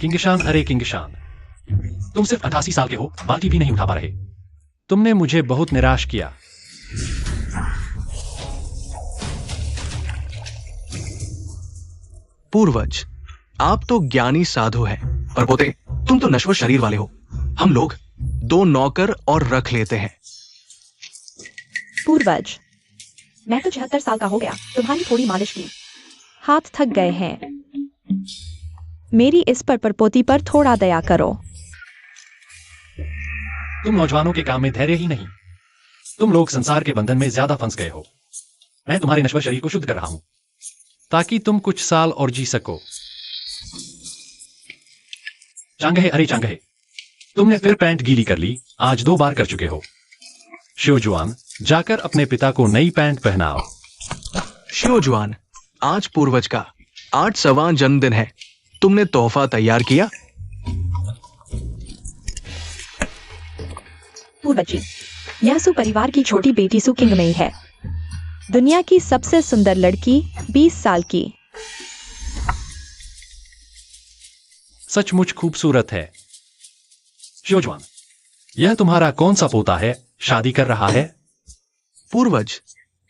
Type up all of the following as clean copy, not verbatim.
किंगशान, अरे किंगशान, तुम सिर्फ 88 साल के हो, बाल्टी भी नहीं उठा पा रहे। तुमने मुझे बहुत निराश किया। पूर्वज, आप तो ज्ञानी साधु हैं, पर पोते तुम तो नश्वर शरीर वाले हो। हम लोग 2 नौकर और रख लेते हैं। पूर्वज, मैं तो 76 साल का हो गया, तुम्हारी थोड़ी मालिश की। हाथ थक गए हैं। मेरी इस पर परपोती पर थोड़ा दया करो। तुम नौजवानों के काम में धैर्य ही नहीं, तुम लोग संसार के बंधन में ज्यादा फंस गए हो। मैं तुम्हारे नश्वर शरीर को शुद्ध कर रहा हूं ताकि तुम कुछ साल और जी सको। चांगहे, अरे चांगहे, तुमने फिर पैंट गीली कर ली। आज 2 बार कर चुके हो। शिवजुआन, जाकर अपने पिता को नई पैंट पहनाओ। शिवजुआन, आज पूर्वज का 8वां जन्मदिन है। तुमने तोहफा तैयार किया? पूर्वज जी, यह सु परिवार की छोटी बेटी सु किंगमेई है। दुनिया की सबसे सुंदर लड़की, 20 साल की। सचमुच खूबसूरत है। शिवजुआन, यह तुम्हारा कौन सा पोता है, शादी कर रहा है? पूर्वज,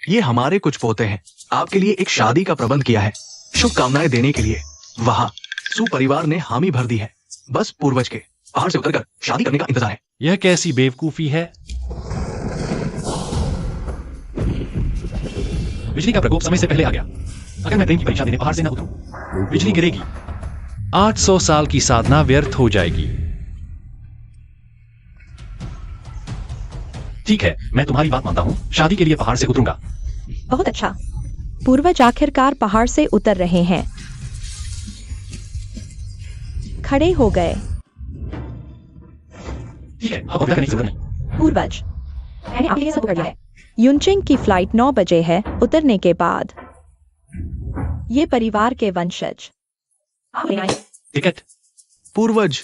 ये हमारे कुछ पोते हैं। आपके लिए एक शादी का प्रबंध किया है, शुभकामनाएं देने के लिए। वहाँ सुपरिवार ने हामी भर दी है। बस पूर्वज के पहाड़ से उतरकर शादी करने का इंतजार है। यह कैसी बेवकूफी है? बिजली का प्रकोप समय से पहले आ गया। अगर मैं प्रेम की परीक्षा देने पहाड़ से न उतरूं, बिजली गिरेगी। 800 साल की साधना व्यर्थ हो जाएगी। ठीक है, मैं तुम्हारी बात मानता हूं, शादी के लिए पहाड़ से उतरूंगा। बहुत अच्छा। पूर्वज आखिरकार पहाड़ से उतर रहे हैं। खड़े हो गए। ठीक है, अब करने की जरूरत नहीं। पूर्वज, मैंने आपके लिए सब कर दिया है। युनचिंग की फ्लाइट 9 बजे है। उतरने के बाद ये परिवार के वंशज आप लेना है। टिकट। पूर्वज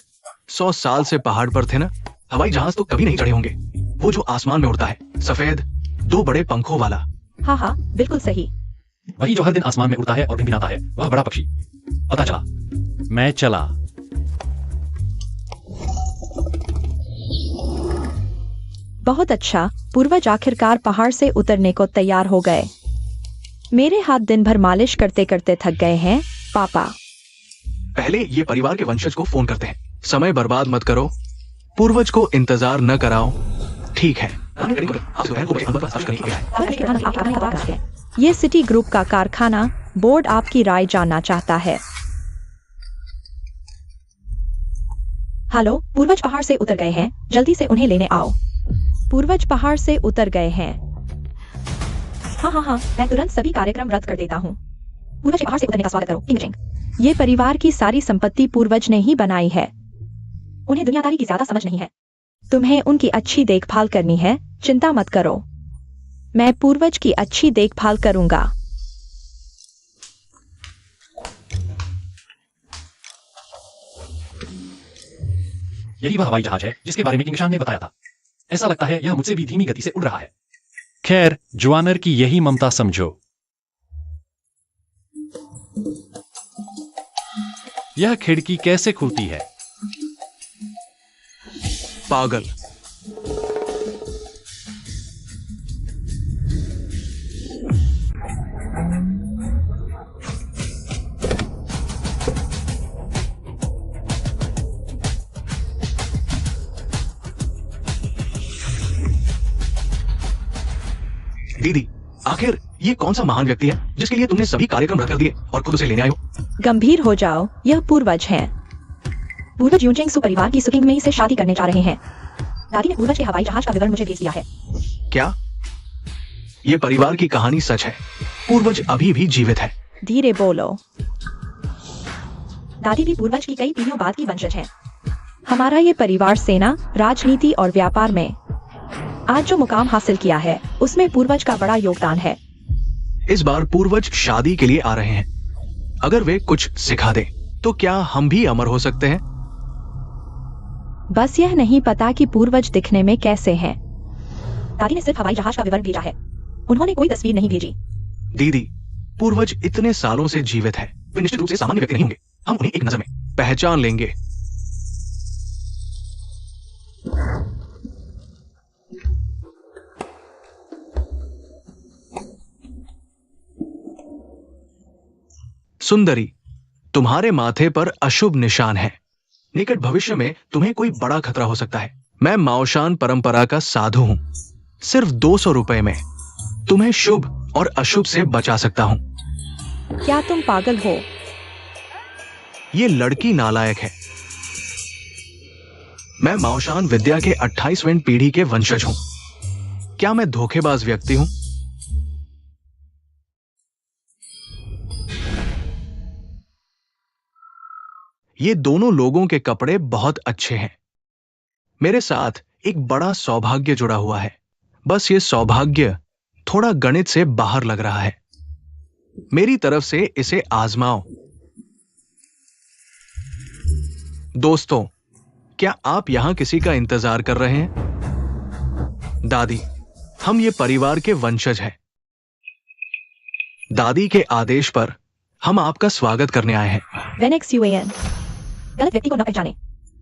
100 साल से पहाड़ पर थे ना। हवाई जहाज तो कभी नहीं चढ़े होंगे। वो जो आसमान में उड़ता है, सफेद 2 बड़े पंखों वाला। हाँ हाँ, बिल्कुल सही। वही जो हर दिन आसमान में उड़ता है और भिनभिनाता है, वह बड़ा पक्षी। पता चला। मैं चला। बहुत अच्छा। पूर्वज आखिरकार पहाड़ से उतरने को तैयार हो गए। मेरे हाथ दिन भर मालिश करते करते थक गए हैं, पापा। पहले ये परिवार के वंशज को फोन करते हैं। समय बर्बाद मत करो। पूर्वज को इंतजार न कराओ। ठीक है। ये सिटी ग्रुप का कारखाना बोर्ड आपकी राय जानना चाहता है। हेलो, पूर्वज पहाड़ से उतर गए हैं, जल्दी से उन्हें लेने आओ। पूर्वज पहाड़ से उतर गए हैं। हाँ, मैं तुरंत सभी कार्यक्रम रद्द कर देता हूँ। पूर्वज पहाड़ से उतरने का स्वागत करो, किंगचिंग। ये परिवार की सारी संपत्ति पूर्वज ने ही बनाई है। उन्हें दुनियादारी की ज्यादा समझ नहीं है। तुम्हें उनकी अच्छी देखभाल करनी है, चिंता मत करो। मैं पूर्वज की अच्छी देखभाल करूंगा। यही वह हवाई जहाज है जिसके बारे में किंगशान ने बताया था। ऐसा लगता है यह मुझसे भी धीमी गति से उड़ रहा है। खैर, जुआनर की यही ममता समझो। यह खिड़की कैसे खुलती है? पागल। दीदी, आखिर ये कौन सा महान व्यक्ति है जिसके लिए तुमने सभी कार्यक्रम रद्द कर दिए और खुद उसे लेने आए हो? गंभीर हो जाओ, यह पूर्वज हैं। पूर्वज युनचिंग सु परिवार की सुकिंगमेई से शादी करने जा रहे हैं। दादी ने पूर्वज के हवाई जहाज का विवरण मुझे भेज दिया है। क्या ये परिवार की कहानी सच है? पूर्वज अभी भी जीवित है। धीरे बोलो। दादी भी पूर्वज की कई पीढ़ियों बाद की वंशज हैं। हमारा ये परिवार सेना, राजनीति और व्यापार में आज जो मुकाम हासिल किया है, उसमें पूर्वज का बड़ा योगदान है। इस बार पूर्वज शादी के लिए आ रहे हैं। अगर वे कुछ सिखा दें, तो क्या हम भी अमर हो सकते हैं? बस यह नहीं पता कि पूर्वज दिखने में कैसे हैं। दादी ने सिर्फ हवाई जहाज का विवरण भेजा है। उन्होंने कोई तस्वीर नहीं भेजी। दीदी, पूर्वज इतने सालों से जीवित है, वे निश्चित रूप से सामान्य व्यक्ति नहीं होंगे। हम उन्हें एक नजर में पहचान लेंगे। सुंदरी, तुम्हारे माथे पर अशुभ निशान है। निकट भविष्य में तुम्हें कोई बड़ा खतरा हो सकता है। मैं माओशान परंपरा का साधु हूं। सिर्फ 200 रुपए में तुम्हें शुभ और अशुभ से बचा सकता हूं। क्या तुम पागल हो? ये लड़की नालायक है। मैं माओशान विद्या के 28वें पीढ़ी के वंशज हूं। क्या मैं धोखेबाज व्यक्ति हूं? ये दोनों लोगों के कपड़े बहुत अच्छे हैं। मेरे साथ एक बड़ा सौभाग्य जुड़ा हुआ है। बस ये सौभाग्य थोड़ा गणित से बाहर लग रहा है। मेरी तरफ से इसे आजमाओ। दोस्तों, क्या आप यहां किसी का इंतजार कर रहे हैं? दादी, हम ये परिवार के वंशज हैं। दादी के आदेश पर हम आपका स्वागत करने आए हैं। वेनेक्स यूएन। गलत व्यक्ति को न पहचाने।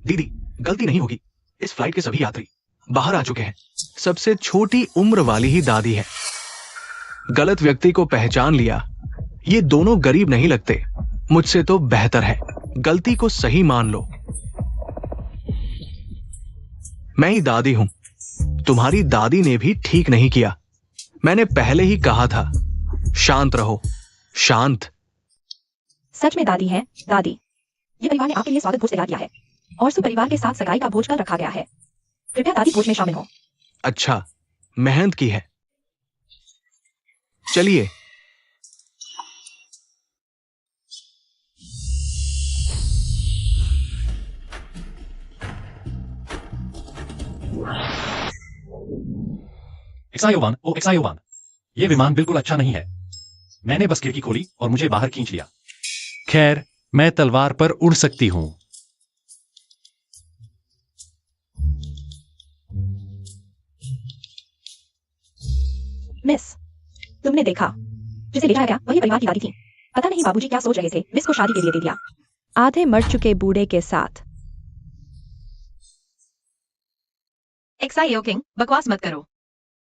दीदी, गलती नहीं होगी। इस फ्लाइट के सभी यात्री बाहर आ चुके हैं। सबसे छोटी उम्र वाली ही दादी है। गलत व्यक्ति को पहचान लिया। ये दोनों गरीब नहीं लगते। मुझसे तो बेहतर है। गलती को सही मान लो। मैं ही दादी हूं। तुम्हारी दादी ने भी ठीक नहीं किया। मैंने पहले ही कहा था, शांत रहो। शांत। सच में दादी है। दादी, ये परिवार ने आपके लिए स्वागत भोज तैयार किया है और सुपरिवार के साथ सगाई का भोज कल रखा गया है। कृपया दादी भोज में शामिल हो। अच्छा, मेहनत की है। चलिए। XIO1, ओ XIO1, ये विमान बिल्कुल अच्छा नहीं है। मैंने बस खिड़की खोली और मुझे बाहर खींच लिया। खैर, मैं तलवार पर उड़ सकती हूं। मिस, तुमने देखा जिसे ले जाया गया वही परिवार की दादी थी। पता नहीं बाबूजी क्या सोच रहे थे। मिस को शादी के लिए दे दिया। आधे मर चुके बूढ़े के साथ। XIO किंग, बकवास मत करो।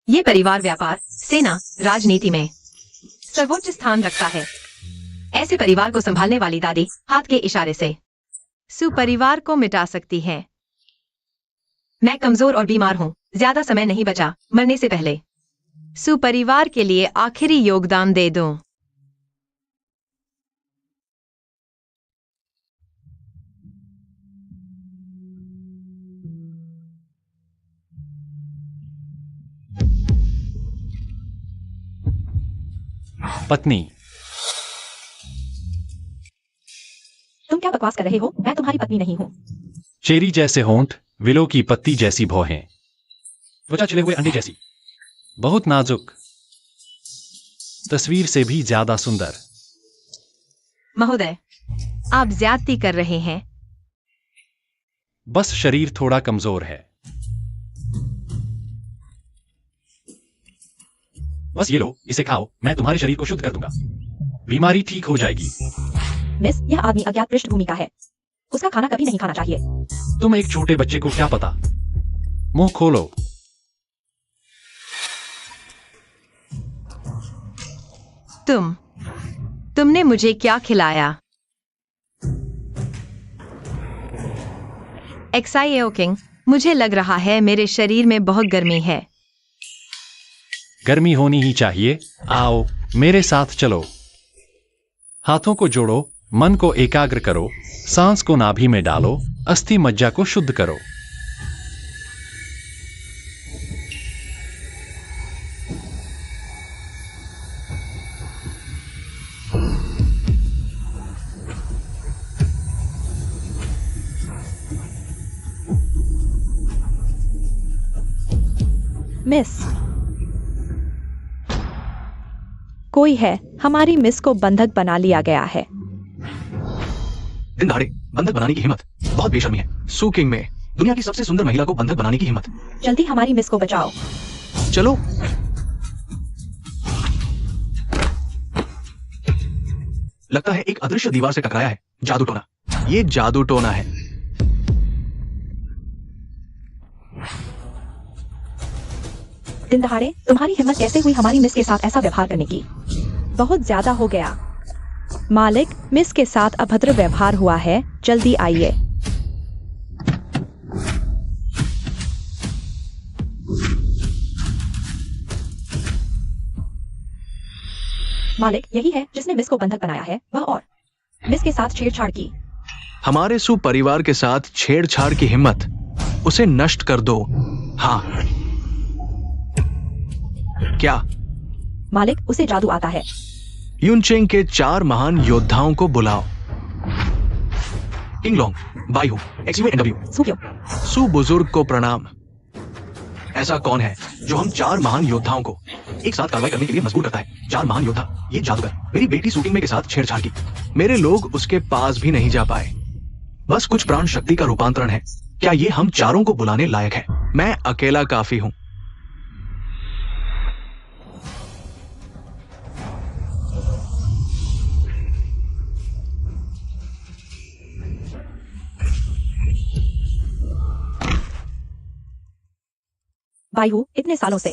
ये परिवार व्यापार, सेना, राजनीति में सर्वोच्च स्थान रखता है। ऐसे परिवार को संभालने वाली दादी हाथ के इशारे से सुपरिवार को मिटा सकती है। मैं कमजोर और बीमार हूँ। ज्यादा समय नहीं बचा। मरने से पहले सुपरिवार के लिए आखिरी योगदान दे दो। पत्नी, तुम क्या बकवास कर रहे हो? मैं तुम्हारी पत्नी नहीं हूँ। चेरी जैसे होंठ, विलो की पत्ती जैसी भौहें, त्वचा छिले हुए अंडे जैसी, बहुत नाजुक, तस्वीर से भी ज्यादा सुंदर। महोदय, आप ज्यादती कर रहे हैं। बस शरीर थोड़ा कमजोर है। बस ये लो, इसे खाओ। मैं तुम्हारे शरीर को शुद्ध कर दूंगा। बीमारी ठीक हो जाएगी। मिस, यह आदमी अज्ञात पृष्ठभूमि का है। उसका खाना कभी नहीं खाना चाहिए। तुम एक छोटे बच्चे को क्या पता। मुंह खोलो। तुमने मुझे क्या खिलाया? XIO किंग, मुझे लग रहा है मेरे शरीर में बहुत गर्मी है। गर्मी होनी ही चाहिए। आओ, मेरे साथ चलो। हाथों को जोड़ो, मन को एकाग्र करो, सांस को नाभि में डालो, अस्थि मज्जा को शुद्ध करो। मिस, कोई है। हमारी मिस को बंधक बना लिया गया है। दिन दहाड़े बंधक बनाने की हिम्मत बहुत बेशर्मी है। सू किंग में दुनिया की सबसे सुंदर महिला को बंधक बनाने की हिम्मत। जल्दी हमारी मिस को बचाओ। चलो। लगता है एक अदृश्य दीवार से टकराया है। जादू टोना। ये जादू टोना है। दिन दहाड़े तुम्हारी हिम्मत कैसे हुई हमारी मिस के साथ ऐसा व्यवहार करने की? बहुत ज्यादा हो गया। मालिक, मिस के साथ अभद्र व्यवहार हुआ है, जल्दी आइए। मालिक यही है जिसने मिस को बंधक बनाया है, वह और मिस के साथ छेड़छाड़ की। हमारे सुपरिवार के साथ छेड़छाड़ की हिम्मत, उसे नष्ट कर दो। हाँ, क्या? मालिक उसे जादू आता है। युनचेंग के 4 महान योद्धाओं को बुलाओ। किंगलोंग, बाईहू, एक्सयूएनडब्ल्यू। सु क्यों? सु बुजुर्ग को प्रणाम। ऐसा कौन है जो हम 4 महान योद्धाओं को एक साथ कार्रवाई करने के लिए मजबूर करता है? 4 महान योद्धा, ये जादूगर मेरी बेटी सुकिंग में के साथ छेड़छाड़ की। मेरे लोग उसके पास भी नहीं जा पाए। बस कुछ प्राण शक्ति का रूपांतरण है। क्या ये हम चारों को बुलाने लायक है? मैं अकेला काफी हूं। बाईहू, इतने सालों से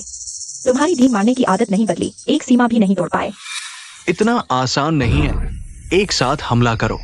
तुम्हारी ढीम मारने की आदत नहीं बदली, एक सीमा भी नहीं तोड़ पाए। इतना आसान नहीं है। एक साथ हमला करो।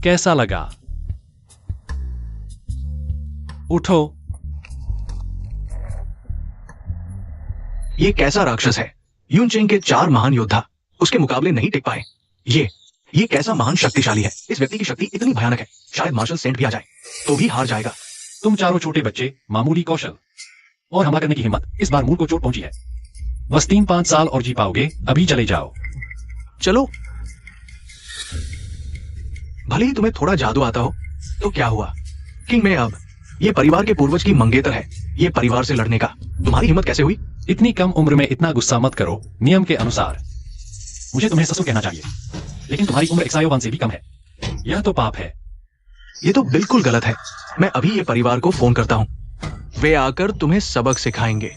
कैसा लगा? उठो। ये कैसा राक्षस है? युनचेंग के 4 महान योद्धा उसके मुकाबले नहीं टिक पाए। ये कैसा महान शक्तिशाली है? इस व्यक्ति की शक्ति इतनी भयानक है, शायद मार्शल सेंट भी आ जाए तो भी हार जाएगा। तुम चारों छोटे बच्चे, मामूली कौशल और हमला करने की हिम्मत, इस बार मूल को चोट पहुंची है। बस 3-5 साल और जी पाओगे, अभी चले जाओ। चलो, भले ही तुम्हें थोड़ा जादू आता हो तो क्या हुआ? किंग में अब ये परिवार के पूर्वज की मंगेतर है। ये परिवार से लड़ने का तुम्हारी हिम्मत कैसे हुई? इतनी कम उम्र में इतना गुस्सा मत करो। नियम के अनुसार मुझे तुम्हें ससुर कहना चाहिए, लेकिन तुम्हारी उम्र एक्सायो 1 से भी कम है। यह तो पाप है। ये तो बिल्कुल गलत है। मैं अभी ये परिवार को फोन करता हूँ, वे आकर तुम्हें सबक सिखाएंगे।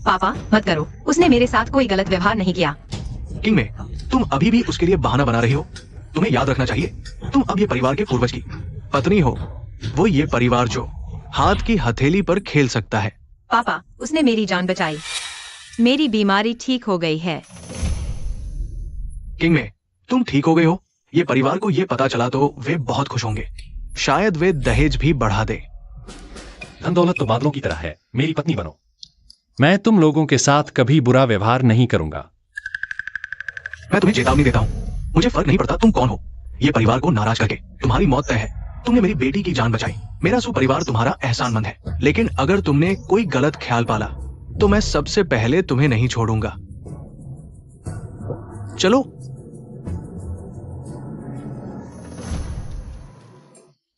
पापा मत करो, उसने मेरे साथ कोई गलत व्यवहार नहीं किया। किंग में, तुम अभी भी उसके लिए बहाना बना रही हो। तुम्हें याद रखना चाहिए, तुम अब ये परिवार के पूर्वज की पत्नी हो। वो ये परिवार जो हाथ की हथेली पर खेल सकता है। पापा, उसने मेरी जान बचाई। मेरी बीमारी ठीक हो गई है। किंग में, तुम ठीक हो गए हो। ये परिवार को ये पता चला तो वे बहुत खुश होंगे। शायद वे दहेज भी बढ़ा दे। धन दौलत तो बादलों की तरह है। मेरी पत्नी बनो। मैं तुम लोगों के साथ कभी बुरा व्यवहार नहीं करूंगा। मैं तुम्हें चेतावनी देता हूँ, मुझे फर्क नहीं पड़ता तुम कौन हो। ये परिवार को नाराज करके तुम्हारी मौत तय है। तुमने मेरी बेटी की जान बचाई। मेरा सुपरिवार तुम्हारा एहसानमंद है, लेकिन अगर तुमने कोई गलत ख्याल पाला तो मैं सबसे पहले तुम्हें नहीं छोड़ूंगा। चलो।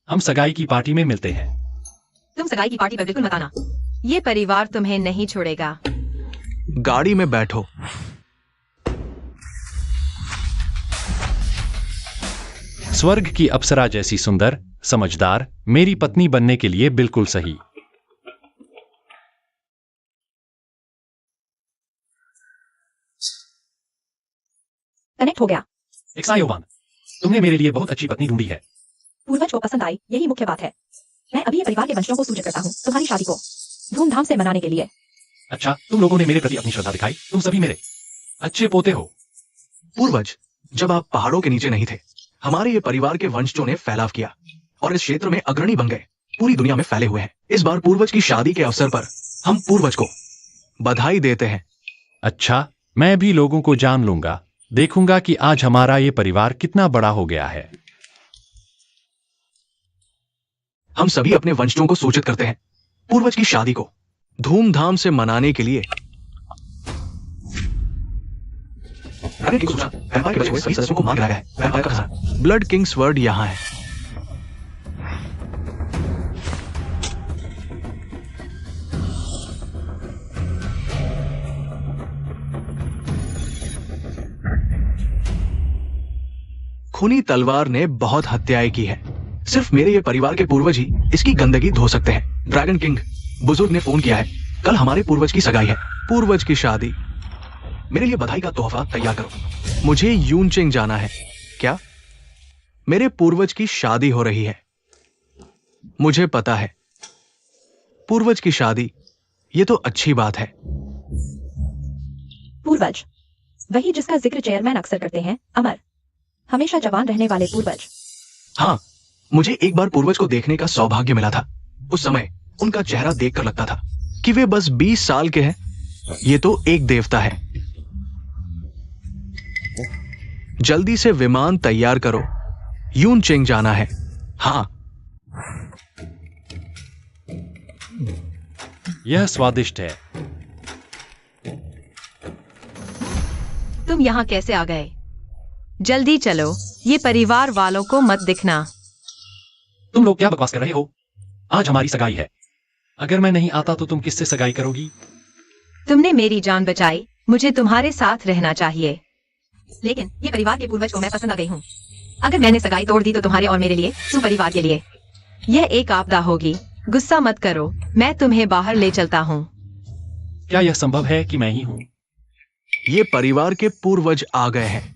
हम सगाई की पार्टी में मिलते हैं। तुम सगाई की पार्टी पर बिल्कुल मत आना। ये परिवार तुम्हें नहीं छोड़ेगा। गाड़ी में बैठो। स्वर्ग की अप्सरा जैसी सुंदर, समझदार, मेरी पत्नी बनने के लिए बिल्कुल सही। कनेक्ट हो गया। एक्सायोवान, तुमने मेरे लिए बहुत अच्छी पत्नी ढूंढी है। पूर्वज को पसंद आई, यही मुख्य बात है। मैं अभी ये परिवार के वंशजों को सूचित करता हूँ तुम्हारी शादी को धूमधाम से मनाने के लिए। अच्छा, तुम लोगों ने मेरे प्रति अपनी श्रद्धा दिखाई। तुम सभी मेरे अच्छे पोते हो। पूर्वज, जब आप पहाड़ों के नीचे नहीं थे, हमारे ये परिवार के वंशजों ने फैलाव किया और इस क्षेत्र में अग्रणी बन गए। पूरी दुनिया में फैले हुए हैं। इस बार पूर्वज की शादी के अवसर पर हम पूर्वज को बधाई देते हैं। अच्छा, मैं भी लोगों को जान लूंगा। देखूंगा कि आज हमारा ये परिवार कितना बड़ा हो गया है। हम सभी अपने वंशजों को सूचित करते हैं। पूर्वज की शादी को धूमधाम से मनाने के लिए ड्रैगन किंग सूचना, वैम्पायर के बचे हुए सभी सदस्यों को मार गिराया है। वैम्पायर का खजाना। ब्लड किंग्स वर्ड यहां है। खूनी तलवार ने बहुत हत्याएं की है। सिर्फ मेरे ये परिवार के पूर्वज ही इसकी गंदगी धो सकते हैं। ड्रैगन किंग, बुजुर्ग ने फोन किया है। कल हमारे पूर्वज की सगाई है। पूर्वज की शादी। मेरे लिए बधाई का तोहफा तैयार करो। मुझे यूनचेंग जाना है। क्या? मेरे पूर्वज की शादी हो रही है। मुझे पता है। पूर्वज की शादी, ये तो अच्छी बात है। पूर्वज, वही जिसका जिक्र चेयरमैन अक्सर करते हैं, अमर, हमेशा जवान रहने वाले पूर्वज। हाँ, मुझे एक बार पूर्वज को देखने का सौभाग्य मिला था। उस समय उनका चेहरा देखकर लगता था कि वे बस 20 साल के हैं। ये तो एक देवता है। जल्दी से विमान तैयार करो, यूनचेंग जाना है। हाँ। यह स्वादिष्ट है। तुम यहाँ कैसे आ गए? जल्दी चलो, ये परिवार वालों को मत दिखना। तुम लोग क्या बकवास कर रहे हो? आज हमारी सगाई है। अगर मैं नहीं आता तो तुम किससे सगाई करोगी? तुमने मेरी जान बचाई, मुझे तुम्हारे साथ रहना चाहिए। लेकिन ये परिवार के पूर्वज को मैं पसंद आ गई हूँ। अगर मैंने सगाई तोड़ दी तो तुम्हारे और मेरे लिए, सुपरिवार के लिए, यह एक आपदा होगी। गुस्सा मत करो, मैं तुम्हें बाहर ले चलता हूँ। क्या यह संभव है कि मैं ही हूँ? ये परिवार के पूर्वज आ गए हैं।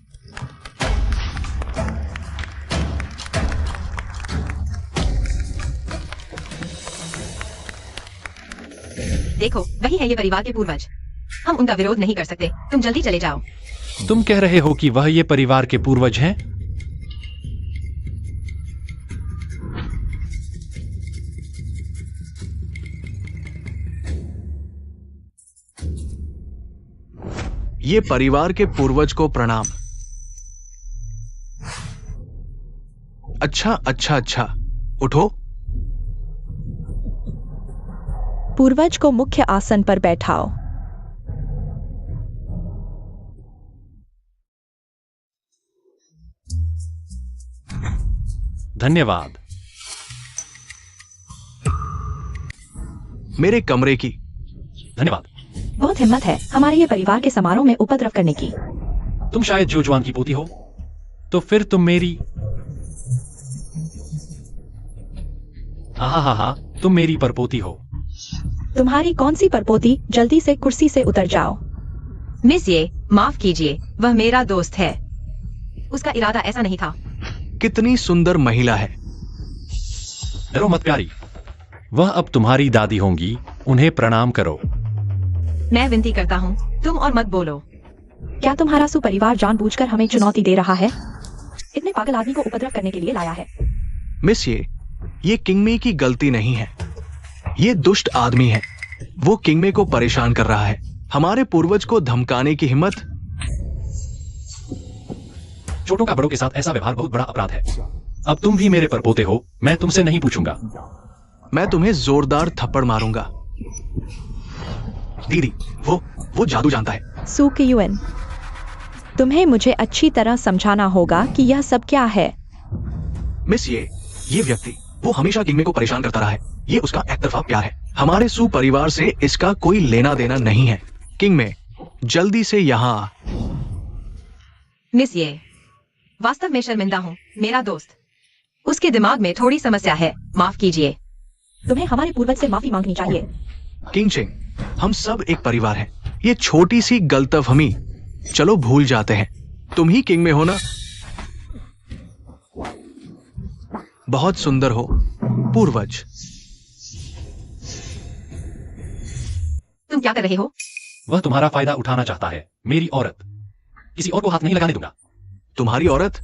देखो, वही है ये परिवार के पूर्वज। हम उनका विरोध नहीं कर सकते। तुम जल्दी चले जाओ। तुम कह रहे हो कि वह ये परिवार के पूर्वज हैं? ये परिवार के पूर्वज को प्रणाम। अच्छा अच्छा अच्छा, उठो। पूर्वज को मुख्य आसन पर बैठाओ। धन्यवाद। मेरे कमरे की। धन्यवाद। बहुत हिम्मत है हमारे ये परिवार के समारोह में उपद्रव करने की। तुम शायद जोजवान की पोती हो, तो फिर तुम मेरी हा, तुम मेरी परपोती हो। तुम्हारी कौन सी परपोती? जल्दी से कुर्सी से उतर जाओ। मिस ये, माफ कीजिए, वह मेरा दोस्त है। उसका इरादा ऐसा नहीं था। कितनी सुंदर महिला है। डरो मत प्यारी, वह अब तुम्हारी दादी होंगी। उन्हें प्रणाम करो। मैं विनती करता हूँ, तुम और मत बोलो। क्या तुम्हारा सुपरिवार जानबूझकर हमें चुनौती दे रहा है? इतने पागल आदमी को उपद्रव करने के लिए लाया है। मिस ये किंगमे की गलती नहीं है। ये दुष्ट आदमी है। वो किंगमे को परेशान कर रहा है। हमारे पूर्वज को धमकाने की हिम्मत। छोटों का बड़ों के साथ ऐसा व्यवहार बहुत बड़ा अपराध है। अब तुम भी मेरे परपोते हो, मैं तुमसे नहीं पूछूंगा। मैं तुम्हें जोरदार थप्पड़ मारूंगा। दीदी, वो जादू जानता है। सुकियुन, तुम्हें मुझे अच्छी तरह समझाना होगा कि यह सब क्या है। मिस ये व्यक्ति, वो हमेशा किंगमे को परेशान करता रहा है। ये उसका एकतरफा प्यार है। हमारे सुपरिवार से इसका कोई लेना देना नहीं है। किंगमे, जल्दी से यहाँ आ। मिस ये, वास्तव में शर्मिंदा हूँ। मेरा दोस्त, उसके दिमाग में थोड़ी समस्या है। माफ कीजिए। तुम्हें हमारे पूर्वज से माफी मांगनी चाहिए। किंगचेंग, हम सब एक परिवार हैं। ये छोटी सी गलतफहमी चलो भूल जाते हैं। तुम ही किंग में हो ना? बहुत सुंदर हो पूर्वज। तुम क्या कर रहे हो? वह तुम्हारा फायदा उठाना चाहता है। मेरी औरत, किसी और को हाथ नहीं लगाने दूंगा। तुम्हारी औरत?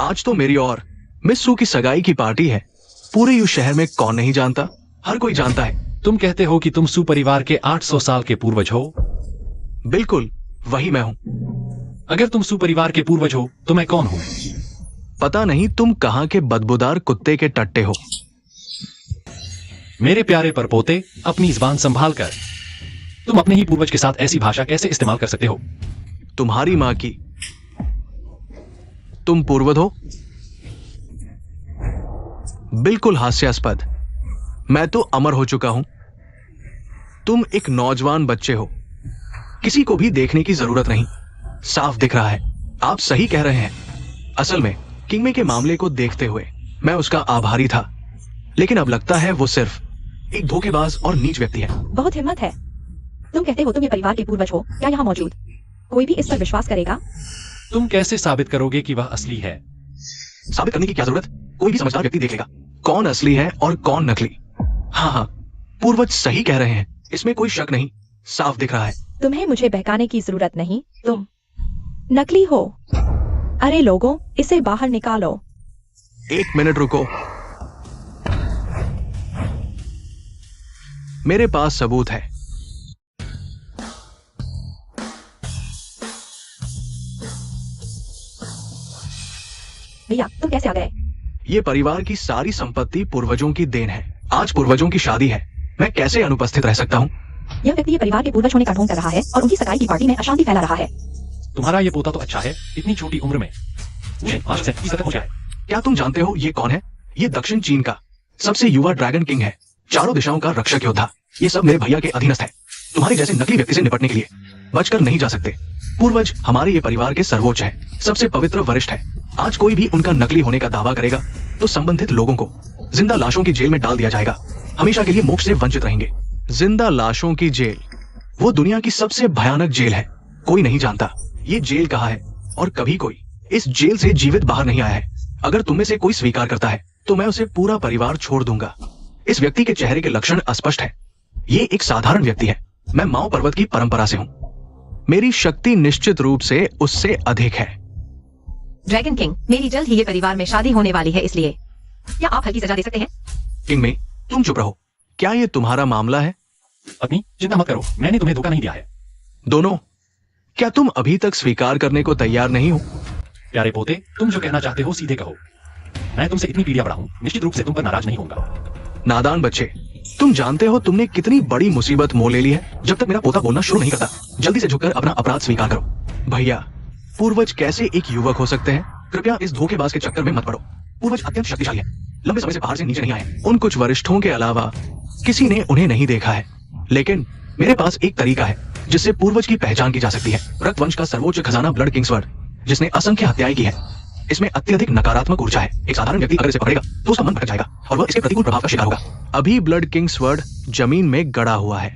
आज तो मेरी और मिस सू की सगाई की पार्टी है। पूरे यू शहर में कौन नहीं जानता? हर कोई जानता है। तुम कहते हो कि तुम सुपरिवार के 800 साल के पूर्वज हो? बिल्कुल, वही मैं हूं। अगर तुम सुपरिवार के पूर्वज हो तो मैं कौन हूं? पता नहीं, तुम कहां के बदबूदार कुत्ते के टट्टे हो। मेरे प्यारे परपोते, अपनी जुबान संभाल कर। तुम अपने ही पूर्वज के साथ ऐसी भाषा कैसे इस्तेमाल कर सकते हो? तुम्हारी माँ की। तुम पूर्वज हो? बिल्कुल हास्यास्पद। मैं तो अमर हो चुका हूं। तुम एक नौजवान बच्चे हो। किसी को भी देखने की जरूरत नहीं, साफ दिख रहा है। आप सही कह रहे हैं। असल में किंगमे के मामले को देखते हुए मैं उसका आभारी था, लेकिन अब लगता है वो सिर्फ एक धोखेबाज और नीच व्यक्ति है। बहुत हिम्मत है। तुम कहते हो तुम ये परिवार के पूर्वज हो। क्या यहाँ मौजूद कोई भी इस पर विश्वास करेगा? तुम कैसे साबित करोगे कि वह असली है? साबित करने की क्या जरूरत? कोई भी समझदार व्यक्ति देख लेगा कौन असली है और कौन नकली। हाँ हाँ, पूर्वज सही कह रहे हैं, इसमें कोई शक नहीं, साफ दिख रहा है। तुम्हें मुझे बहकाने की जरूरत नहीं। तुम नकली हो। अरे लोगों, इसे बाहर निकालो। 1 मिनट रुको, मेरे पास सबूत है। भैया, तुम कैसे आ गए? ये परिवार की सारी संपत्ति पूर्वजों की देन है। आज पूर्वजों की शादी है, मैं कैसे अनुपस्थित रह सकता हूँ? यह व्यक्ति ये परिवार के पूर्वज होने का ढोंग कर रहा है और उनकी सगाई की पार्टी में अशांति फैला रहा है। तुम्हारा ये पोता तो अच्छा है, इतनी छोटी उम्र में आज से खत्म हो जाए। क्या तुम जानते हो ये कौन है? ये दक्षिण चीन का सबसे युवा ड्रैगन किंग है, चारों दिशाओं का रक्षक योद्धा। ये सब मेरे भैया के अधीनस्थ है। तुम्हारे जैसे नकली व्यक्ति से निपटने के लिए बचकर नहीं जा सकते। पूर्वज हमारे ये परिवार के सर्वोच्च है, सबसे पवित्र वरिष्ठ है। आज कोई भी उनका नकली होने का दावा करेगा तो संबंधित लोगों को जिंदा लाशों की जेल में डाल दिया जाएगा। हमेशा के लिए मोक्ष से वंचित रहेंगे। जिंदा लाशों की जेल, वो दुनिया की सबसे भयानक जेल है। कोई नहीं जानता ये जेल कहाँ है और कभी कोई इस जेल से जीवित बाहर नहीं आया है। अगर तुम में से कोई स्वीकार करता है तो मैं उसे पूरा परिवार छोड़ दूंगा। इस व्यक्ति के चेहरे के लक्षण अस्पष्ट है। ये एक साधारण व्यक्ति है। मैं माओ पर्वत की परंपरा से हूँ। मेरी शक्ति निश्चित रूप से उससे अधिक है। ड्रैगन किंग, मेरी जल्द ही ये परिवार में शादी होने वाली है, इसलिए क्या आप हल्की सजा दे सकते हैं? किंगमे, तुम चुप रहो। क्या ये तुम्हारा मामला है? अपनी चिंता मत करो, मैंने तुम्हें धोखा नहीं दिया है। दोनों, क्या तुम अभी तक स्वीकार करने को तैयार नहीं हो? प्यारे पोते, तुम जो कहना चाहते हो सीधे कहो। मैं तुमसे इतनी पीढ़ियां बड़ा हूं, निश्चित रूप से तुम पर नाराज नहीं होऊंगा। नादान बच्चे, तुम जानते हो तुमने कितनी बड़ी मुसीबत मोल ले ली है। जब तक मेरा पोता बोलना शुरू नहीं करता, जल्दी से झुककर अपना अपराध स्वीकार करो। भैया, पूर्वज कैसे एक युवक हो सकते हैं? कृपया इस धोखेबाज के चक्कर में मत पड़ो। पूर्वज अत्यंत शक्तिशाली है, लंबे समय से पहाड़ से नीचे नहीं आए। उन कुछ वरिष्ठों के अलावा किसी ने उन्हें नहीं देखा है, लेकिन मेरे पास एक तरीका है जिससे पूर्वज की पहचान की जा सकती है। रक्तवंश का सर्वोच्च खजाना ब्लड किंग स्वर्ड, जिसने असंख्य हत्याएं की है। इसमें अत्यधिक नकारात्मक ऊर्जा है। एक साधारण व्यक्ति अगर इसे पकड़ेगा तो उसका मन भटक जाएगा और वह इसके प्रतिकूल प्रभाव का शिकार होगा। अभी ब्लड किंग स्वर्ड जमीन में गड़ा हुआ है,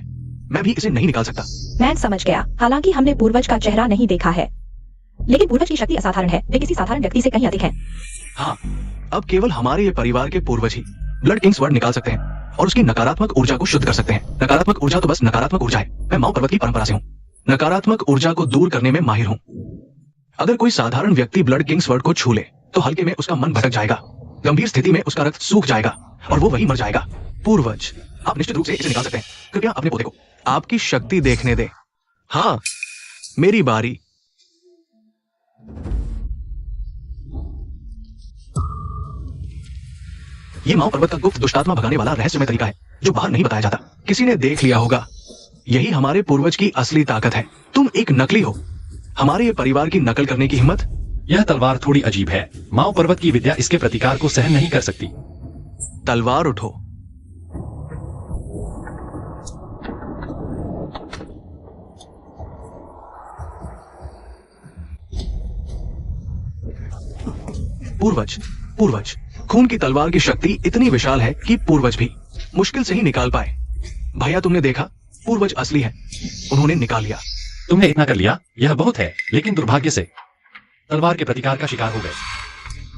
मैं भी इसे नहीं निकाल सकता। मैं समझ गया। हालांकि हमने पूर्वज का चेहरा नहीं देखा है, लेकिन पूर्वज की शक्ति असाधारण है। वे किसी साधारण व्यक्ति से कहीं अधिक है। हाँ, अब केवल हमारे ये परिवार के पूर्वज ही ब्लड किंग स्वर्ड निकाल सकते हैं और उसकी नकारात्मक ऊर्जा को शुद्ध कर सकते हैं। नकारात्मक ऊर्जा तो बस नकारात्मक ऊर्जा है। मैं माओ पर्वत की परंपरा से हूँ, नकारात्मक ऊर्जा को दूर करने में माहिर हूँ। अगर कोई साधारण व्यक्ति ब्लड किंग स्वर्ड को छू ले तो हल्के में उसका मन भटक जाएगा, गंभीर स्थिति में उसका रक्त सूख जाएगा और वो वहीं मर जाएगा। पूर्वज, आप निश्चित रूप से इसे निकाल सकते हैं। कृपया अपने पोते को आपकी शक्ति देखने दे। हाँ, मेरी बारी। ये माओ पर्वत का गुप्त दुष्टात्मा भगाने वाला रहस्यमय तरीका है जो बाहर नहीं बताया जाता। किसी ने देख लिया होगा। यही हमारे पूर्वज की असली ताकत है। तुम एक नकली हो। हमारे ये परिवार की नकल करने की हिम्मत? यह तलवार थोड़ी अजीब है। माओ पर्वत की विद्या इसके प्रतिकार को सहन नहीं कर सकती। तलवार उठो। पूर्वज, पूर्वज, खून की तलवार की शक्ति इतनी विशाल है कि पूर्वज भी मुश्किल से ही निकाल पाए। भैया, तुमने देखा, पूर्वज असली है। उन्होंने निकाल लिया। तुमने इतना कर लिया, यह बहुत है, लेकिन दुर्भाग्य से तलवार के प्रतिकार का शिकार हो गए।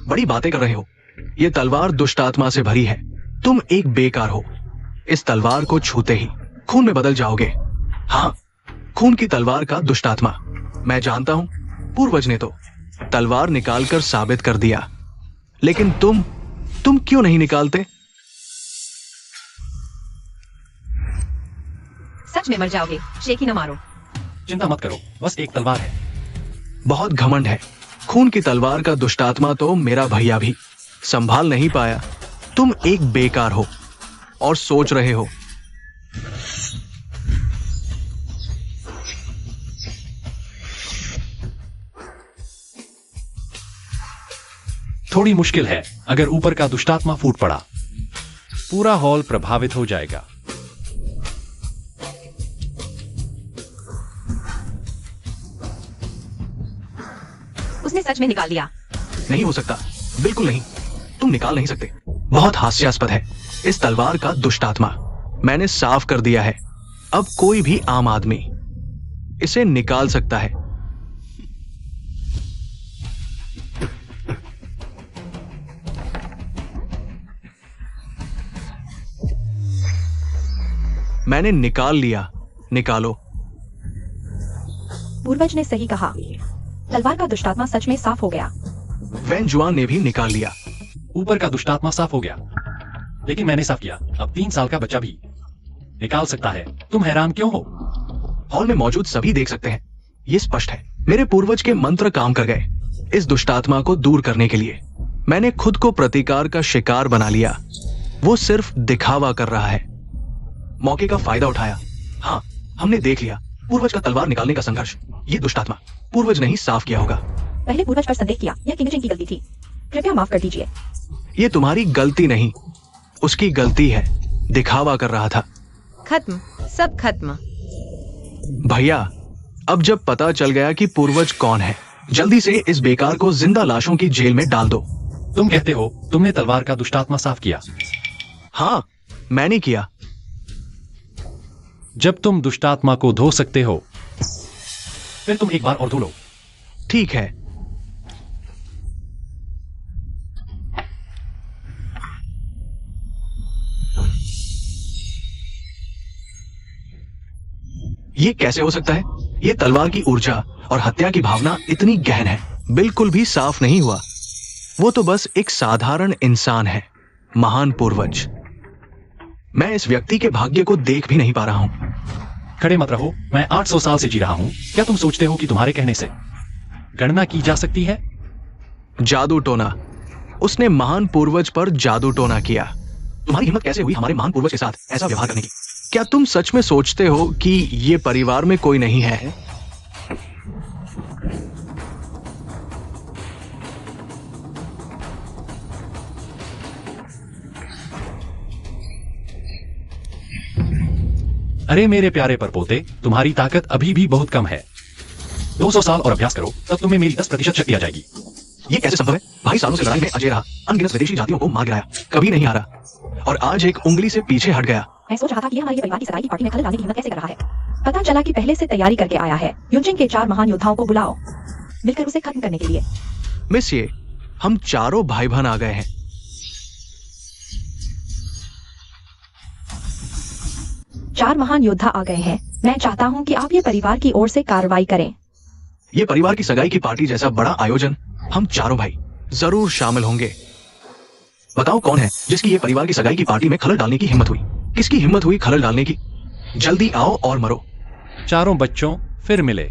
बड़ी बातें कर रहे हो। यह तलवार दुष्ट आत्मा से भरी है। तुम एक बेकार हो। इस तलवार को छूते ही खून में बदल जाओगे। हाँ, खून की तलवार का दुष्ट आत्मा। मैं जानता हूं, पूर्वज ने तो तलवार निकालकर साबित कर दिया, लेकिन तुम क्यों नहीं निकालते? सच में मर जाओगे। शेकी न मारो। चिंता मत करो, बस एक तलवार है। बहुत घमंड है। खून की तलवार का दुष्टात्मा तो मेरा भैया भी संभाल नहीं पाया। तुम एक बेकार हो। और सोच रहे हो। थोड़ी मुश्किल है। अगर ऊपर का दुष्टात्मा फूट पड़ा, पूरा हॉल प्रभावित हो जाएगा। उसने सच में निकाल लिया। नहीं हो सकता, बिल्कुल नहीं। तुम निकाल नहीं सकते। बहुत हास्यास्पद है। इस तलवार का दुष्टात्मा मैंने साफ कर दिया है। अब कोई भी आम आदमी इसे निकाल सकता है। मैंने निकाल लिया। निकालो। पूर्वज ने सही कहा। तलवार का दुष्टात्मा सच में साफ हो गया। वैन जुआन ने भी निकाल लिया। ऊपर का दुष्टात्मा साफ हो गया, लेकिन मैंने साफ किया। अब 3 साल का बच्चा भी निकाल सकता है। तुम हैरान क्यों हो? हॉल में मौजूद सभी देख सकते हैं। ये स्पष्ट है, मेरे पूर्वज के मंत्र काम कर गए। इस दुष्टात्मा को दूर करने के लिए मैंने खुद को प्रतिकार का शिकार बना लिया। वो सिर्फ दिखावा कर रहा है, मौके का फायदा उठाया। हाँ, हमने देख लिया पूर्वज का तलवार निकालने का संघर्ष। ये दुष्टात्मा पूर्वज ने ही साफ किया होगा। पहले पूर्वज पर संदेह किया। यह किंगजन की गलती थी। कृपया माफ कर दीजिए। ये तुम्हारी गलती नहीं, उसकी गलती है। दिखावा कर रहा था। खत्म, सब खत्म। भैया, अब जब पता चल गया कि पूर्वज कौन है, जल्दी से इस बेकार को जिंदा लाशों की जेल में डाल दो। तुम कहते हो तुमने तलवार का दुष्टात्मा साफ किया? हाँ, मैंने किया। जब तुम दुष्टात्मा को धो सकते हो, फिर तुम एक बार और धो लो। ठीक है। ये कैसे हो सकता है? ये तलवार की ऊर्जा और हत्या की भावना इतनी गहन है। बिल्कुल भी साफ नहीं हुआ। वो तो बस एक साधारण इंसान है। महान पूर्वज। मैं इस व्यक्ति के भाग्य को देख भी नहीं पा रहा हूं। खड़े मत रहो। मैं 800 साल से जी रहा हूं। क्या तुम सोचते हो कि तुम्हारे कहने से गणना की जा सकती है? जादू टोना। उसने महान पूर्वज पर जादू टोना किया। तुम्हारी हिम्मत कैसे हुई हमारे महान पूर्वज के साथ ऐसा व्यवहार करने की? क्या तुम सच में सोचते हो कि ये परिवार में कोई नहीं है? अरे मेरे प्यारे परपोते, तुम्हारी ताकत अभी भी बहुत कम है। 200 साल और अभ्यास करो, तब तुम्हें मेरी 10% शक्ति आ जाएगी। ये कैसे संभव है? भाई सालों से लड़ाई में अजय रहा, अनगिनत विदेशी जातियों को मार गिराया, कभी नहीं हारा, और आज एक उंगली से पीछे हट गया। मैं सोच रहा था कि यह हमारे परिवार की सगाई की पार्टी में खलल डालने की हिम्मत कैसे कर रहा है। पता चला कि पहले से तैयारी करके आया है। युनचिंग के 4 महान योद्धाओं को बुलाओ, मिलकर उसे खत्म करने के लिए। मिस, ये हम चारों भाई बहन आ गए हैं। चार महान योद्धा आ गए हैं। मैं चाहता हूं कि आप ये परिवार की ओर से कार्रवाई करें। ये परिवार की सगाई की पार्टी जैसा बड़ा आयोजन हम चारों भाई जरूर शामिल होंगे। बताओ कौन है जिसकी ये परिवार की सगाई की पार्टी में खलल डालने की हिम्मत हुई? किसकी हिम्मत हुई खलल डालने की? जल्दी आओ और मरो। चारों बच्चों फिर मिले।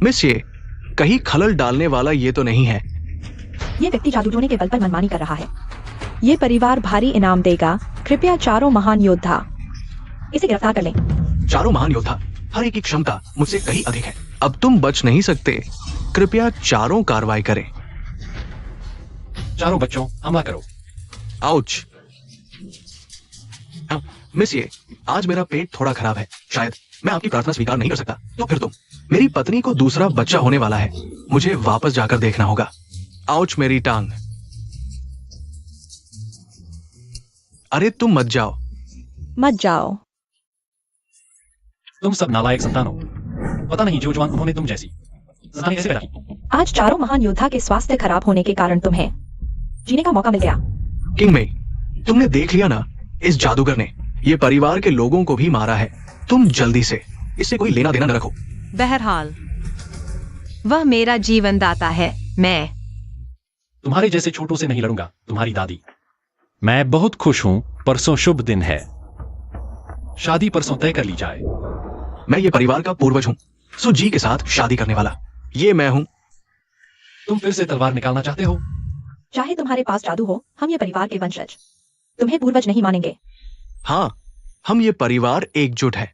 मिस, ये कहीं खलल डालने वाला ये तो नहीं है। ये व्यक्ति जादू टोने के बल पर मनमानी कर रहा है। ये परिवार भारी इनाम देगा। कृपया चारों महान योद्धा इसे गिरफ्तार कर लें। चारों महान योद्धा, हर एक की क्षमता मुझसे कहीं अधिक है। अब तुम बच नहीं सकते। कृपया चारों कार्रवाई करें। चारों बच्चों हमला करो। आउच। मिस, ये आज मेरा पेट थोड़ा खराब है। शायद मैं आपकी प्रार्थना स्वीकार नहीं कर सकता। तो फिर तुम, मेरी पत्नी को दूसरा बच्चा होने वाला है। मुझे वापस जाकर देखना होगा। आउच मेरी टांग। अरे तुम मत जाओ। मत जाओ। तुम सब नालायक संतान हो। पता नहीं जो जवान उन्होंने तुम जैसी संतान कैसे पैदा की। आज चारों महान योद्धा के स्वास्थ्य खराब होने के कारण तुम्हें जीने का मौका मिल गया। किंग में, तुमने देख लिया ना, इस जादूगर ने ये परिवार के लोगों को भी मारा है। तुम जल्दी से इससे कोई लेना देना न रखो। बहरहाल वह मेरा जीवन दाता है। मैं तुम्हारे जैसे छोटों से नहीं लड़ूंगा। तुम्हारी दादी। मैं बहुत खुश हूं। परसों शुभ दिन है। शादी परसों तय कर ली जाए। मैं ये परिवार का पूर्वज हूँ, सुजी के साथ शादी करने वाला। ये मैं हूँ। तुम फिर से तलवार निकालना चाहते हो? चाहे तुम्हारे पास जादू हो, हम ये परिवार के वंशज तुम्हें पूर्वज नहीं मानेंगे। हाँ, हम ये परिवार एकजुट है।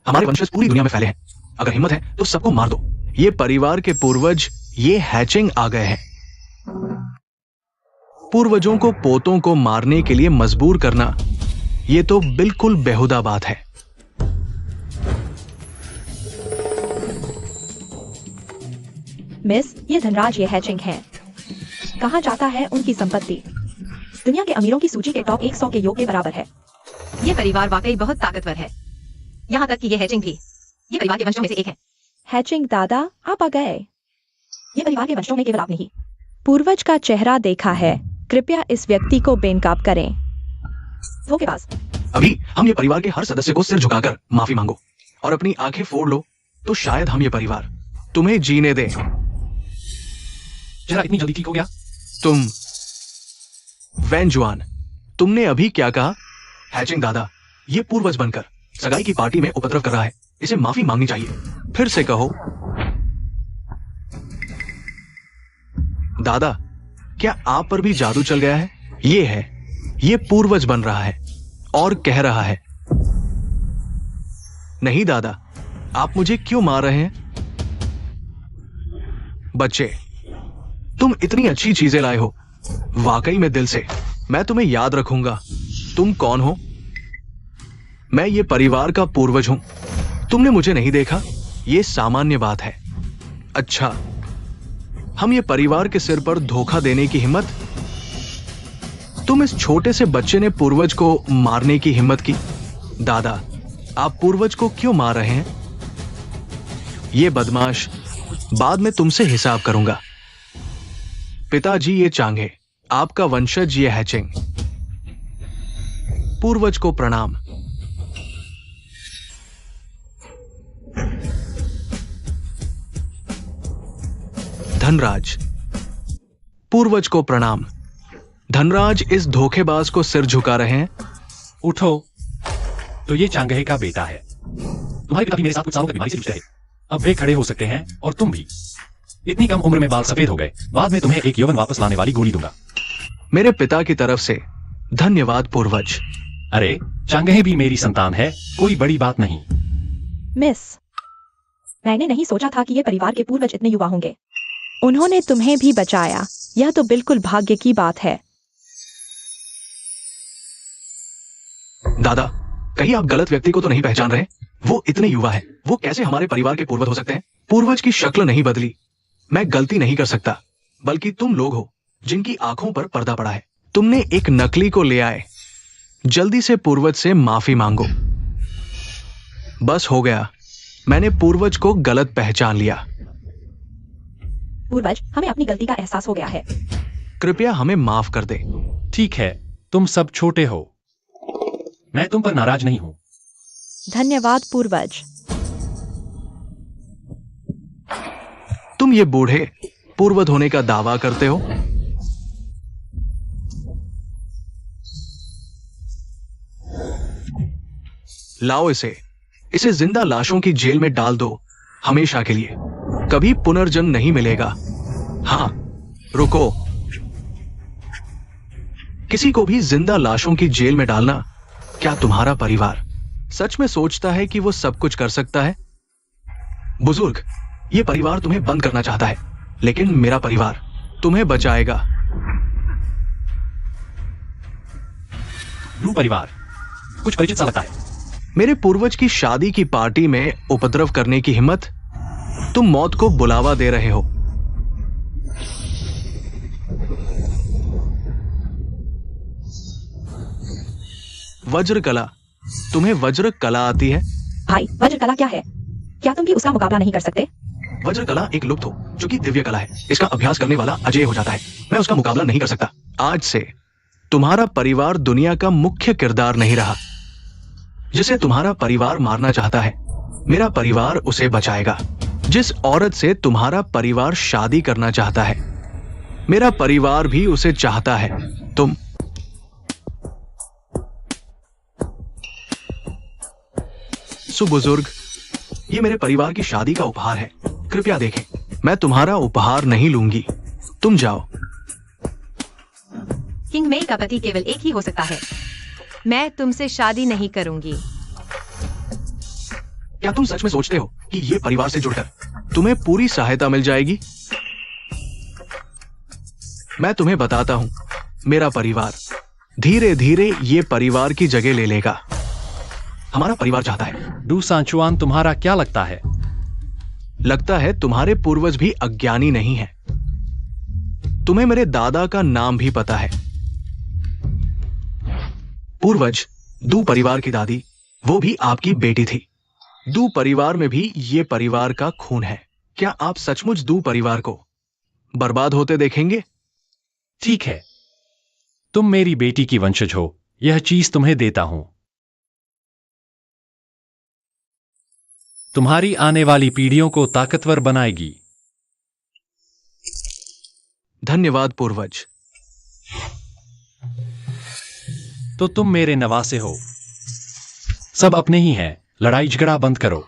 हमारे वंशज पूरी दुनिया में फैले हैं। अगर हिम्मत है तो सबको मार दो। ये परिवार के पूर्वज ये हैचिंग आ गए हैं। पूर्वजों को पोतों को मारने के लिए मजबूर करना ये तो बिल्कुल बेहुदा बात है। मिस, ये धनराज ये हैचिंग है। कहा जाता है उनकी संपत्ति दुनिया के अमीरों की सूची के टॉप 100 के योग के बराबर है। ये परिवार वाकई बहुत ताकतवर है, यहाँ तक कि ये हैचिंग भी ये परिवार के वंशों में से एक है। हैचिंग दादा, आप आ गए। ये परिवार के वंशों में केवल आप नहीं, पूर्वज का चेहरा देखा है। कृपया इस व्यक्ति को बेनकाब करें। वो के पास अभी हम ये परिवार के हर सदस्य को सिर झुकाकर माफी मांगो और अपनी आंखें फोड़ लो, तो शायद हम ये परिवार तुम्हें जीने दें। चेहरा इतनी जल्दी ठीक हो गया? तुम वैनजुआन, तुमने अभी क्या कहा? हैचिंग दादा, ये पूर्वज बनकर सगाई की पार्टी में उपद्रव कर रहा है। इसे माफी मांगनी चाहिए। फिर से कहो। दादा, क्या आप पर भी जादू चल गया है? ये है, ये पूर्वज बन रहा है और कह रहा है, नहीं दादा, आप मुझे क्यों मार रहे हैं? बच्चे, तुम इतनी अच्छी चीजें लाए हो। वाकई में दिल से मैं तुम्हें याद रखूंगा। तुम कौन हो? मैं ये परिवार का पूर्वज हूं। तुमने मुझे नहीं देखा, ये सामान्य बात है। अच्छा, हम ये परिवार के सिर पर धोखा देने की हिम्मत? तुम इस छोटे से बच्चे ने पूर्वज को मारने की हिम्मत की। दादा, आप पूर्वज को क्यों मार रहे हैं? ये बदमाश, बाद में तुमसे हिसाब करूंगा। पिताजी ये चांगे, आपका वंशज ये हैचिंग। पूर्वज को प्रणाम। धनराज, पूर्वज को प्रणाम। धनराज इस धोखेबाज को सिर झुका रहे हैं। उठो। तो ये चांगहे का बेटा है। तुम्हारे पिता भी मेरे साथ कुछ सालों तक बीमारी से जूझ रहे। अब वे खड़े हो सकते हैं और तुम भी। इतनी कम उम्र में बाल सफेद हो गए। बाद में तुम्हें एक यौवन वापस लाने वाली गोली दूंगा। मेरे पिता की तरफ से धन्यवाद पूर्वज। अरे, चांगहे भी मेरी संतान है, कोई बड़ी बात नहीं। मिस, मैंने नहीं सोचा था कि ये परिवार के पूर्वज इतने युवा होंगे। उन्होंने तुम्हें भी बचाया, यह तो बिल्कुल भाग्य की बात है। दादा, कहीं आप गलत व्यक्ति को तो नहीं पहचान रहे? वो इतने युवा है, वो कैसे हमारे परिवार के पूर्वज हो सकते हैं? पूर्वज की शक्ल नहीं बदली। मैं गलती नहीं कर सकता, बल्कि तुम लोग हो जिनकी आंखों पर पर्दा पड़ा है। तुमने एक नकली को ले आए। जल्दी से पूर्वज से माफी मांगो। बस हो गया, मैंने पूर्वज को गलत पहचान लिया। पूर्वज, हमें अपनी गलती का एहसास हो गया है। कृपया हमें माफ कर दे। ठीक है, तुम सब छोटे हो। मैं तुम पर नाराज नहीं हूं। धन्यवाद पूर्वज। तुम ये बूढ़े पूर्वज होने का दावा करते हो? लाओ इसे जिंदा लाशों की जेल में डाल दो, हमेशा के लिए। कभी पुनर्जन्म नहीं मिलेगा। हाँ, रुको। किसी को भी जिंदा लाशों की जेल में डालना, क्या तुम्हारा परिवार सच में सोचता है कि वो सब कुछ कर सकता है? बुजुर्ग, ये परिवार तुम्हें बंद करना चाहता है, लेकिन मेरा परिवार तुम्हें बचाएगा। ब्लू परिवार, कुछ परिचित सा लगता है। मेरे पूर्वज की शादी की पार्टी में उपद्रव करने की हिम्मत? तुम मौत को बुलावा दे रहे हो। वज्र कला, तुम्हें वज्र कला आती है? भाई, वज्र कला क्या है? क्या तुम भी उसका मुकाबला नहीं कर सकते? वज्र कला एक लुप्त हो चुकी दिव्य कला है। इसका अभ्यास करने वाला अजय हो जाता है। मैं उसका मुकाबला नहीं कर सकता। आज से तुम्हारा परिवार दुनिया का मुख्य किरदार नहीं रहा। जिसे तुम्हारा परिवार मारना चाहता है, मेरा परिवार उसे बचाएगा। जिस औरत से तुम्हारा परिवार शादी करना चाहता है, मेरा परिवार भी उसे चाहता है। तुम सुबुजुर्ग, ये मेरे परिवार की शादी का उपहार है। कृपया देखें, मैं तुम्हारा उपहार नहीं लूंगी। तुम जाओ। किंग मेई का पति केवल एक ही हो सकता है। मैं तुमसे शादी नहीं करूंगी। क्या तुम सच में सोचते हो कि ये परिवार से जुड़कर तुम्हें पूरी सहायता मिल जाएगी? मैं तुम्हें बताता हूं, मेरा परिवार धीरे धीरे ये परिवार की जगह ले लेगा। हमारा परिवार चाहता है। डू सांचुआन, तुम्हारा क्या लगता है? लगता है तुम्हारे पूर्वज भी अज्ञानी नहीं है। तुम्हें मेरे दादा का नाम भी पता है। पूर्वज दू परिवार की दादी, वो भी आपकी बेटी थी। दू परिवार में भी ये परिवार का खून है। क्या आप सचमुच दू परिवार को बर्बाद होते देखेंगे? ठीक है, तुम मेरी बेटी की वंशज हो, यह चीज तुम्हें देता हूं। तुम्हारी आने वाली पीढ़ियों को ताकतवर बनाएगी। धन्यवाद पूर्वज। तो तुम मेरे नवासे हो। सब अपने ही हैं, लड़ाई झगड़ा बंद करो।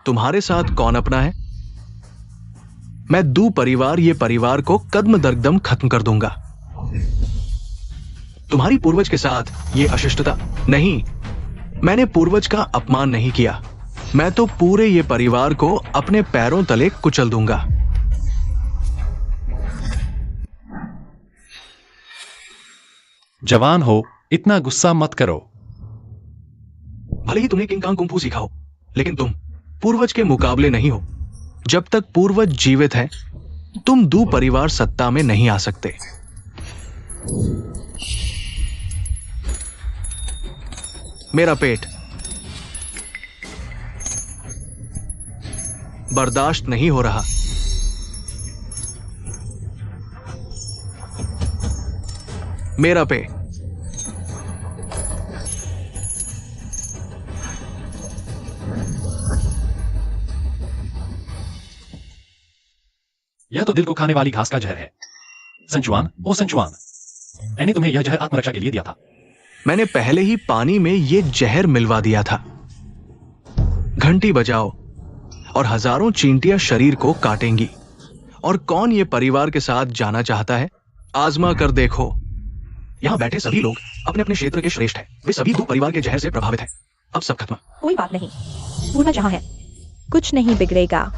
तुम्हारे साथ कौन अपना है? मैं दू परिवार ये परिवार को कदम दर कदम खत्म कर दूंगा। तुम्हारी पूर्वज के साथ ये अशिष्टता नहीं। मैंने पूर्वज का अपमान नहीं किया। मैं तो पूरे ये परिवार को अपने पैरों तले कुचल दूंगा। जवान हो, इतना गुस्सा मत करो। भले ही तुमने किंग कांग कुंफू सीखा हो, लेकिन तुम पूर्वज के मुकाबले नहीं हो। जब तक पूर्वज जीवित है, तुम दू परिवार सत्ता में नहीं आ सकते। मेरा पेट बर्दाश्त नहीं हो रहा। मेरा पेट यह तो दिल को खाने वाली घास का जहर है। संचुआन, ओ संचुआन, मैंने तुम्हें यह जहर आत्मरक्षा के लिए दिया था। मैंने पहले ही पानी में ये जहर मिलवा दिया था। घंटी बजाओ और हजारों चींटियां शरीर को काटेंगी। और कौन ये परिवार के साथ जाना चाहता है? आजमा कर देखो। यहां बैठे सभी लोग अपने अपने क्षेत्र के श्रेष्ठ हैं। वे सभी दो परिवार के जहर से प्रभावित हैं। अब सब खत्म। कोई बात नहीं, पूर्वज जहां है, कुछ नहीं बिगड़ेगा।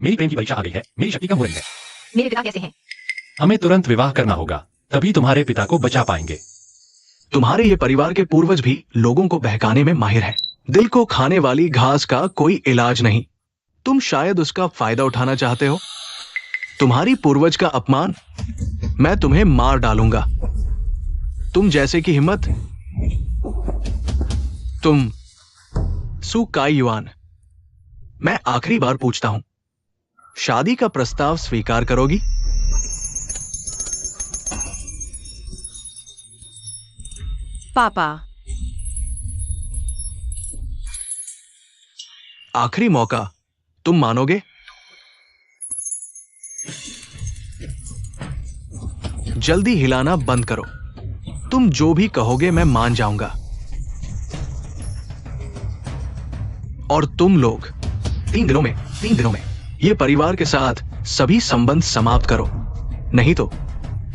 मेरी प्रेम की परीक्षा आ गई है। मेरी शक्ति कम हो रही है। मेरे पिता कैसे हैं? हमें तुरंत विवाह करना होगा, तभी तुम्हारे पिता को बचा पाएंगे। तुम्हारे ये परिवार के पूर्वज भी लोगों को बहकाने में माहिर हैं। दिल को खाने वाली घास का कोई इलाज नहीं। तुम शायद उसका फायदा उठाना चाहते हो। तुम्हारी पूर्वज का अपमान, मैं तुम्हें मार डालूंगा। तुम जैसे की हिम्मत। तुम सु काई युआन, मैं आखिरी बार पूछता हूं, शादी का प्रस्ताव स्वीकार करोगी? पापा, आखिरी मौका, तुम मानोगे? जल्दी हिलाना बंद करो। तुम जो भी कहोगे मैं मान जाऊंगा। और तुम लोग 3 दिनों में ये परिवार के साथ सभी संबंध समाप्त करो, नहीं तो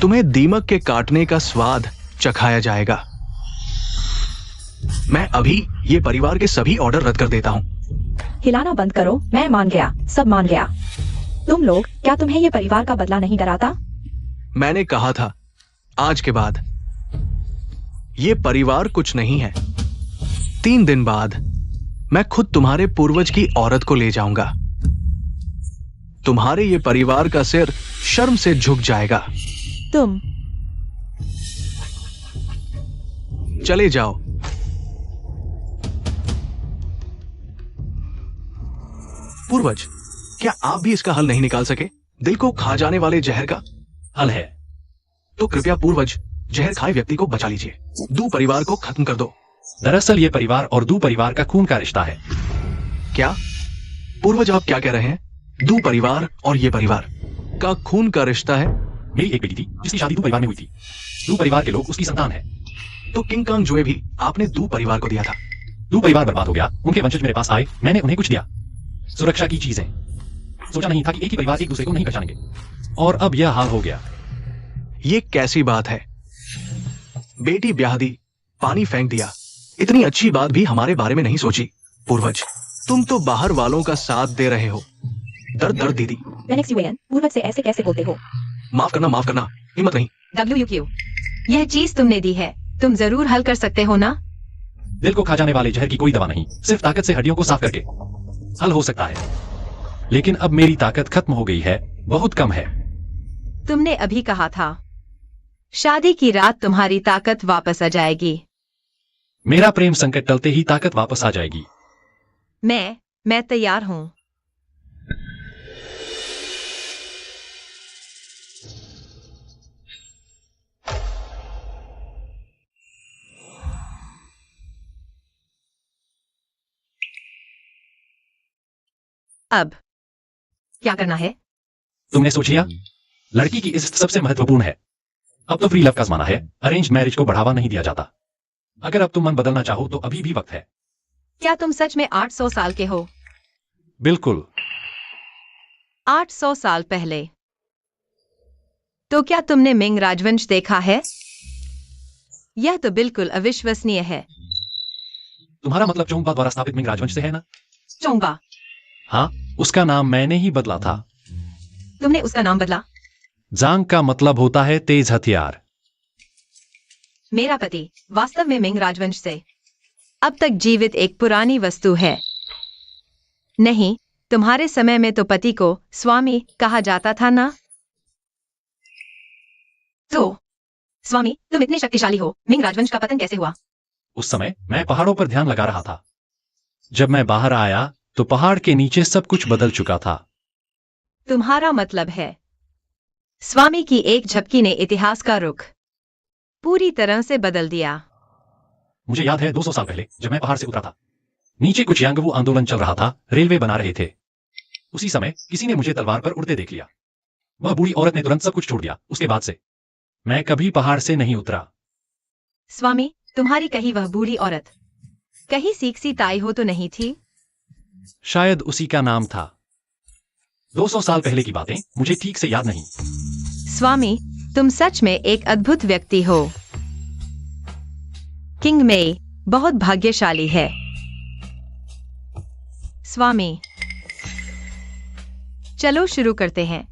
तुम्हें दीमक के काटने का स्वाद चखाया जाएगा। मैं अभी ये परिवार के सभी ऑर्डर रद्द कर देता हूं। हिलाना बंद करो। मैं मान गया, सब मान गया। तुम लोग, क्या तुम्हें ये परिवार का बदला नहीं डराता? मैंने कहा था, आज के बाद ये परिवार कुछ नहीं है। 3 दिन बाद मैं खुद तुम्हारे पूर्वज की औरत को ले जाऊंगा। तुम्हारे ये परिवार का सिर शर्म से झुक जाएगा। तुम चले जाओ। पूर्वज, क्या आप भी इसका हल नहीं निकाल सके? दिल को खा जाने वाले जहर का हल है। तो कृपया पूर्वज, जहर खाए व्यक्ति को बचा लीजिए। दू परिवार को खत्म कर दो। दरअसल ये परिवार और दू परिवार का खून का रिश्ता है। क्या? पूर्वज, आप क्या कह रहे हैं? दू परिवार और ये परिवार का खून का रिश्ता है? मेरी एक बेटी थी जिसकी शादी दू परिवार में हुई थी। दू परिवार के लोग उसकी संतान है। तो किंग कांग जुए भी आपने दू परिवार को दिया था। दू परिवार बर्बाद हो गया, उनके वंशज मेरे पास आए, मैंने उन्हें कुछ दिया, सुरक्षा की चीजें। सोचा नहीं था कि एक ही परिवार एक दूसरे को नहीं पहचानेंगे, और अब यह हाल हो गया। ये कैसी बात है? बेटी ब्याह दी, पानी फेंक दिया, इतनी अच्छी बात भी हमारे बारे में नहीं सोची। पूर्वज, तुम तो बाहर वालों का साथ दे रहे हो। दर्द दर्द दीदी। वेनेक्स पूर्वज से ऐसे कैसे बोलते हो? माफ करना, हिम्मत नहीं। WQ, यह चीज तुमने दी है, तुम जरूर हल कर सकते हो ना? दिल को खा जाने वाले जहर की कोई दवा नहीं, सिर्फ ताकत से हड्डियों को साफ करके हल हो सकता है। लेकिन अब मेरी ताकत खत्म हो गई है, बहुत कम है। तुमने अभी कहा था शादी की रात तुम्हारी ताकत वापस आ जाएगी। मेरा प्रेम संकट टलते ही ताकत वापस आ जाएगी। मैं तैयार हूं। अब क्या करना है? तुमने सोच लिया? लड़की की इज्जत सबसे महत्वपूर्ण है। अब तो फ्री लव का जमाना है, अरेंज मैरिज को बढ़ावा नहीं दिया जाता। अगर अब तुम मन बदलना चाहो तो अभी भी वक्त है। क्या तुम सच में 800 साल के हो? बिल्कुल। 800 साल पहले? तो क्या तुमने मिंग राजवंश देखा है? यह तो बिल्कुल अविश्वसनीय है। तुम्हारा मतलब चोंगबा द्वारा स्थापित मिंग राजवंश से है ना? चोंगबा? हाँ, उसका नाम मैंने ही बदला था। तुमने उसका नाम बदला? जांग का मतलब होता है तेज हथियार। मेरा पति वास्तव में मिंग राजवंश से अब तक जीवित एक पुरानी वस्तु है। नहीं, तुम्हारे समय में तो पति को स्वामी कहा जाता था ना? तो स्वामी, तुम इतने शक्तिशाली हो, मिंग राजवंश का पतन कैसे हुआ? उस समय मैं पहाड़ों पर ध्यान लगा रहा था। जब मैं बाहर आया तो पहाड़ के नीचे सब कुछ बदल चुका था। तुम्हारा मतलब है स्वामी की एक झपकी ने इतिहास का रुख पूरी तरह से बदल दिया। मुझे याद है 200 साल पहले जब मैं पहाड़ से उतरा था, नीचे कुछ यांगवू आंदोलन चल रहा था, रेलवे बना रहे थे। उसी समय किसी ने मुझे तलवार पर उड़ते देख लिया। वह बूढ़ी औरत ने तुरंत सब कुछ छोड़ दिया। उसके बाद से मैं कभी पहाड़ से नहीं उतरा। स्वामी, तुम्हारी कही वह बूढ़ी औरत कहीं सीक्सी ताई हो तो नहीं थी? शायद उसी का नाम था। 200 साल पहले की बातें मुझे ठीक से याद नहीं। स्वामी, तुम सच में एक अद्भुत व्यक्ति हो। किंग मेई बहुत भाग्यशाली है। स्वामी, चलो शुरू करते हैं।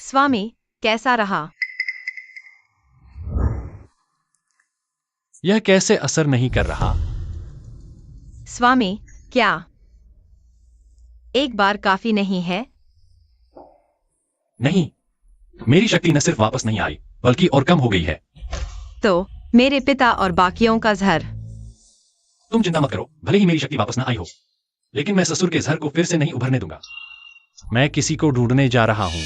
स्वामी, कैसा रहा? यह कैसे असर नहीं कर रहा? स्वामी, क्या एक बार काफी नहीं है? नहीं, मेरी शक्ति न सिर्फ वापस नहीं आई बल्कि और कम हो गई है। तो मेरे पिता और बाकियों का जहर? तुम चिंता मत करो, भले ही मेरी शक्ति वापस न आई हो, लेकिन मैं ससुर के जहर को फिर से नहीं उभरने दूंगा। मैं किसी को ढूंढने जा रहा हूं।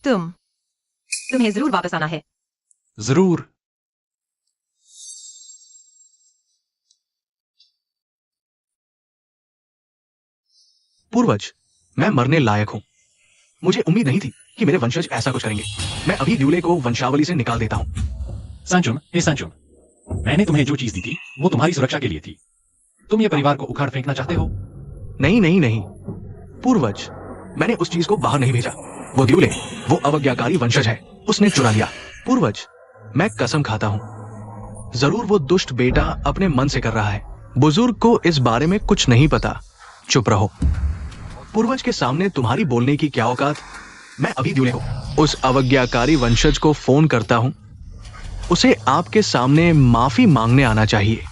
तुम्हें जरूर वापस आना है। जरूर। पूर्वज, मैं मरने लायक हूं। मुझे उम्मीद नहीं थी कि मेरे वंशज ऐसा कुछ करेंगे। मैं अभी ड्यूले को वंशावली से निकाल देता हूं। सांचुन, हे सांचुन, मैंने तुम्हें जो चीज दी थी वो तुम्हारी सुरक्षा के लिए थी। तुम ये परिवार को उखाड़ फेंकना चाहते हो? नहीं नहीं नहीं पूर्वज, मैंने उस चीज को बाहर नहीं भेजा। वो ड्यूले, वो अवज्ञाकारी वंशज है, उसने चुरा लिया। पूर्वज, मैं कसम खाता हूं, जरूर वो दुष्ट बेटा अपने मन से कर रहा है। बुजुर्ग को इस बारे में कुछ नहीं पता। चुप रहो। पूर्वज के सामने तुम्हारी बोलने की क्या औकात? मैं अभी ड्यूले को, उस अवज्ञाकारी वंशज को फोन करता हूं। उसे आपके सामने माफी मांगने आना चाहिए।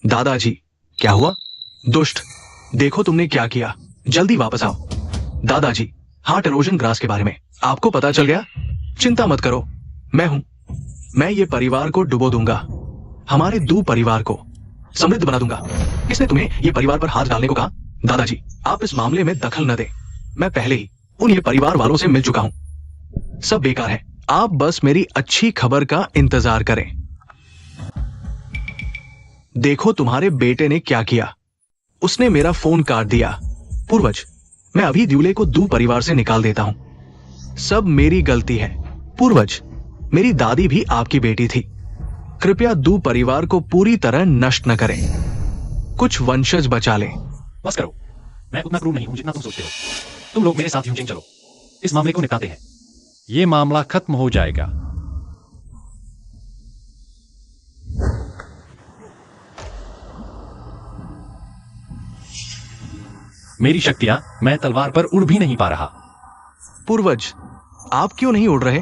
दादाजी, क्या हुआ? दुष्ट, देखो तुमने क्या किया। जल्दी वापस आओ। दादाजी, हार्ट एरोजन ग्रास के बारे में आपको पता चल गया? चिंता मत करो, मैं हूं। मैं ये परिवार को डुबो दूंगा, हमारे दो परिवार को समृद्ध बना दूंगा। किसने तुम्हें ये परिवार पर हाथ डालने को कहा? दादाजी, आप इस मामले में दखल न दें। मैं पहले ही उन ये परिवार वालों से मिल चुका हूं। सब बेकार है, आप बस मेरी अच्छी खबर का इंतजार करें। देखो तुम्हारे बेटे ने क्या किया। उसने मेरा फोन काट दिया। पूर्वज, मैं अभी द्यूले को दू परिवार से निकाल देता हूं। सब मेरी गलती है। पूर्वज, मेरी दादी भी आपकी बेटी थी। कृपया दू परिवार को पूरी तरह नष्ट न करें। कुछ वंशज बचा लें। बस करो, मैं उतना क्रूर नहीं हूं जितना तुम सोचते हो। तुम लोग मेरे साथ यूजिंग चलो, इस मामले को निपटाते हैं। ये मामला खत्म हो जाएगा। मेरी शक्तियां, मैं तलवार पर उड़ भी नहीं पा रहा। पूर्वज, आप क्यों नहीं उड़ रहे?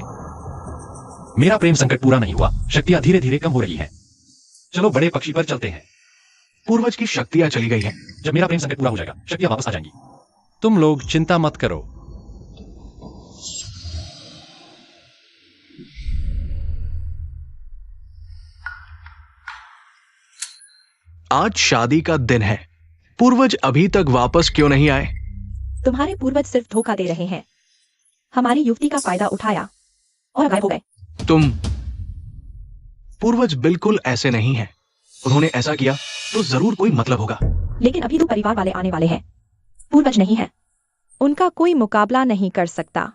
मेरा प्रेम संकट पूरा नहीं हुआ, शक्तियां धीरे धीरे कम हो रही हैं। चलो बड़े पक्षी पर चलते हैं। पूर्वज की शक्तियां चली गई हैं। जब मेरा प्रेम संकट पूरा हो जाएगा, शक्तियां वापस आ जाएंगी। तुम लोग चिंता मत करो। आज शादी का दिन है। पूर्वज अभी तक वापस क्यों नहीं आए? तुम्हारे पूर्वज सिर्फ धोखा दे रहे हैं। हमारी युक्ति का फायदा उठाया और गायब हो गए। तुम पूर्वज बिल्कुल ऐसे नहीं हैं। उन्होंने ऐसा किया तो जरूर कोई मतलब होगा। लेकिन अभी तो परिवार वाले आने वाले हैं, पूर्वज नहीं है। उनका कोई मुकाबला नहीं कर सकता।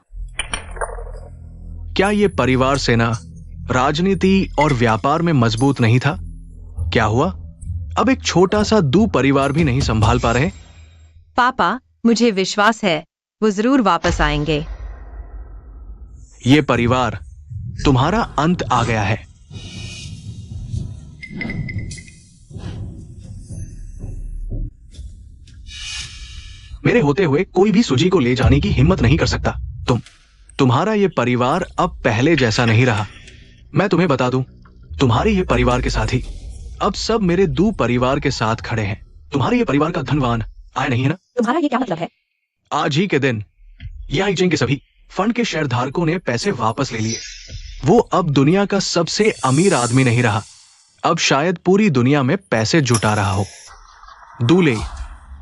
क्या ये परिवार सेना राजनीति और व्यापार में मजबूत नहीं था? क्या हुआ? अब एक छोटा सा दू परिवार भी नहीं संभाल पा रहे? पापा, मुझे विश्वास है वो जरूर वापस आएंगे। ये परिवार, तुम्हारा अंत आ गया है। मेरे होते हुए कोई भी सुजी को ले जाने की हिम्मत नहीं कर सकता। तुम्हारा ये परिवार अब पहले जैसा नहीं रहा। मैं तुम्हें बता दूं, तुम्हारे ये परिवार के साथी अब सब मेरे दू परिवार के साथ खड़े हैं। तुम्हारे ये परिवार का धनवान आए नहीं है ना? तुम्हारा ये क्या मतलब है? आज ही के दिन याइजिंग के सभी फंड के शेयर धारकों ने पैसे वापस ले लिए। वो अब दुनिया का सबसे अमीर आदमी नहीं रहा। अब शायद पूरी दुनिया में पैसे जुटा रहा हो। दूले,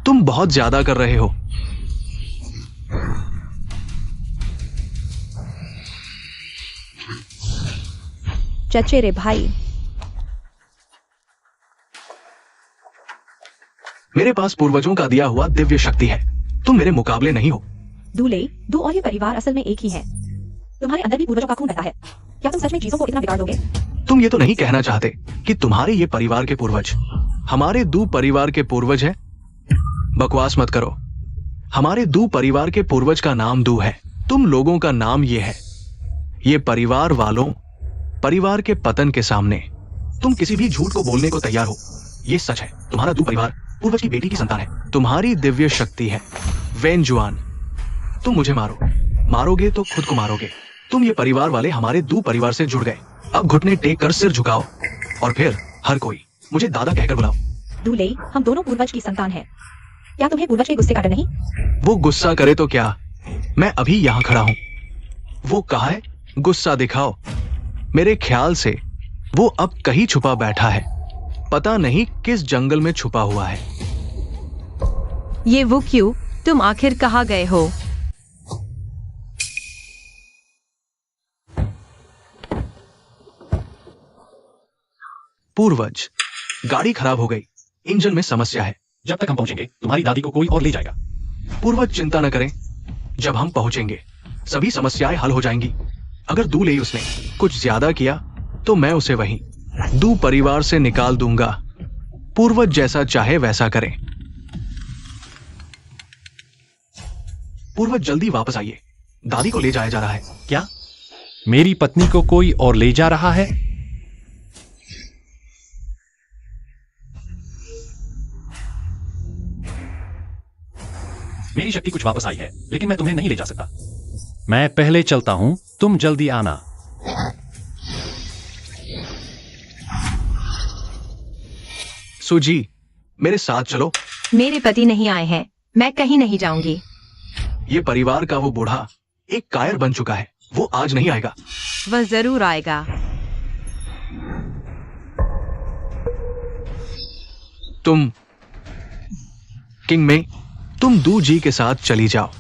तुम बहुत ज्यादा कर रहे हो। चचेरे भाई, मेरे पास पूर्वजों का दिया हुआ दिव्य शक्ति है। तुम मेरे मुकाबले नहीं हो। दूले, दू और ये परिवार असल में एक ही है। तुम्हारे अंदर भी पूर्वजों का खून बहता है। क्या तुम सच में चीजों को इतना बिगाड़ दोगे? तुम ये तो नहीं कहना चाहते कि तुम्हारे ये परिवार के पूर्वज हमारे दू परिवार के पूर्वज हैं? बकवास मत करो। हमारे दू परिवार के पूर्वज का नाम दू है। तुम लोगों का नाम ये है। ये परिवार वालों, परिवार के पतन के सामने तुम किसी भी झूठ को बोलने को तैयार हो। ये सच है, तुम्हारा दू परिवार पूर्वज की बेटी की संतान है। तुम्हारी दिव्य शक्ति है वेन जुआन। तुम मुझे मारोगे तो खुद को मारोगे। तुम ये परिवार वाले हमारे दू परिवार से जुड़ गए। अब घुटने टेक कर सिर झुकाओ और फिर हर कोई मुझे दादा कहकर बुलाओ। दूले, हम दोनों पूर्वज की संतान हैं। क्या तुम्हें पूर्वज के गुस्से का डर नहीं? वो गुस्सा करे तो क्या, मैं अभी यहाँ खड़ा हूँ। वो कहा है गुस्सा दिखाओ। मेरे ख्याल से वो अब कहीं छुपा बैठा है। पता नहीं किस जंगल में छुपा हुआ है। ये वो क्यों? तुम आखिर कहाँ गए हो? पूर्वज, गाड़ी खराब हो गई। इंजन में समस्या है। जब तक हम पहुंचेंगे, तुम्हारी दादी को कोई और ले जाएगा। पूर्वज, चिंता न करें। जब हम पहुंचेंगे सभी समस्याएं हल हो जाएंगी। अगर दूले उसने कुछ ज्यादा किया तो मैं उसे वहीं दू परिवार से निकाल दूंगा। पूर्वज जैसा चाहे वैसा करें। पूर्वज, जल्दी वापस आइए। दादी को ले जाया जा रहा है। क्या मेरी पत्नी को कोई और ले जा रहा है? मेरी शक्ति कुछ वापस आई है, लेकिन मैं तुम्हें नहीं ले जा सकता। मैं पहले चलता हूं, तुम जल्दी आना। सुजी, मेरे साथ चलो। मेरे पति नहीं आए हैं, मैं कहीं नहीं जाऊंगी। ये परिवार का वो बूढ़ा एक कायर बन चुका है। वो आज नहीं आएगा। वह जरूर आएगा। तुम किंग में तुम दू जी के साथ चली जाओ।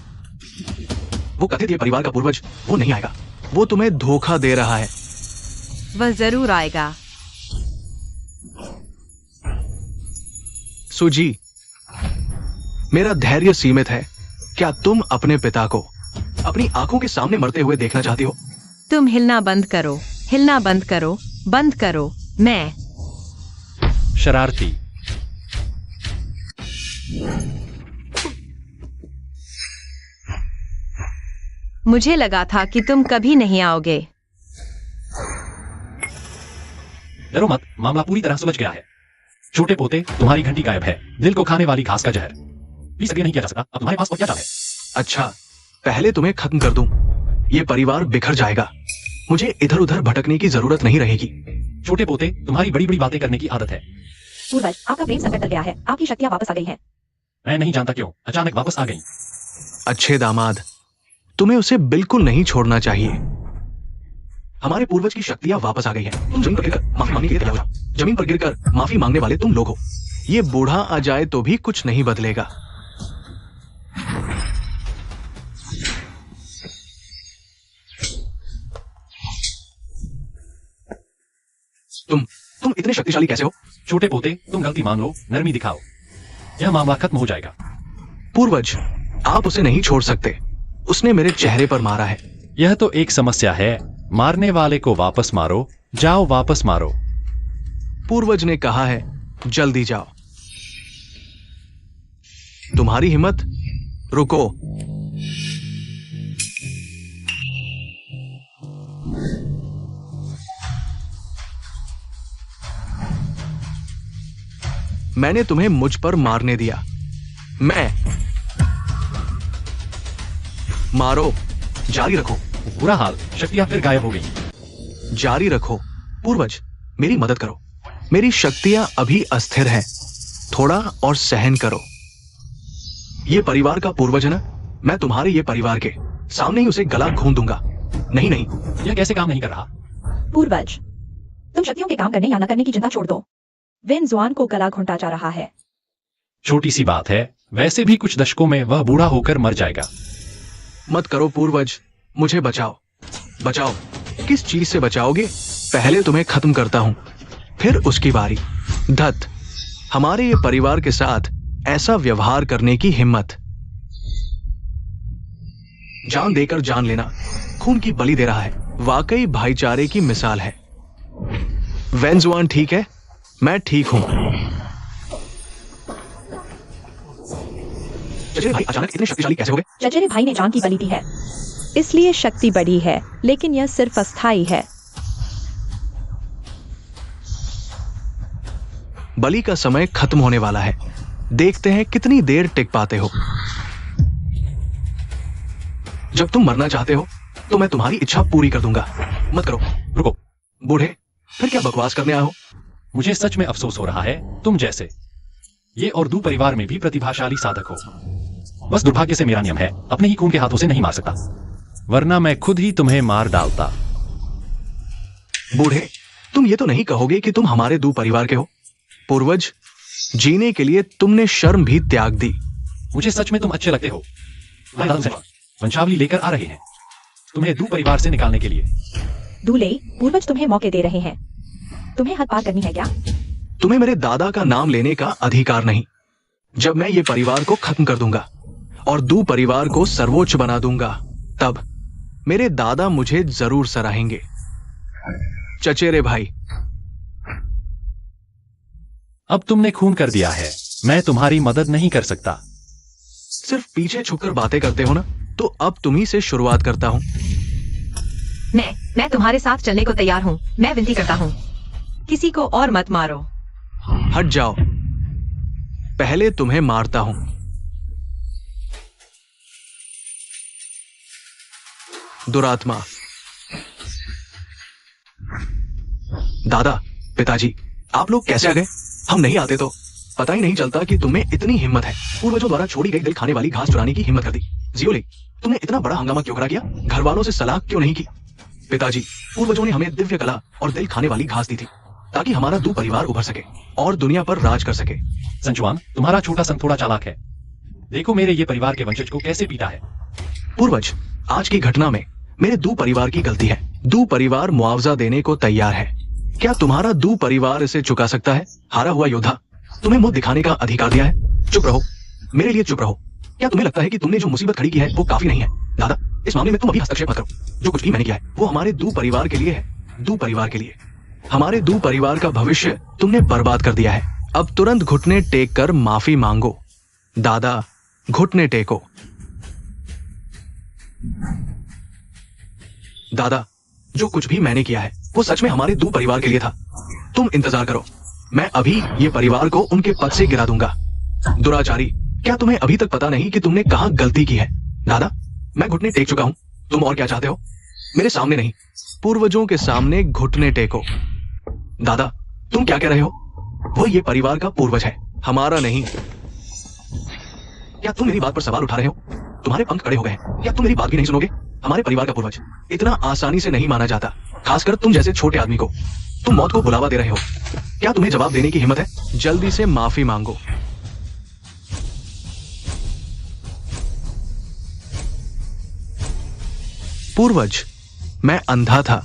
वो कथित ये परिवार का पूर्वज वो नहीं आएगा। वो तुम्हें धोखा दे रहा है। वह जरूर आएगा। सुजी, मेरा धैर्य सीमित है। क्या तुम अपने पिता को अपनी आंखों के सामने मरते हुए देखना चाहती हो? तुम हिलना बंद करो, हिलना बंद करो, बंद करो। मैं शरारती। मुझे लगा था कि तुम कभी नहीं आओगे। डरो मत, मामला पूरी तरह सुलझ गया है। छोटे पोते, तुम्हारी घंटी गायब है। दिल को खाने वाली घास का जहर भी सक्रिय नहीं किया जा सकता। अब तुम्हारे पास और क्या चाल है? अच्छा, पहले तुम्हें खत्म कर दूं। ये परिवार बिखर जाएगा। मुझे इधर उधर भटकने की जरूरत नहीं रहेगी। छोटे पोते, तुम्हारी बड़ी बड़ी बातें करने की आदत है। पूर्वज, आपका प्रेम संकट टल गया है। आपकी शक्तियां वापस आ गई हैं। मैं नहीं जानता क्यों अचानक वापस आ गई। अच्छे दामाद, तुम्हें उसे बिल्कुल नहीं छोड़ना चाहिए। हमारे पूर्वज की शक्तियां वापस आ गई हैं। तुम जमीन पर गिरकर माफी मांगने के लिए तैयार हो जाओ। जमीन पर गिरकर माफी मांगने वाले तुम लोग हो। ये बूढ़ा आ जाए तो भी कुछ नहीं बदलेगा। तुम इतने शक्तिशाली कैसे हो? छोटे पोते, तुम गलती मान लो, नरमी दिखाओ, यह मामला खत्म हो जाएगा। पूर्वज, आप उसे नहीं छोड़ सकते। उसने मेरे चेहरे पर मारा है। यह तो एक समस्या है। मारने वाले को वापस मारो। जाओ, वापस मारो। पूर्वज ने कहा है, जल्दी जाओ। तुम्हारी हिम्मत? रुको। मैंने तुम्हें मुझ पर मारने दिया। मैं मारो, जारी रखो। बुरा हाल, शक्तियां फिर गायब हो गई। जारी रखो। पूर्वज, मेरी मदद करो। मेरी शक्तियां अभी अस्थिर हैं। थोड़ा और सहन करो। ये परिवार का पूर्वज है ना? मैं तुम्हारे ये परिवार के सामने ही उसे गला घोंट दूंगा। नहीं नहीं, यह कैसे काम नहीं कर रहा? पूर्वज, तुम शक्तियों के काम करने या न करने की चिंता छोड़ दो। वेन जुआन को गला घोंटा जा रहा है। छोटी सी बात है, वैसे भी कुछ दशकों में वह बूढ़ा होकर मर जाएगा। मत करो पूर्वज, मुझे बचाओ। बचाओ। किस चीज से बचाओगे? पहले तुम्हें खत्म करता हूं, फिर उसकी बारी। धत, हमारे ये परिवार के साथ ऐसा व्यवहार करने की हिम्मत। जान देकर जान लेना, खून की बलि दे रहा है। वाकई भाईचारे की मिसाल है। वेन जुआन ठीक है, मैं ठीक हूं। चचेरे भाई अचानक इतने शक्तिशाली कैसे हो गए? चचेरे भाई ने जान की बलि दी है, इसलिए शक्ति बढ़ी है, लेकिन यह सिर्फ अस्थायी है। बलि का समय खत्म होने वाला है। देखते हैं कितनी देर टिक पाते हो। जब तुम मरना चाहते हो तो मैं तुम्हारी इच्छा पूरी कर दूंगा। मत करो। रुको। बूढ़े, फिर क्या बकवास करने आए हो? मुझे सच में अफसोस हो रहा है, तुम जैसे ये और दू परिवार में भी प्रतिभाशाली साधक हो। बस दुर्भाग्य से मेरा नियम है, अपने ही खून के हाथों से नहीं मार सकता, वरना मैं खुद ही तुम्हें मार डालता। बूढ़े, तुम ये तो नहीं कहोगे कि तुम हमारे दू परिवार के हो? पूर्वज, जीने के लिए तुमने शर्म भी त्याग दी। मुझे सच में तुम अच्छे लगते हो। वंशावली लेकर आ रहे हैं तुम्हें दू परिवार से निकालने के लिए। दूल्हे, पूर्वज तुम्हें मौके दे रहे हैं। तुम्हें हद पार करनी है क्या? तुम्हें मेरे दादा का नाम लेने का अधिकार नहीं। जब मैं ये परिवार को खत्म कर दूंगा और दू परिवार को सर्वोच्च बना दूंगा, तब मेरे दादा मुझे जरूर सराहेंगे। चचेरे भाई, अब तुमने खून कर दिया है, मैं तुम्हारी मदद नहीं कर सकता। सिर्फ पीछे छुपकर बातें करते हो ना, तो अब तुम्ही से शुरुआत करता हूं। मैं तुम्हारे साथ चलने को तैयार हूँ। मैं विनती करता हूँ, किसी को और मत मारो। हट जाओ, पहले तुम्हें मारता हूं। दुरात्मा। दादा, पिताजी, आप लोग कैसे आ गए? हम नहीं आते तो पता ही नहीं चलता कि तुम्हें इतनी हिम्मत है। पूर्वजों द्वारा छोड़ी गई दिल खाने वाली घास चुराने की हिम्मत कर दी। जियोली, तुमने इतना बड़ा हंगामा क्यों खड़ा किया? घर वालों से सलाह क्यों नहीं की? पिताजी, पूर्वजों ने हमें दिव्य कला और दिल खाने वाली घास दी थी, ताकि हमारा दू परिवार उभर सके और दुनिया पर राज कर सके। संचुआन, तुम्हारा छोटा संग थोड़ा चालाक है। देखो मेरे ये परिवार के वंशज को कैसे पीटा है। पूर्वज, आज की घटना में मेरे दू परिवार की गलती है। दू परिवार मुआवजा देने को तैयार है। क्या तुम्हारा दू परिवार इसे चुका सकता है? हारा हुआ योद्धा, तुम्हें मुंह दिखाने का अधिकार दिया है। चुप रहो, मेरे लिए चुप रहो। क्या तुम्हें लगता है कि तुमने जो मुसीबत खड़ी की है वो काफी नहीं है? दादा, इस मामले में तुम अभी हस्तक्षेप मत करो। जो कुछ भी मैंने किया है वो हमारे दू परिवार के लिए है। दू परिवार के लिए। हमारे दू परिवार का भविष्य तुमने बर्बाद कर दिया है। अब तुरंत घुटने टेक कर माफी मांगो। दादा, घुटने टेको। दादा, जो कुछ भी मैंने किया है वो सच में हमारे दू परिवार के लिए था। तुम इंतजार करो, मैं अभी ये परिवार को उनके पद से गिरा दूंगा। दुराचारी, क्या तुम्हें अभी तक पता नहीं कि तुमने कहां गलती की है? दादा, मैं घुटने टेक चुका हूं। तुम और क्या चाहते हो? मेरे सामने नहीं, पूर्वजों के सामने घुटने टेको। दादा, तुम क्या कह रहे हो? वो ये परिवार का पूर्वज है, हमारा नहीं। क्या तुम मेरी बात पर सवाल उठा रहे हो? तुम्हारे पंख खड़े हो गए। क्या तुम मेरी बात भी नहीं सुनोगे? हमारे परिवार का पूर्वज इतना आसानी से नहीं माना जाता, खासकर तुम जैसे छोटे आदमी को। तुम मौत को बुलावा दे रहे हो। क्या तुम्हें जवाब देने की हिम्मत है? जल्दी से माफी मांगो। पूर्वज, मैं अंधा था,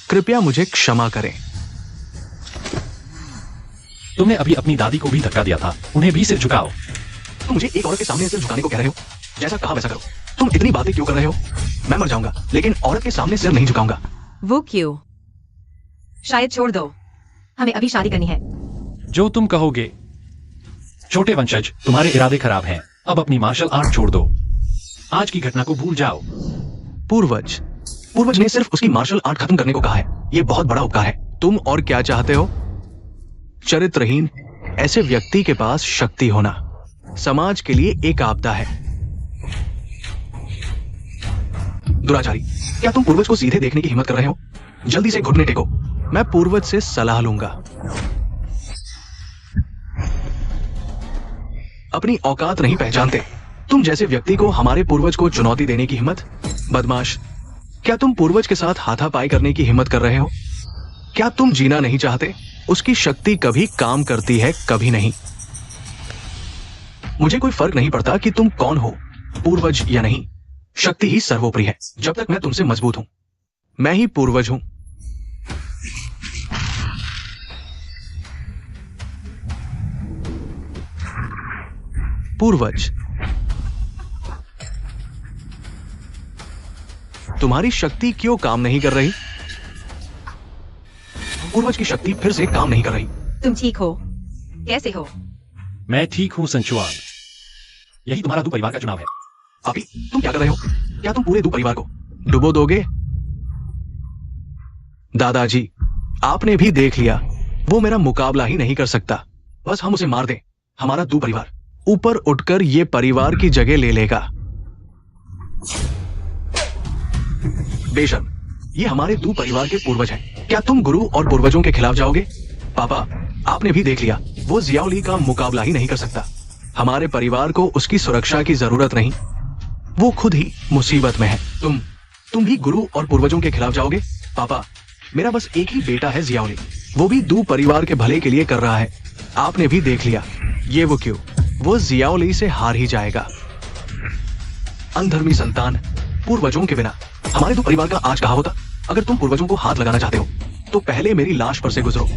कृपया मुझे क्षमा करें। तुमने अभी अपनी दादी को भी धक्का दिया था, उन्हें भी सिर झुकाओ। तुम मुझे एक औरत के सामने सिर झुकाने को कह रहे हो? जैसा कहा वैसा करो। तुम इतनी बातें क्यों कर रहे हो? मैं मर जाऊंगा लेकिन औरत के सामने सिर नहीं झुकाऊंगा। वो क्यों? शायद छोड़ दो, हमें अभी शादी करनी है। जो तुम कहोगे। छोटे वंशज, तुम्हारे इरादे खराब हैं। अब अपनी मार्शल आर्ट छोड़ दो। आज की घटना को भूल जाओ। पूर्वज, पूर्वज ने सिर्फ उसकी मार्शल आर्ट खत्म करने को कहा है। यह बहुत बड़ा उपकार है। तुम और क्या चाहते हो? चरित्रहीन ऐसे व्यक्ति के पास शक्ति होना समाज के लिए एक आपदा है। दुराचारी, क्या तुम पूर्वज को सीधे देखने की हिम्मत कर रहे हो? जल्दी से घुटने टेको। मैं पूर्वज से सलाह लूंगा। अपनी औकात नहीं पहचानते। तुम जैसे व्यक्ति को हमारे पूर्वज को चुनौती देने की हिम्मत? बदमाश, क्या तुम पूर्वज के साथ हाथापाई करने की हिम्मत कर रहे हो? क्या तुम जीना नहीं चाहते? उसकी शक्ति कभी काम करती है, कभी नहीं। मुझे कोई फर्क नहीं पड़ता कि तुम कौन हो, पूर्वज या नहीं। शक्ति ही सर्वोपरि है। जब तक मैं तुमसे मजबूत हूं, मैं ही पूर्वज हूं। पूर्वज, तुम्हारी शक्ति क्यों काम नहीं कर रही? पूर्वज की शक्ति फिर से काम नहीं कर रही। तुम ठीक हो? कैसे हो? मैं ठीक हूं संचुआन। यही तुम्हारा दू परिवार का चुनाव है। अभी तुम क्या कर रहे हो? क्या तुम पूरे दू परिवार को डुबो दोगे? दादाजी, आपने भी देख लिया, वो मेरा मुकाबला ही नहीं कर सकता। बस हम उसे मार दें, हमारा दू परिवार ऊपर उठकर ये परिवार की जगह ले लेगा। बेशर्म, ये हमारे दू परिवार के पूर्वज हैं। क्या तुम गुरु और पूर्वजों के खिलाफ जाओगे? पापा, आपने भी देख लिया, वो जियाओली का मुकाबला ही नहीं कर सकता। हमारे परिवार को उसकी सुरक्षा की जरूरत नहीं, वो खुद ही मुसीबत में है। तुम भी गुरु और पूर्वजों के खिलाफ जाओगे? पापा, मेरा बस एक ही बेटा है जियाओली, वो भी दू परिवार के भले के लिए कर रहा है। आपने भी देख लिया, ये वो क्यों? वो जियाओली से हार ही जाएगा। अनधर्मी संतान, पूर्वजों के बिना हमारे दू परिवार का आज कहा होता। अगर तुम पूर्वजों को हाथ लगाना चाहते हो तो पहले मेरी लाश पर से गुजरो।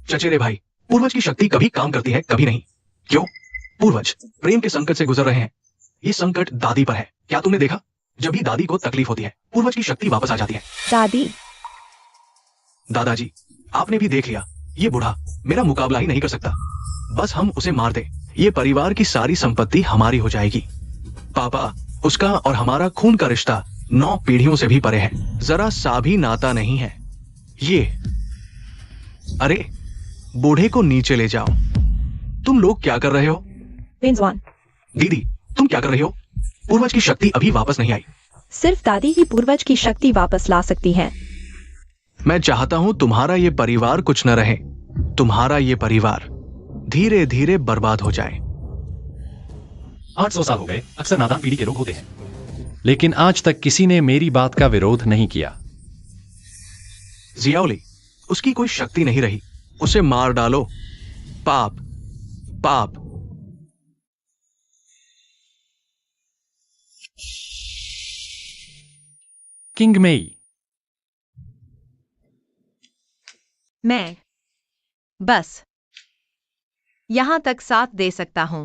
चचेरे भाई, पूर्वज की शक्ति कभी काम करती है, कभी नहीं। क्यों? पूर्वज प्रेम के संकट से गुजर रहे हैं। ये संकट दादी पर है। क्या तुमने देखा? जब भी दादी को तकलीफ होती है, पूर्वज की शक्ति वापस आ जाती है। दादी, दादाजी, आपने भी देख लिया, ये बूढ़ा मेरा मुकाबला ही नहीं कर सकता। बस हम उसे मार दे, ये परिवार की सारी संपत्ति हमारी हो जाएगी। पापा, उसका और हमारा खून का रिश्ता 9 पीढ़ियों से भी परे है, जरा सा भी नाता नहीं है ये। अरे, बूढ़े को नीचे ले जाओ। तुम लोग क्या कर रहे हो? विंजवान, दीदी, तुम क्या कर रही हो? पूर्वज की शक्ति अभी वापस नहीं आई। सिर्फ दादी ही पूर्वज की शक्ति वापस ला सकती है। मैं चाहता हूं तुम्हारा ये परिवार कुछ न रहे, तुम्हारा ये परिवार धीरे धीरे बर्बाद हो जाए। 800 साल हो गए। अक्सर नादान पीढ़ी के रोग होते हैं, लेकिन आज तक किसी ने मेरी बात का विरोध नहीं किया। जियाओली, उसकी कोई शक्ति नहीं रही, उसे मार डालो। पाप, पाप। किंग मेई। मैं बस यहां तक साथ दे सकता हूं।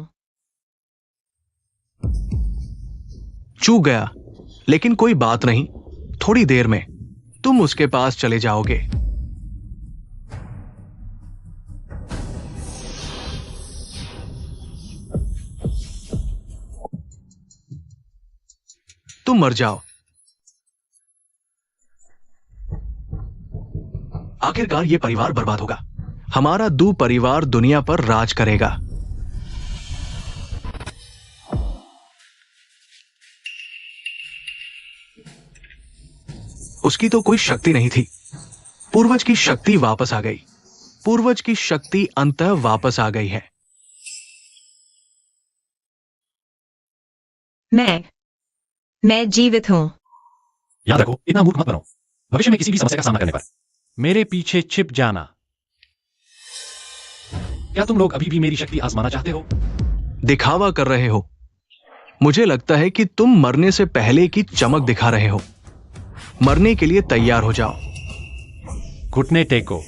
चूक गया, लेकिन कोई बात नहीं, थोड़ी देर में तुम उसके पास चले जाओगे। तुम मर जाओ। आखिरकार ये परिवार बर्बाद होगा। हमारा दू परिवार दुनिया पर राज करेगा। उसकी तो कोई शक्ति नहीं थी। पूर्वज की शक्ति वापस आ गई। पूर्वज की शक्ति अंततः वापस आ गई है। मैं जीवित हूं। याद रखो, इतना मूर्ख मत बनो भविष्य में किसी भी समस्या का सामना करने पर। मेरे पीछे छिप जाना। क्या तुम लोग अभी भी मेरी शक्ति आजमाना चाहते हो? दिखावा कर रहे हो। मुझे लगता है कि तुम मरने से पहले की चमक दिखा रहे हो। मरने के लिए तैयार हो जाओ। घुटने टेको।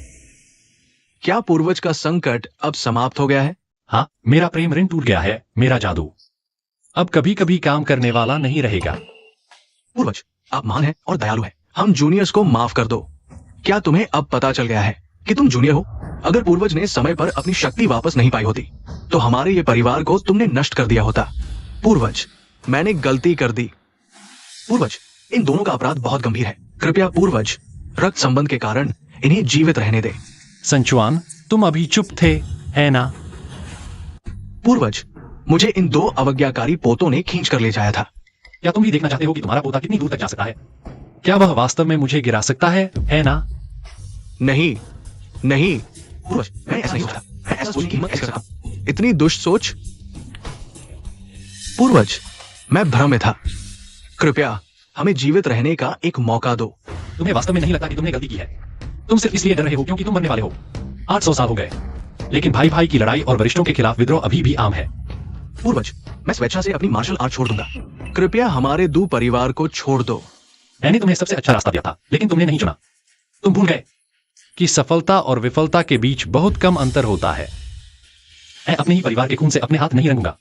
क्या पूर्वज का संकट अब समाप्त हो गया है? हाँ, मेरा प्रेम ऋण टूट गया है। मेरा जादू अब कभी कभी काम करने वाला नहीं रहेगा। पूर्वज, आप महान हैं और दयालु हैं। हम जूनियर्स को माफ कर दो। क्या तुम्हें अब पता चल गया है कि तुम जूनियर हो? अगर पूर्वज ने समय पर अपनी शक्ति वापस नहीं पाई होती तो हमारे ये परिवार को तुमने नष्ट कर दिया होता। पूर्वज, मैंने गलती कर दी। पूर्वज, इन दोनों का अपराध बहुत गंभीर है। कृपया पूर्वज, रक्त संबंध के कारण इन्हें जीवित रहने दे। संचुआन, तुम अभी चुप थे, है ना? पूर्वज, मुझे इन दो अवज्ञाकारी पोतों ने खींच कर ले जाया था। क्या तुम भी देखना चाहते हो कि तुम्हारा पोता कितनी दूर तक जा सकता है? क्या वह वास्तव में मुझे गिरा सकता है ना? नहीं नहीं पूर्वज, मैं ऐसा नहीं होता। मैं ऐसा सोचने की हिम्मत कैसे करता? इतनी दुष्ट सोच। पूर्वज, मैं भ्रम में था। कृपया हमें जीवित रहने का एक मौका दो। तुम्हें वास्तव में नहीं लगता कि तुमने गलती की है? तुम सिर्फ इसलिए डर रहे हो क्योंकि तुम मरने वाले हो। 800 साल हो गए, लेकिन भाई भाई की लड़ाई और वरिष्ठों के खिलाफ विद्रोह अभी भी आम है। पूर्वज, मैं स्वेच्छा से अपनी मार्शल आर्ट छोड़ दूंगा। कृपया हमारे दो परिवार को छोड़ दो। मैंने तुम्हें सबसे अच्छा रास्ता दिया था, लेकिन तुमने नहीं चुना। तुम भूल गए कि सफलता और विफलता के बीच बहुत कम अंतर होता है। मैं अपने ही परिवार के खून से अपने हाथ नहीं रंगूंगा।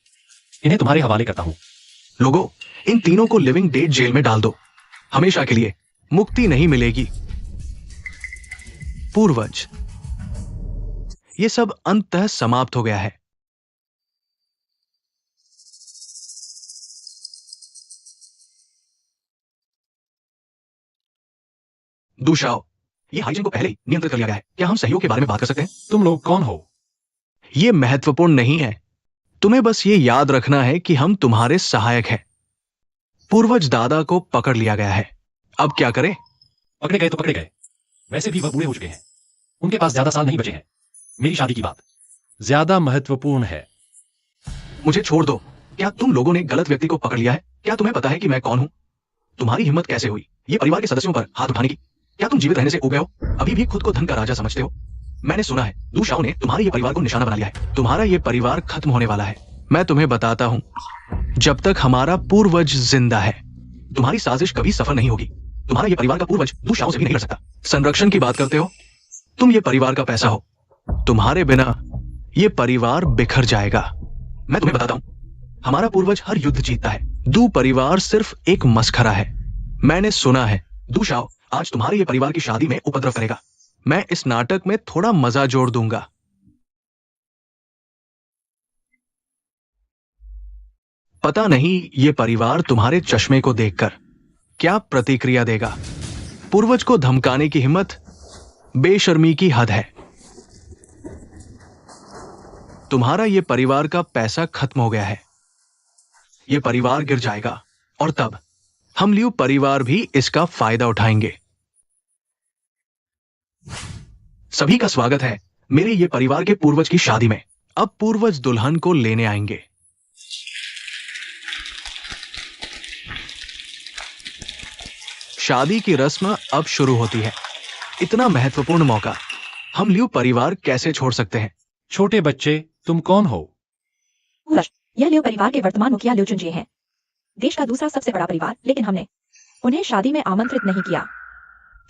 इन्हें तुम्हारे हवाले करता हूं। लोगों, इन तीनों को लिविंग डेड जेल में डाल दो। हमेशा के लिए मुक्ति नहीं मिलेगी। पूर्वज, ये सब अंततः समाप्त हो गया है। दुशाओ, ये हाइजीन को पहले ही नियंत्रित कर लिया गया है। क्या हम सहयोग के बारे में बात कर सकते हैं? तुम लोग कौन हो? ये महत्वपूर्ण नहीं है। तुम्हें बस ये याद रखना है कि हम तुम्हारे सहायक हैं। पूर्वज दादा को पकड़ लिया गया है। अब क्या करें? पकड़े गए तो पकड़े गए। वैसे भी वह बूढ़े हो चुके हैं। उनके पास ज्यादा साल नहीं बचे हैं। मेरी शादी की बात ज्यादा महत्वपूर्ण है। मुझे छोड़ दो। क्या तुम लोगों ने गलत व्यक्ति को पकड़ लिया है? क्या तुम्हें पता है कि मैं कौन हूं? तुम्हारी हिम्मत कैसे हुई ये परिवार के सदस्यों पर हाथ उठाने की? क्या तुम जीवित रहने से उब गए हो? अभी भी खुद को धन का राजा समझते हो? मैंने सुना है दूशाओ ने तुम्हारे ये परिवार को निशाना बना लिया है। तुम्हारा ये परिवार खत्म होने वाला है। मैं तुम्हें बताता हूं, जब तक हमारा पूर्वज जिंदा है तुम्हारी साजिश कभी सफल नहीं होगी। तुम्हारा ये परिवार का पूर्वज दूशाओ से भी नहीं लड़ सकता। संरक्षण की बात करते हो? तुम ये परिवार का पैसा हो। तुम्हारे बिना ये परिवार बिखर जाएगा। मैं तुम्हें बताता हूं, हमारा पूर्वज हर युद्ध जीतता है। दू परिवार सिर्फ एक मस्खरा है। मैंने सुना है दूशाओ आज तुम्हारे ये परिवार की शादी में उपद्रव करेगा। मैं इस नाटक में थोड़ा मजा जोड़ दूंगा। पता नहीं ये परिवार तुम्हारे चश्मे को देखकर क्या प्रतिक्रिया देगा। पूर्वज को धमकाने की हिम्मत बेशर्मी की हद है। तुम्हारा ये परिवार का पैसा खत्म हो गया है। ये परिवार गिर जाएगा और तब हम लियू परिवार भी इसका फायदा उठाएंगे। सभी का स्वागत है मेरे ये परिवार के पूर्वज की शादी में। अब पूर्वज दुल्हन को लेने आएंगे। शादी की रस्म अब शुरू होती है। इतना महत्वपूर्ण मौका हम लियू परिवार कैसे छोड़ सकते हैं? छोटे बच्चे, तुम कौन हो? यह लियो परिवार के वर्तमान मुखिया लियो चुनजिए हैं। देश का दूसरा सबसे बड़ा परिवार, लेकिन हमने उन्हें शादी में आमंत्रित नहीं किया।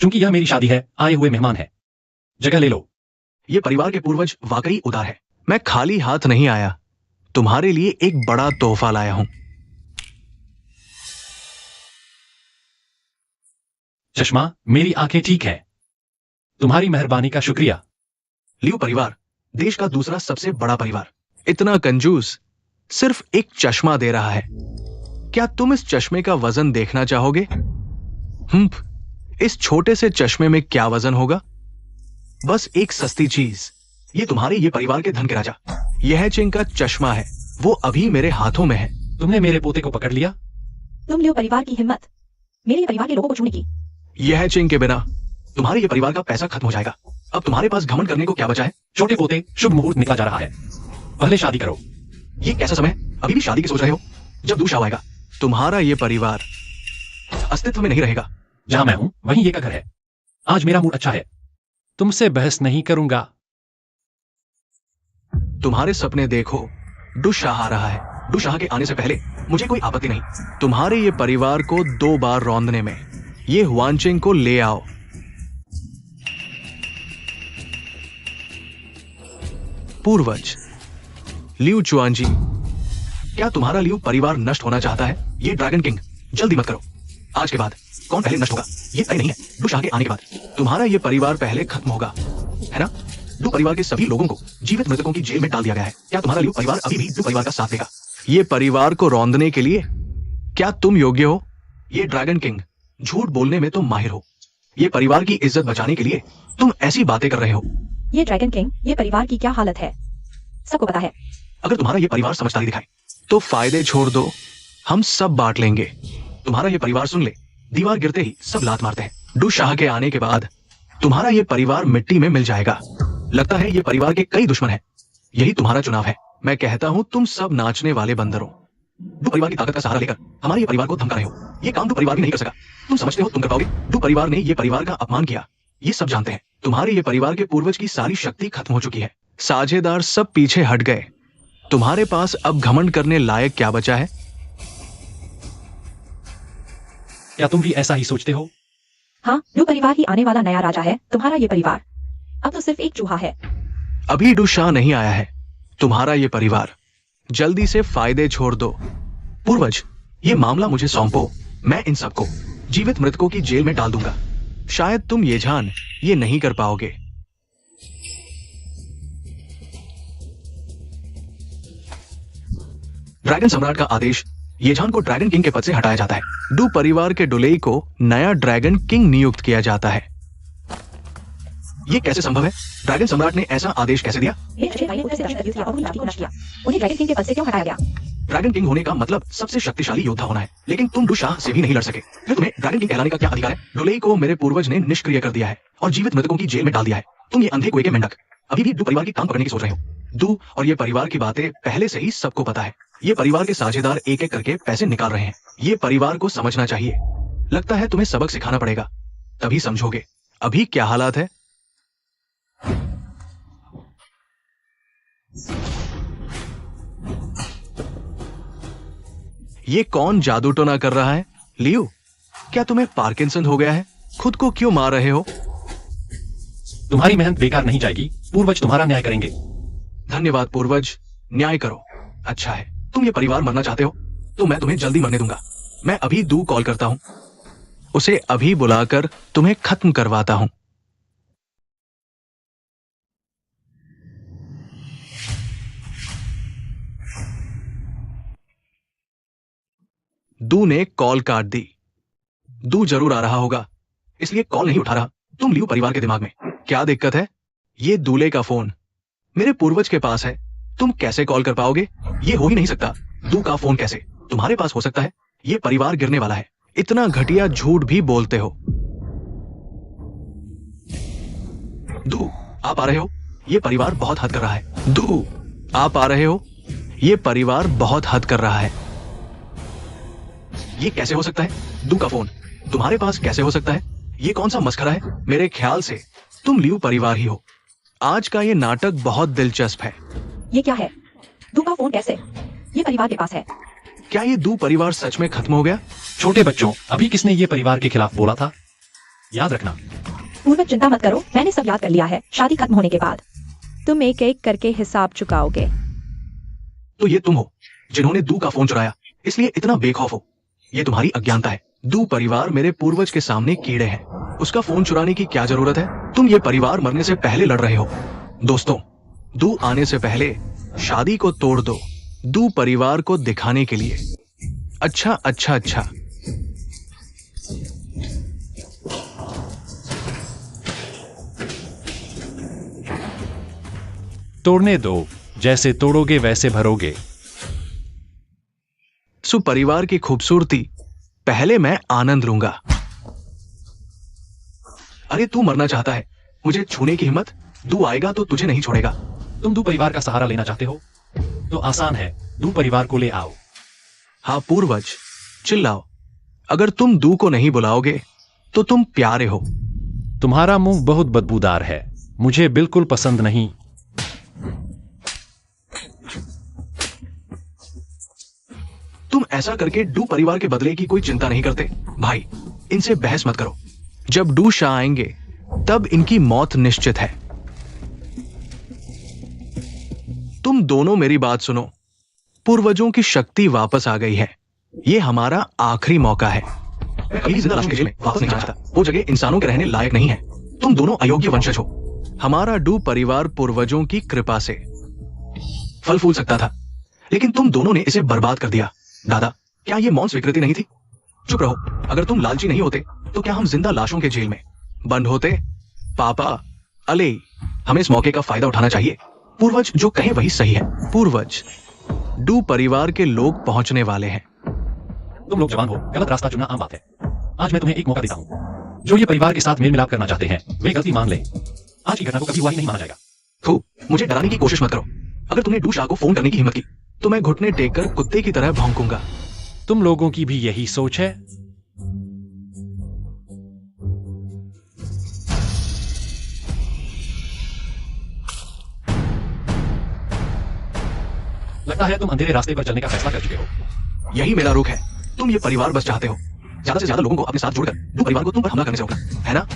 क्योंकि यह मेरी शादी है, आए हुए मेहमान है। जगह ले लो। ये परिवार के पूर्वज वाकई उदार है। मैं खाली हाथ नहीं आया, तुम्हारे लिए एक बड़ा तोहफा लाया हूं। चश्मा, मेरी आंखें ठीक है। तुम्हारी मेहरबानी का शुक्रिया। लियो परिवार देश का दूसरा सबसे बड़ा परिवार, इतना कंजूस, सिर्फ एक चश्मा दे रहा है। क्या तुम इस चश्मे का वजन देखना चाहोगे? इस छोटे से चश्मे में क्या वजन होगा? बस एक सस्ती चीज। ये तुम्हारे ये परिवार के धन के राजा यह चिंग का चश्मा है, वो अभी मेरे हाथों में है। तुमने मेरे पोते को पकड़ लिया। तुम लियो परिवार की हिम्मत मेरे परिवार के लोगों को छूने की। यह चिंग के बिना तुम्हारे ये परिवार का पैसा खत्म हो जाएगा। अब तुम्हारे पास घमंड करने को क्या बचा है? छोटे पोते, शुभ मुहूर्त निकला जा रहा है। पहले शादी करो। ये कैसा समय? अभी भी शादी की सोच रहे हो? जब दूषा आएगा तुम्हारा ये परिवार अस्तित्व में नहीं रहेगा। जहां मैं हूं वहीं ये का घर है। आज मेरा मूड अच्छा है। तुमसे बहस नहीं करूंगा। तुम्हारे सपने देखो, डुशाह आ रहा है। डुशाह के आने से पहले मुझे कोई आपत्ति नहीं। तुम्हारे ये परिवार को 2 बार रौंदने में। ये हुआनचिंग को ले आओ। पूर्वज लियू चुआनजी, क्या तुम्हारा लियू परिवार नष्ट होना चाहता है? ये ड्रैगन किंग, जल्दी मत करो। आज के बाद कौन पहले नष्ट होगा ये तय नहीं है। डुशाह के आने के बाद तुम्हारा ये परिवार पहले खत्म होगा, है ना? डू परिवार के सभी लोगों को जीवित मृतकों की जेल में डाल दिया गया है। क्या तुम्हारा लियू परिवार अभी भी डू परिवार का साथ देगा? ये परिवार को रौंदने के लिए क्या तुम योग्य हो? ये ड्रैगन किंग, झूठ बोलने में तुम माहिर हो। ये परिवार की इज्जत बचाने के लिए तुम ऐसी बातें कर रहे हो। ये ड्रैगन किंग, ये परिवार की क्या हालत है सबको पता है। अगर तुम्हारा ये परिवार समझदारी दिखाए तो फायदे छोड़ दो, हम सब बांट लेंगे। तुम्हारा ये परिवार सुन ले, दीवार गिरते ही सब लात मारते हैं। डू शाह के आने के बाद तुम्हारा ये परिवार मिट्टी में मिल जाएगा। लगता है ये परिवार के कई दुश्मन हैं। यही तुम्हारा चुनाव है। मैं कहता हूं तुम सब नाचने वाले बंदर हो। डू परिवार की ताकत का सहारा लेकर हमारे ये परिवार को धमका रहे हो। ये काम डू परिवार भी नहीं कर सका। तुम समझते हो तुम कर पाओगे? डू परिवार ने ये परिवार का अपमान किया, ये सब जानते हैं। तुम्हारे ये परिवार के पूर्वज की सारी शक्ति खत्म हो चुकी है। साझेदार सब पीछे हट गए। तुम्हारे पास अब घमंड करने लायक क्या बचा है? क्या तुम भी ऐसा ही सोचते हो? हाँ, डू परिवार ही आने वाला नया राजा है। तुम्हारा ये परिवार अब तो सिर्फ एक चूहा है। अभी डू शाह नहीं आया है। तुम्हारा ये परिवार, जल्दी से फायदे छोड़ दो। पूर्वज, ये मामला मुझे सौंपो। मैं इन सबको जीवित मृतकों की जेल में डाल दूंगा। शायद तुम ये जान ये नहीं कर पाओगे। ड्रैगन सम्राट का आदेश, येझान को ड्रैगन किंग के पद से हटाया जाता है। डू परिवार के डुलेई को नया ड्रैगन किंग नियुक्त किया जाता है। ये कैसे संभव है? ड्रैगन सम्राट ने ऐसा आदेश कैसे दिया? उन्हें ड्रैगन किंग के पद से क्यों हटाया गया? ड्रैगन किंग होने का मतलब सबसे शक्तिशाली योद्धा होना है, लेकिन तुम डू शाह से भी नहीं लड़ सके। फिर तुम्हें ड्रैगन किंग कहलाने का क्या अधिकार है? डुलेई को मेरे पूर्वज ने निष्क्रिय कर दिया है और जीवित मृतकों की जेल में डाल दिया है। तुम ये अंधे कुएं के मेंढक अभी भी डू परिवार की टांग पकड़ने की सोच रहे हो। डू और ये परिवार की बातें पहले से ही सबको पता है। ये परिवार के साझेदार एक एक करके पैसे निकाल रहे हैं। ये परिवार को समझना चाहिए। लगता है तुम्हें सबक सिखाना पड़ेगा, तभी समझोगे। अभी क्या हालात है? ये कौन जादू टोना कर रहा है? लियू, क्या तुम्हें पार्किंसन हो गया है? खुद को क्यों मार रहे हो? तुम्हारी मेहनत बेकार नहीं जाएगी। पूर्वज तुम्हारा न्याय करेंगे। धन्यवाद पूर्वज, न्याय करो। अच्छा है, तुम ये परिवार मरना चाहते हो तो मैं तुम्हें जल्दी मरने दूंगा। मैं अभी डू कॉल करता हूं, उसे अभी बुलाकर तुम्हें खत्म करवाता हूं। डू ने कॉल काट दी। डू जरूर आ रहा होगा, इसलिए कॉल नहीं उठा रहा। तुम लियू परिवार के दिमाग में क्या दिक्कत है? ये दूल्हे का फोन मेरे पूर्वज के पास है, तुम कैसे कॉल कर पाओगे? ये हो ही नहीं सकता। डू का फोन कैसे तुम्हारे पास हो सकता है? ये परिवार गिरने वाला है। इतना घटिया झूठ भी बोलते हो। डू, आप आ रहे हो? ये परिवार बहुत हद कर रहा है। डू, आप आ रहे हो? ये परिवार बहुत हद कर रहा है। ये कैसे हो सकता है? डू का फोन तुम्हारे पास कैसे हो सकता है? ये कौन सा मस्खरा है? मेरे ख्याल से तुम लियू परिवार ही हो। आज का ये नाटक बहुत दिलचस्प है। ये क्या है? डू का फोन कैसे ये परिवार के पास है? क्या ये दू परिवार सच में खत्म हो गया? छोटे बच्चों, अभी किसने ये परिवार के खिलाफ बोला था? याद रखना। पूर्वज चिंता मत करो, मैंने सब याद कर लिया है। शादी खत्म होने के बाद तुम एक एक करके हिसाब चुकाओगे। तो ये तुम हो जिन्होंने दू का फोन चुराया, इसलिए इतना बेखौफ हो। ये तुम्हारी अज्ञानता है। दू परिवार मेरे पूर्वज के सामने कीड़े हैं। उसका फोन चुराने की क्या जरूरत है? तुम ये परिवार मरने से पहले लड़ रहे हो। दोस्तों, दू आने से पहले शादी को तोड़ दो, दू परिवार को दिखाने के लिए। अच्छा अच्छा अच्छा। तोड़ने दो, जैसे तोड़ोगे वैसे भरोगे। परिवार की खूबसूरती पहले मैं आनंद लूंगा। अरे तू मरना चाहता है, मुझे छूने की हिम्मत? दू आएगा तो तुझे नहीं छोड़ेगा। तुम दू परिवार का सहारा लेना चाहते हो तो आसान है, दू परिवार को ले आओ। हाँ पूर्वज, चिल्लाओ। अगर तुम दू को नहीं बुलाओगे तो तुम प्यारे हो। तुम्हारा मुंह बहुत बदबूदार है, मुझे बिल्कुल पसंद नहीं। तुम ऐसा करके डू परिवार के बदले की कोई चिंता नहीं करते। भाई, इनसे बहस मत करो। जब डू शाह आएंगे तब इनकी मौत निश्चित है। तुम दोनों मेरी बात सुनो। पूर्वजों की शक्ति वापस आ गई है। ये हमारा आखिरी मौका है। मैं कभी जिंदा लाश के जेल में वापस नहीं जाना चाहता। वो जगह इंसानों के रहने लायक नहीं है। तुम दोनों अयोग्य वंशज हो। हमारा डू परिवार पूर्वजों की कृपा से फल फूल सकता था, लेकिन तुम दोनों ने इसे बर्बाद कर दिया। दादा, क्या ये मौन स्वीकृति नहीं थी? चुप रहो। अगर तुम लालची नहीं होते तो क्या हम जिंदा लाशों के जेल में बंद होते? पापा, अले, हमें इस मौके का फायदा उठाना चाहिए। पूर्वज जो कहे वही सही है। पूर्वज, डू परिवार के लोग पहुंचने वाले हैं। तुम लोग जवान हो, गलत रास्ता चुनना आम बात है। आज मैं तुम्हें एक मौका देता हूँ। जो ये परिवार के साथ मेल मिलाप करना चाहते हैं वे गलती मान ले। आज की घटना को कभी हुआ ही नहीं माना जाएगा। थू, मुझे डराने की कोशिश मत करो। अगर तुमने डू शाह को फोन करने की हिम्मत की तो मैं घुटने टेककर कुत्ते की तरह भौंकूंगा। तुम लोगों की भी यही सोच है? लगता है तुम अंधेरे रास्ते पर चलने का फैसला कर चुके हो। यही मेरा रुख है। तुम ये परिवार बस चाहते हो ज्यादा से ज्यादा लोगों को अपने साथ जोड़कर डू परिवार को तुम पर हमला करने से रोकना, है ना?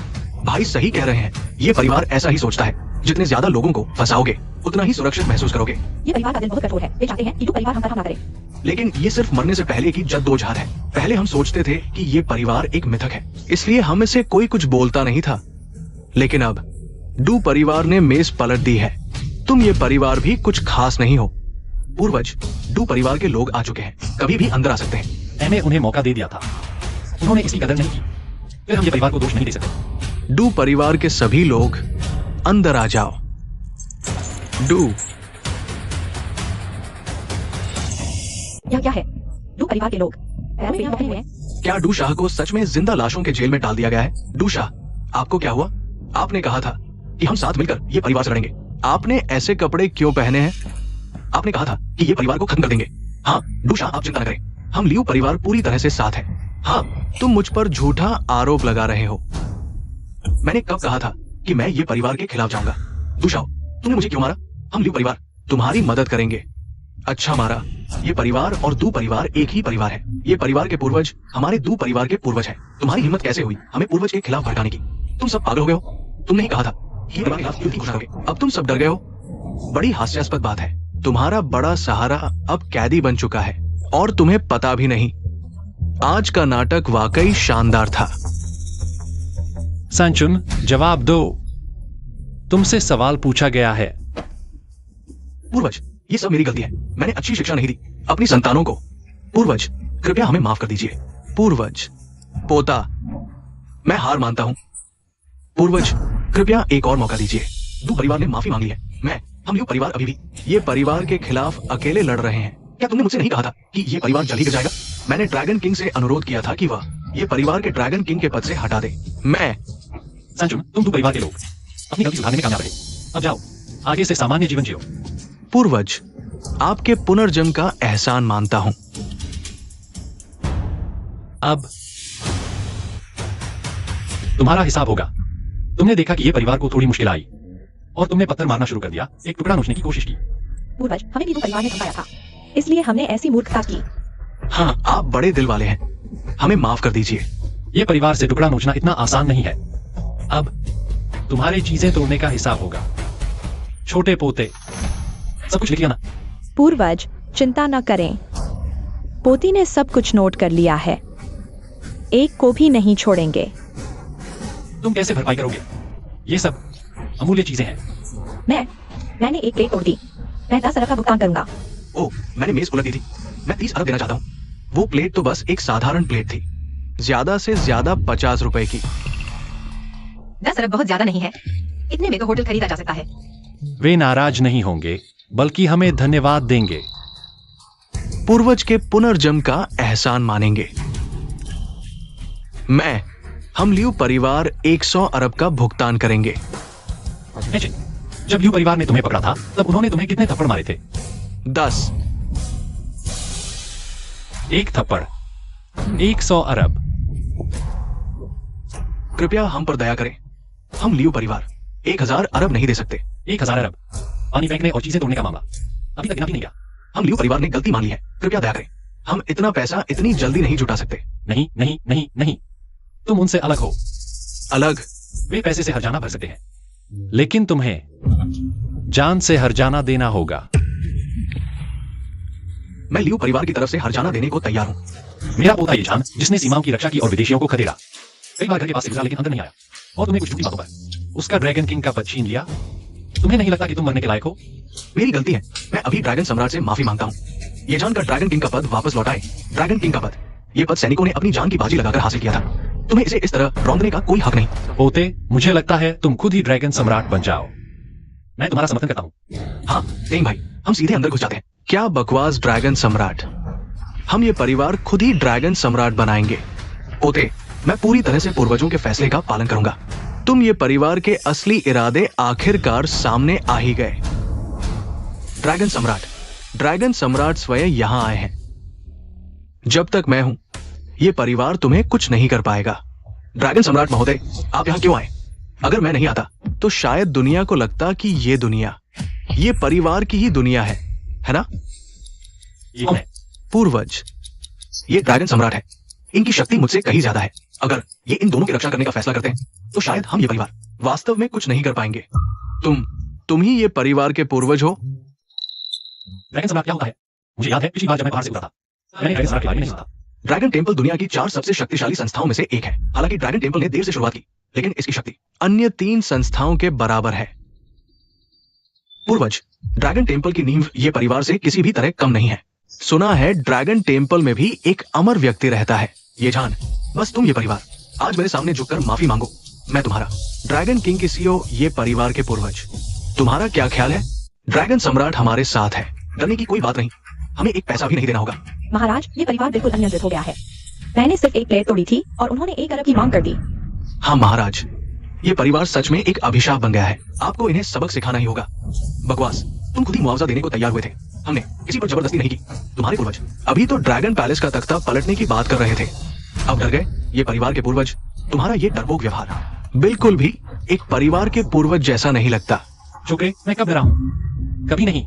भाई सही कह रहे हैं। ये परिवार ऐसा ही सोचता है। जितने ज्यादा लोगों को फंसाओगे उतना ही सुरक्षित महसूस करोगे। ये परिवार का दिल बहुत कठोर है। वे चाहते हैं कि डू परिवार हम पर हमला करे। लेकिन ये सिर्फ मरने से पहले की जद्दोजहद है। पहले हम सोचते थे कि ये परिवार एक मिथक है, इसलिए हम इसे कोई कुछ बोलता नहीं था। लेकिन अब डू परिवार ने मेज पलट दी है। तुम ये परिवार भी कुछ खास नहीं हो। पूर्वज, डू परिवार के लोग आ चुके हैं, कभी भी अंदर आ सकते हैं। मैंने उन्हें मौका दे दिया था, उन्होंने इसकी कदर नहीं की। फिर हम ये परिवार को दोष नहीं दे सकते। डू परिवार के सभी लोग अंदर आ जाओ। डू, यह क्या है? डू परिवार के लोग पैरों पे यहाँ बैठे हुए हैं। क्या डू शाह को सच में जिंदा लाशों के जेल में डाल दिया गया है? डू शाह, आपको क्या हुआ? आपने कहा था कि हम साथ मिलकर ये परिवार से लड़ेंगे। आपने ऐसे कपड़े क्यों पहने हैं? आपने कहा था कि ये परिवार को खत्म कर देंगे। हाँ डू शाह, आप चिंता न करें, हम लियू परिवार पूरी तरह से साथ है। हाँ, तुम मुझ पर झूठा आरोप लगा रहे हो। मैंने कब कहा था कि मैं ये परिवार के खिलाफ जाऊंगा? डू शाह, तुमने मुझे क्यों मारा? हम लियू परिवार तुम्हारी मदद करेंगे। अच्छा मारा। ये परिवार और दू परिवार एक ही परिवार है। ये परिवार के पूर्वज हमारे दू परिवार के पूर्वज हैं। तुम्हारी हिम्मत कैसे हुई हमें पूर्वज के खिलाफ भड़काने की? तुम सब पागल हो गए हो। तुमने ही कहा था ये परिवार के खिलाफ युद्ध घोषणा करोगे। अब तुम सब डर गए हो। बड़ी हास्यास्पद बात है। तुम्हारा बड़ा सहारा अब कैदी बन चुका है और तुम्हें पता भी नहीं। आज का नाटक वाकई शानदार था। सांचुन, जवाब दो। तुमसे सवाल पूछा गया है। पूर्वज, ये सब मेरी गलती है। मैंने अच्छी शिक्षा नहीं दी अपनी संतानों को। पूर्वज, कृपया हमें माफ कर दीजिए। पूर्वज, पोता, मैं हार मानता हूं। पूर्वज, कृपया एक और मौका दीजिए। दू परिवार ने माफी मांग ली है। हम लोग परिवार अभी भी ये परिवार के खिलाफ अकेले लड़ रहे हैं। क्या तुमने मुझसे नहीं कहा था कि ये परिवार जल्द ही गिर जाएगा? मैंने ड्रैगन किंग से अनुरोध किया था कि वह ये परिवार के ड्रैगन किंग के पद से हटा दे। सांचुन, तुम दू परिवार के लोग अपनी गलती सुधारने में कामयाब रहे। अब जाओ, आगे से सामान्य जीवन जियो। पूर्वज, आपके पुनर्जन्म का एहसान मानता हूं। अब तुम्हारा हिसाब होगा। तुमने देखा कि ये परिवार को थोड़ी मुश्किल आई और तुमने पत्थर मारना शुरू कर दिया, एक टुकड़ा नोचने की कोशिश की। पूर्वज, हमें भी दू परिवार ने धमकाया था, इसलिए हमने ऐसी मूर्खता की। हाँ, आप बड़े दिल वाले हैं, हमें माफ कर दीजिए। ये परिवार से टुकड़ा नोचना इतना आसान नहीं है। अब तुम्हारी चीजें तोड़ने का हिसाब होगा। छोटे पोते, सब कुछ लिख लिया ना? पूर्वज, चिंता न करें, पोती ने सब कुछ नोट कर लिया है, एक को भी नहीं छोड़ेंगे। तुम कैसे भरपाई करोगे? ये सब अमूल्य चीजें हैं। मैंने एक प्लेट तोड़ दी, मैं 10 अरब का भुगतान करूंगा। ओह, मैंने मेज उलट दी थी, मैं 30 अरब देना चाहता हूँ। वो प्लेट तो बस एक साधारण प्लेट थी, ज्यादा से ज्यादा 50 रुपए की। 10 अरब बहुत ज्यादा नहीं है, इतने में तो होटल खरीदा जा सकता है। वे नाराज नहीं होंगे, बल्कि हमें धन्यवाद देंगे। पूर्वज के पुनर्जन्म का एहसान मानेंगे। हम लियू परिवार 100 अरब का भुगतान करेंगे। जब लियू परिवार ने तुम्हें पकड़ा था, तब उन्होंने तुम्हें कितने थप्पड़ मारे थे? 10। एक थप्पड़ 100 अरब। कृपया हम पर दया करें, हम लियू परिवार 1000 अरब नहीं दे सकते। 1000 अरब पानी फेंकने और चीजें तोड़ने का मामला अभी तक गिना भी नहीं गया। हम लियू परिवार ने गलती मान ली है, कृपया दया करें। हम इतना पैसा इतनी जल्दी नहीं जुटा सकते। नहीं नहीं नहीं नहीं, तुम उनसे अलग हो। अलग? वे पैसे से हर्जाना भर सकते हैं, लेकिन तुम्हें जान से हर्जाना देना होगा। मैं लियू परिवार की तरफ से हर्जाना देने को तैयार हूं। मेरा पोता ये जान, जिसने सीमाओं की रक्षा की और विदेशियों को खदेड़ा, कई बार घर के पास से गुजरा लेकिन अंदर नहीं आया, और तुमने कुछ झूठी बातों पर उसका ड्रैगन किंग का पद छीन लिया। तुम्हें नहीं लगता कि तुम मरने के लायक हो? मेरी गलती है, मैं अभी ड्रैगन सम्राट से माफी मांगता हूँ। ये जानकर ड्रैगन किंग का पद वापस लौटाए। ड्रैगन किंग का पद, ये पद सैनिकों ने अपनी जान की बाजी लगाकर हासिल किया था। तुम्हें इसे इस तरह रौंदने का कोई हक नहीं। पोते, मुझे लगता है तुम खुद ही ड्रैगन सम्राट बन जाओ। मैं तुम्हारा समर्थन करता हूँ। हाँ तेंग भाई, हम सीधे अंदर घुस जाते हैं। क्या बकवास ड्रैगन सम्राट, हम ये परिवार खुद ही ड्रैगन सम्राट बनाएंगे। पोते, मैं पूरी तरह से पूर्वजों के फैसले का पालन करूंगा। तुम ये परिवार के असली इरादे आखिरकार सामने आ ही गए। ड्रैगन सम्राट स्वयं यहां आए हैं। जब तक मैं हूं, ये परिवार तुम्हें कुछ नहीं कर पाएगा। ड्रैगन सम्राट महोदय, आप यहां क्यों आए? अगर मैं नहीं आता तो शायद दुनिया को लगता कि ये दुनिया, ये परिवार की ही दुनिया है ना? ये कौन है? पूर्वज, ये ड्रैगन सम्राट है। इनकी शक्ति मुझसे कहीं ज्यादा है। अगर ये इन दोनों की रक्षा करने का फैसला करते हैं, तो शायद हम ये परिवार वास्तव में कुछ नहीं कर पाएंगे। तुम ही ये परिवार के पूर्वज हो। ड्रैगन सम्राट क्या होता है? मुझे याद है पिछली बार जब मैं बाहर से उतरा था, मैंने ड्रैगन सम्राट के बारे में नहीं सुना था। ड्रैगन टेम्पल दुनिया की 4 सबसे शक्तिशाली संस्थाओं में से एक है। हालांकि ड्रैगन टेम्पल ने देर से शुरुआत की, लेकिन इसकी शक्ति अन्य 3 संस्थाओं के बराबर है। पूर्वज, ड्रैगन टेम्पल की नींव ये परिवार से किसी भी तरह कम नहीं है। सुना है ड्रैगन टेम्पल में भी एक अमर व्यक्ति रहता है। ये जान, बस तुम ये परिवार आज मेरे सामने झुककर माफी मांगो। मैं तुम्हारा ड्रैगन किंग की सीईओ, ये परिवार के पूर्वज। तुम्हारा क्या ख्याल है? ड्रैगन सम्राट हमारे साथ है, डरने की कोई बात नहीं। हमें एक पैसा भी नहीं देना होगा। महाराज, ये परिवार बिल्कुल अनियंत्रित हो गया है। मैंने सिर्फ एक प्लेट तोड़ी थी और उन्होंने 1 अरब की मांग कर दी। हाँ महाराज, ये परिवार सच में एक अभिशाप बन गया है। आपको इन्हें सबक सिखाना ही होगा। बकवास, तुम खुद ही मुआवजा देने को तैयार हुए थे, हमने किसी पर जबरदस्ती नहीं की। तुम्हारे पूर्वज अभी तो ड्रैगन पैलेस का तख्ता पलटने की बात कर रहे थे, अब डर गए। ये परिवार के पूर्वज, तुम्हारा ये डरपोक व्यवहार बिल्कुल भी एक परिवार के पूर्वज जैसा नहीं लगता। शुक्र, मैं कब डरा हूं? कभी नहीं।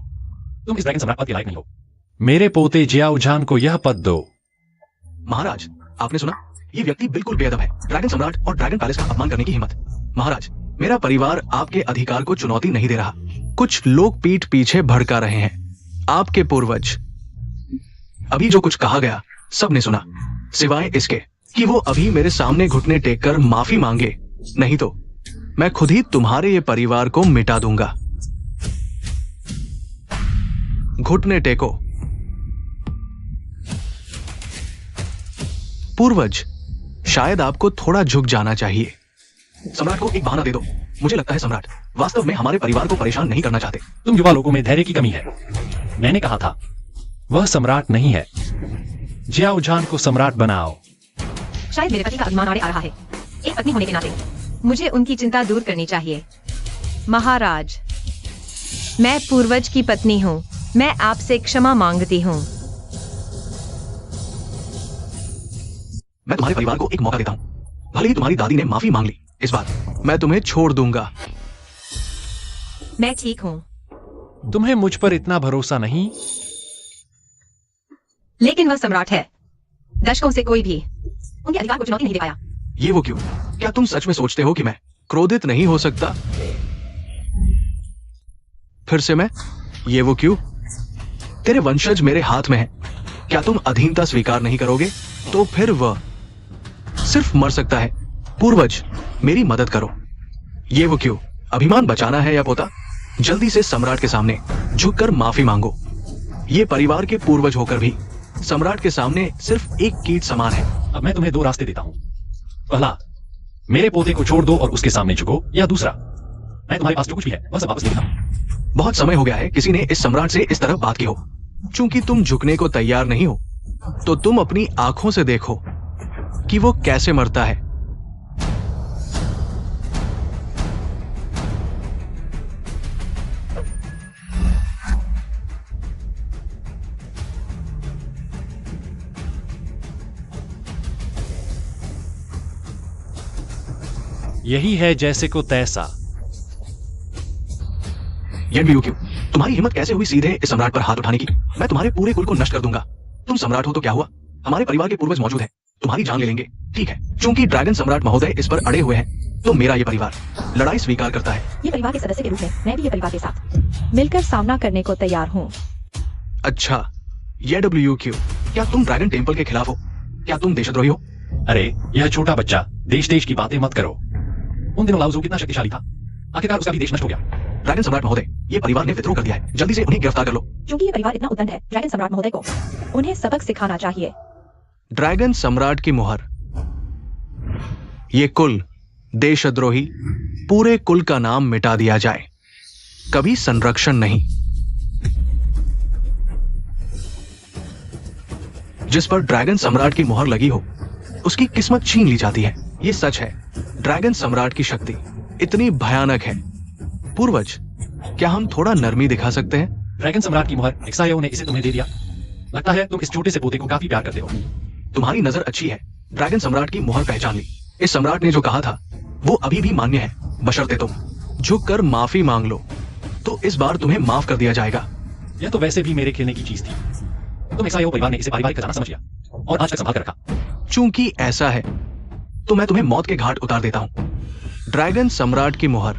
तुम इस ड्रैगन सम्राट पद के लायक नहीं हो। मेरे पोते जियाओ जान को यह पद दो। महाराज, आपने सुना? ये व्यक्ति बिल्कुल बेअदब है। ड्रैगन सम्राट और ड्रैगन पैलेस का अपमान करने की हिम्मत। महाराज, मेरा परिवार आपके अधिकार को चुनौती नहीं दे रहा। कुछ लोग पीठ पीछे भड़का रहे हैं। आपके पूर्वज, अभी जो कुछ कहा गया सबने सुना, सिवाय इसके कि वो अभी मेरे सामने घुटने टेक कर माफी मांगे, नहीं तो मैं खुद ही तुम्हारे ये परिवार को मिटा दूंगा। घुटने टेको। पूर्वज, शायद आपको थोड़ा झुक जाना चाहिए। सम्राट को एक बहाना दे दो। मुझे लगता है सम्राट वास्तव में हमारे परिवार को परेशान नहीं करना चाहते। तुम युवा लोगों में धैर्य की कमी है। मैंने कहा था, वह सम्राट नहीं है। जियाओ जान को सम्राट बनाओ। शायद मेरे पति का अभिमान आड़े आ रहा है। एक पत्नी होने के नाते मुझे उनकी चिंता दूर करनी चाहिए। महाराज, मैं पूर्वज की पत्नी हूँ। मैं आपसे क्षमा मांगती हूँ। मैं तुम्हारे परिवार को एक मौका देता हूँ। भले ही तुम्हारी दादी ने माफी मांग ली, इस बार मैं तुम्हें छोड़ दूंगा। मैं ठीक हूँ। तुम्हें मुझ पर इतना भरोसा नहीं? लेकिन वह सम्राट है। दशकों से कोई भी उनके अधिकार को चुनौती नहीं दे पाया। ये वो क्यों? क्या तुम सच में सोचते हो कि मैं क्रोधित नहीं हो सकता? फिर से मैं? ये वो क्यों? तेरे वंशज मेरे हाथ में है। क्या तुम अधीनता स्वीकार नहीं करोगे? तो फिर वह सिर्फ मर सकता है। पूर्वज, मेरी मदद करो। ये वो क्यों? अभिमान बचाना है या पोता? जल्दी से सम्राट के सामने झुककर माफी मांगो। ये परिवार के पूर्वज होकर भी सम्राट के सामने सिर्फ एक कीट समान है। अब मैं तुम्हें दो रास्ते देता हूं। पहला, मेरे पोते को छोड़ दो और उसके सामने झुको, या दूसरा, मैं तुम्हारे पास जो कुछ भी है वह सब वापस लेता हूं। बहुत समय हो गया है किसी ने इस सम्राट से इस तरह बात की हो। चूंकि तुम झुकने को तैयार नहीं हो, तो तुम अपनी आंखों से देखो कि वो कैसे मरता है। यही है जैसे को तैसा। ये भी क्यों? तुम्हारी हिम्मत कैसे हुई सीधे इस सम्राट पर हाथ उठाने की? मैं तुम्हारे पूरे कुल को नष्ट कर दूंगा। तुम सम्राट हो तो क्या हुआ? हमारे परिवार के पूर्वज मौजूद हैं, तुम्हारी जान ले लेंगे। ठीक है, चूंकि ड्रैगन सम्राट महोदय इस पर अड़े हुए हैं, तो मेरा ये परिवार लड़ाई स्वीकार करता है। ये परिवार के सदस्य के रूप में मैं भी ये परिवार के साथ मिलकर सामना करने को तैयार हूँ। अच्छा, ये WQ, क्या तुम ड्रैगन टेम्पल के खिलाफ हो? क्या तुम देशद्रोही हो? अरे यह छोटा बच्चा, देश की बातें मत करो। उन दिनों लाओजू कितना शक्तिशाली था, आखिरकार उसका भी देश नष्ट हो गया। ड्रैगन सम्राट महोदय, ये परिवार ने विद्रोह कर दिया है। जल्दी से उन्हें गिरफ्तार कर लो। क्योंकि ये परिवार इतना उद्दंड है, ड्रैगन सम्राट महोदय को उन्हें सबक सिखाना चाहिए। ड्रैगन सम्राट की मुहर। ये कुल देशद्रोही, पूरे कुल का नाम मिटा दिया जाए, कभी संरक्षण नहीं। जिस पर ड्रैगन सम्राट की मुहर लगी हो, उसकी किस्मत छीन ली जाती है। ये सच है, ड्रैगन सम्राट की शक्ति इतनी भयानक है। पूर्वज, क्या हम थोड़ा नरमी दिखा सकते हैं? ड्रैगन सम्राट की मुहर एक्सायो ने इसे तुम्हें दे दिया। लगता है तुम इस छोटे से पोते को काफी प्यार करते हो। तुम्हारी नजर अच्छी है, ड्रैगन सम्राट की मुहर पहचान ली। इस सम्राट ने जो कहा था वो अभी भी मान्य है, बशर्ते तुम झुक कर माफी मांग लो, तो इस बार तुम्हें माफ कर दिया जाएगा। यह तो वैसे भी मेरे खेलने की चीज थी। तुम एक्सायो परिवार ने इसे पारिवारिक खजाना समझ लिया और आज तक संभाल कर रखा। चूंकि ऐसा है, तो मैं तुम्हें मौत के घाट उतार देता हूं। ड्रैगन सम्राट की मुहर।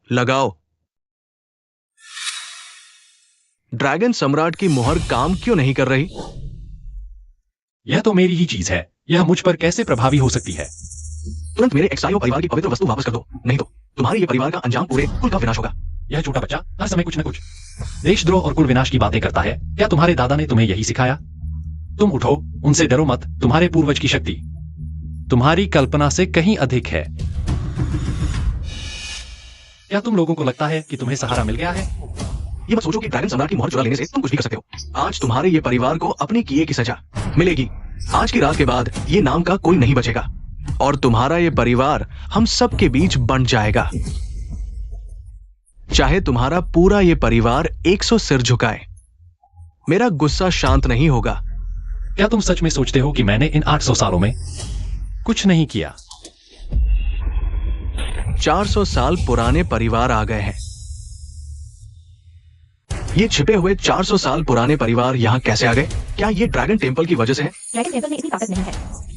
लगाओ। ड्रैगन सम्राट की मुहर काम क्यों नहीं कर रही? यह तो मेरी ही चीज है, यह मुझ पर कैसे प्रभावी हो सकती है? तुरंत मेरे एक्सायो परिवार की पवित्र वस्तु वापस कर दो, नहीं तो तुम्हारे ये परिवार का अंजाम पूरे कुल का विनाश होगा। यह छोटा बच्चा हर समय कुछ न कुछ देशद्रोह और कुल विनाश की बातें करता है। क्या तुम्हारे दादा ने तुम्हें यही सिखाया? तुम उठो, उनसे डरो मत। तुम्हारे पूर्वज की शक्ति तुम्हारी कल्पना से कहीं अधिक है। क्या तुम लोगों को लगता है कि तुम्हें सहारा मिल गया है? ये मत सोचो कि ड्रैगन सम्राट की मोहर चुरा लेने से तुम कुछ भी कर सकते हो। आज तुम्हारे ये परिवार को अपने किए की सजा मिलेगी। आज की रात के बाद ये नाम का कोई नहीं बचेगा और तुम्हारा ये परिवार हम सब के बीच बंट जाएगा। चाहे तुम्हारा पूरा ये परिवार 100 सिर झुकाए, मेरा गुस्सा शांत नहीं होगा। क्या तुम सच में सोचते हो कि मैंने इन 800 सालों में कुछ नहीं किया? 400 साल पुराने परिवार आ गए हैं। ये छिपे हुए 400 साल पुराने परिवार यहाँ कैसे आ गए? क्या ये ड्रैगन टेम्पल की वजह से है? ड्रैगन टेम्पल में इतनी ताकत नहीं है।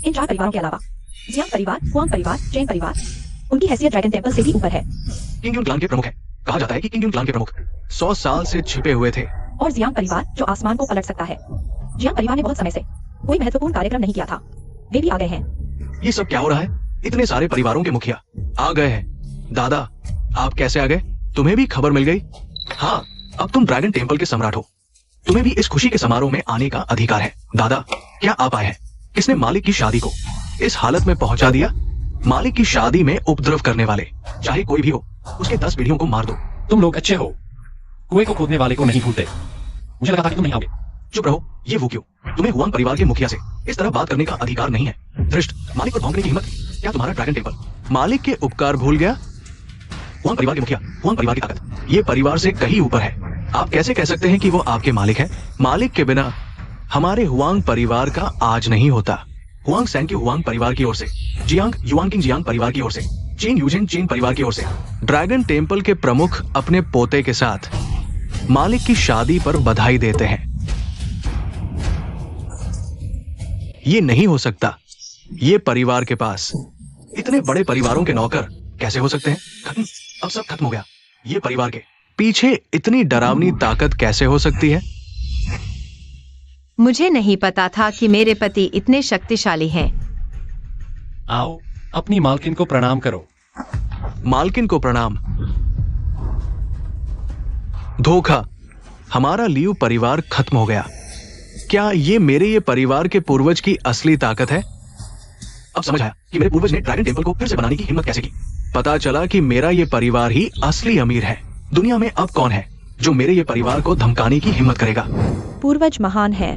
इन 4 परिवारों के अलावा जियांग परिवार, हुआंग परिवार, चेन परिवार, उनकी हैसियत ड्रैगन टेम्पल से भी ऊपर है। किंग युन क्लान के प्रमुख है। कहा जाता है कि किंग युन क्लान के प्रमुख 100 साल से छिपे हुए थे। और जियांग परिवार जो आसमान को पलट सकता है। जियांग परिवार ने बहुत समय से कोई महत्वपूर्ण कार्यक्रम नहीं किया था, वे भी आ गए हैं। ये सब क्या हो रहा है? इतने सारे परिवारों के मुखिया आ गए हैं। दादा, आप कैसे आ गए? तुम्हें भी खबर मिल गई? हाँ, अब तुम ड्रैगन टेम्पल के सम्राट हो। तुम्हें भी इस खुशी के समारोह में आने का अधिकार है। दादा, क्या आप आए हैं? किसने मालिक की शादी को इस हालत में पहुंचा दिया? मालिक की शादी में उपद्रव करने वाले, चाहे कोई भी हो, उसके 10 पीढ़ियों को मार दो। तुम लोग अच्छे हो, कुएं को खोदने वाले को नहीं भूलते। मुझे लगा था कि तुम नहीं आओगे। चुप रहो, ये वो क्यों? तुम्हें हुआंग परिवार के मुखिया से इस तरह बात करने का अधिकार नहीं है। धृष्ट, मालिक पर भौंकने की हिम्मत? क्या तुम्हारा ड्रैगन टेम्पल मालिक के उपकार भूल गया? हुआंग परिवार के मुखिया, हुआंग परिवार की ताकत ये परिवार से कहीं ऊपर है। आप कैसे कह सकते हैं कि वो आपके मालिक है? मालिक के बिना हमारे हुआंग परिवार का आज नहीं होता। हुआंग सैंग की हुआंग परिवार की ओर से, जियांग युआंग किंग जियांग परिवार की ओर से, चेन यूजेन चेन परिवार की ओर से ड्रैगन टेम्पल के प्रमुख अपने पोते के साथ मालिक की शादी पर बधाई देते हैं। ये नहीं हो सकता। ये परिवार के पास इतने बड़े परिवारों के नौकर कैसे हो सकते हैं? खत्म, अब सब खत्म हो गया। ये परिवार के पीछे इतनी डरावनी ताकत कैसे हो सकती है? मुझे नहीं पता था कि मेरे पति इतने शक्तिशाली हैं। आओ, अपनी मालकिन को प्रणाम करो। मालकिन को प्रणाम। धोखा। हमारा लियू परिवार खत्म हो गया। क्या ये परिवार के पूर्वज की असली ताकत है? अब समझ आया कि मेरे पूर्वज ने ड्रैगन टेम्पल को फिर से बनाने की हिम्मत कैसे की। पता चला कि मेरा ये परिवार ही असली अमीर है। दुनिया में अब कौन है जो मेरे ये परिवार को धमकाने की हिम्मत करेगा? पूर्वज महान है।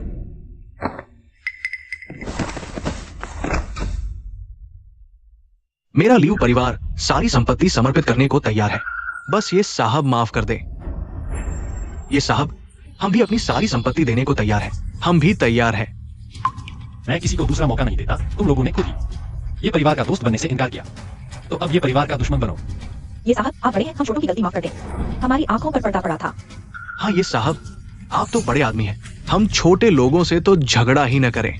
मेरा लियू परिवार सारी संपत्ति समर्पित करने को तैयार है। बस ये साहब माफ कर दे। ये साहब, हम भी अपनी सारी संपत्ति देने को तैयार हैं। हम भी तैयार हैं। मैं किसी को दूसरा मौका नहीं देता। तुम लोगों ने खुद ही ये परिवार का दोस्त बनने से इनकार किया, तो अब ये परिवार का दुश्मन बनो। ये साहब, आप बड़े हैं, हम छोटों की गलती माफ कर दें। हमारी आंखों पर पर्दा पड़ा था। हाँ ये साहब, आप तो बड़े आदमी हैं। हम छोटे लोगों से तो झगड़ा ही न करें।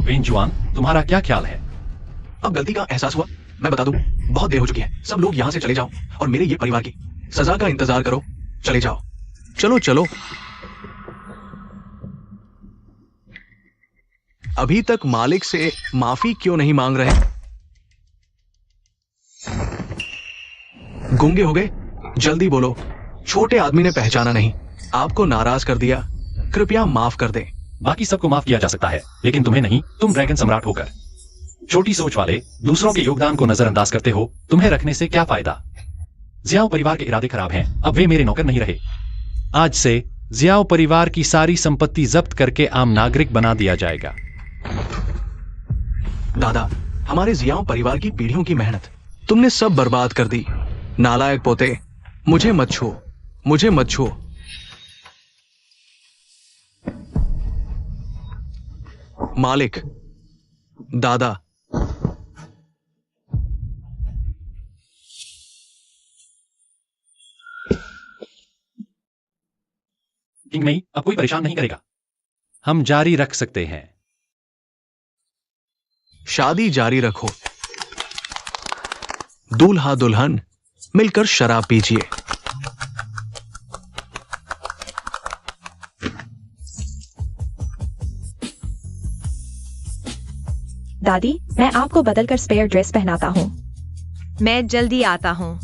वेन जुआन, तुम्हारा क्या ख्याल है? अब गलती का एहसास हुआ। मैं बता दूं, बहुत देर हो चुकी है। सब लोग यहाँ से चले जाओ और मेरे ये परिवार की सजा का इंतजार करो। चले जाओ। चलो चलो। अभी तक मालिक से माफी क्यों नहीं मांग रहे? गूंगे हो गए? जल्दी बोलो। छोटे आदमी ने पहचाना नहीं, आपको नाराज कर दिया। कृपया माफ कर दें। बाकी सबको माफ किया जा सकता है, लेकिन तुम्हें नहीं। तुम ड्रैगन सम्राट होकर छोटी सोच वाले, दूसरों के योगदान को नजरअंदाज करते हो। तुम्हें रखने से क्या फायदा? जियाओ परिवार के इरादे खराब हैं। अब वे मेरे नौकर नहीं रहे। आज से जियाओ परिवार की सारी संपत्ति जब्त करके आम नागरिक बना दिया जाएगा। दादा, हमारे जियाओ परिवार की पीढ़ियों की मेहनत तुमने सब बर्बाद कर दी। नालायक पोते, मुझे मत छू, मुझे मत छू। मालिक, दादा, किंग मेई अब कोई परेशान नहीं करेगा। हम जारी रख सकते हैं। शादी जारी रखो। दूल्हा दुल्हन मिलकर शराब पीजिए। दादी, मैं आपको बदलकर स्पेयर ड्रेस पहनाता हूँ। मैं जल्दी आता हूँ।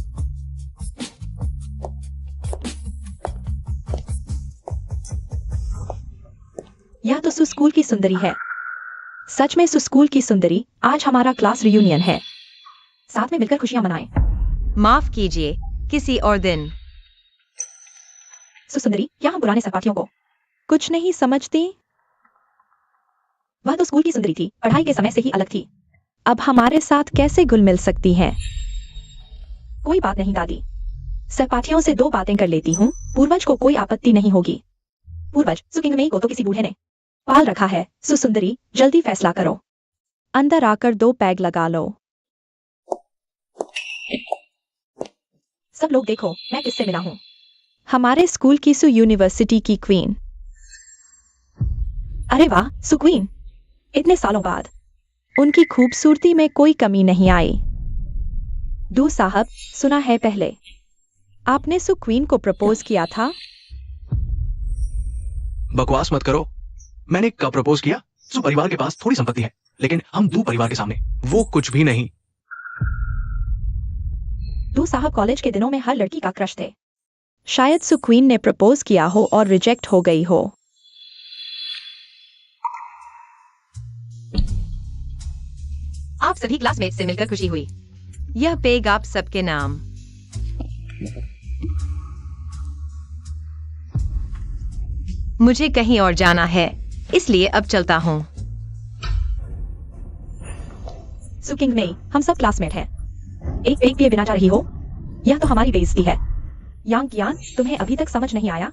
यह तो स्कूल की सुंदरी है। सच में स्कूल की सुंदरी। आज हमारा क्लास रियूनियन है। साथ में मिलकर खुशियां मनाएं। माफ कीजिए, किसी और दिन। सुंदरी, क्या हम पुराने सहपाठियों को कुछ नहीं समझती? वह तो स्कूल की सुंदरी थी, पढ़ाई के समय से ही अलग थी। अब हमारे साथ कैसे घुल मिल सकती है? कोई बात नहीं दादी, सहपाठियों से 2 बातें कर लेती हूँ। पूर्वज को कोई आपत्ति नहीं होगी। पूर्वज सुकिंग मेई को तो किसी बूढ़े ने पाल रखा है। सुंदरी, जल्दी फैसला करो। अंदर आकर 2 पैग लगा लो। सब लोग देखो, मैं किससे मिला हूँ। हमारे स्कूल की यूनिवर्सिटी की क्वीन। अरे वाह, क्वीन। इतने सालों बाद उनकी खूबसूरती में कोई कमी नहीं आई। दू साहब, सुना है पहले आपने क्वीन को प्रपोज किया था? बकवास मत करो। मैंने कब प्रपोज किया? परिवार के पास थोड़ी संपत्ति है, लेकिन हम 2 परिवार के सामने वो कुछ भी नहीं। दू साहब कॉलेज के दिनों में हर लड़की का क्रश थे। शायद क्वीन ने प्रपोज किया हो और रिजेक्ट हो गई हो। आप सभी क्लासमेट से मिलकर खुशी हुई। यह पेग आप सबके नाम। मुझे कहीं और जाना है, इसलिए अब चलता हूँ। सुकिंग मेई, हम सब क्लासमेट हैं। एक पेग पिए बिना जा रही हो? यह तो हमारी बेइज्जती है। यांग कियान, तुम्हें अभी तक समझ नहीं आया?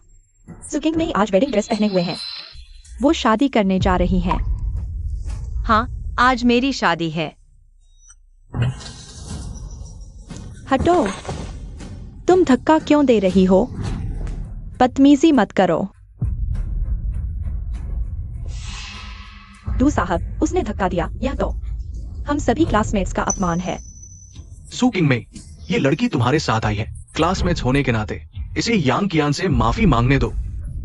सुकिंग मेई आज वेडिंग ड्रेस पहने हुए हैं। वो शादी करने जा रही हैं। हाँ, आज मेरी शादी है। हटो। तुम धक्का क्यों दे रही हो? बदतमीजी मत करो। डू साहब, उसने धक्का दिया, यह तो हम सभी क्लासमेट्स का अपमान है। सू किंग में, ये लड़की तुम्हारे साथ आई है, क्लासमेट्स होने के नाते इसे यांग कियान से माफी मांगने दो,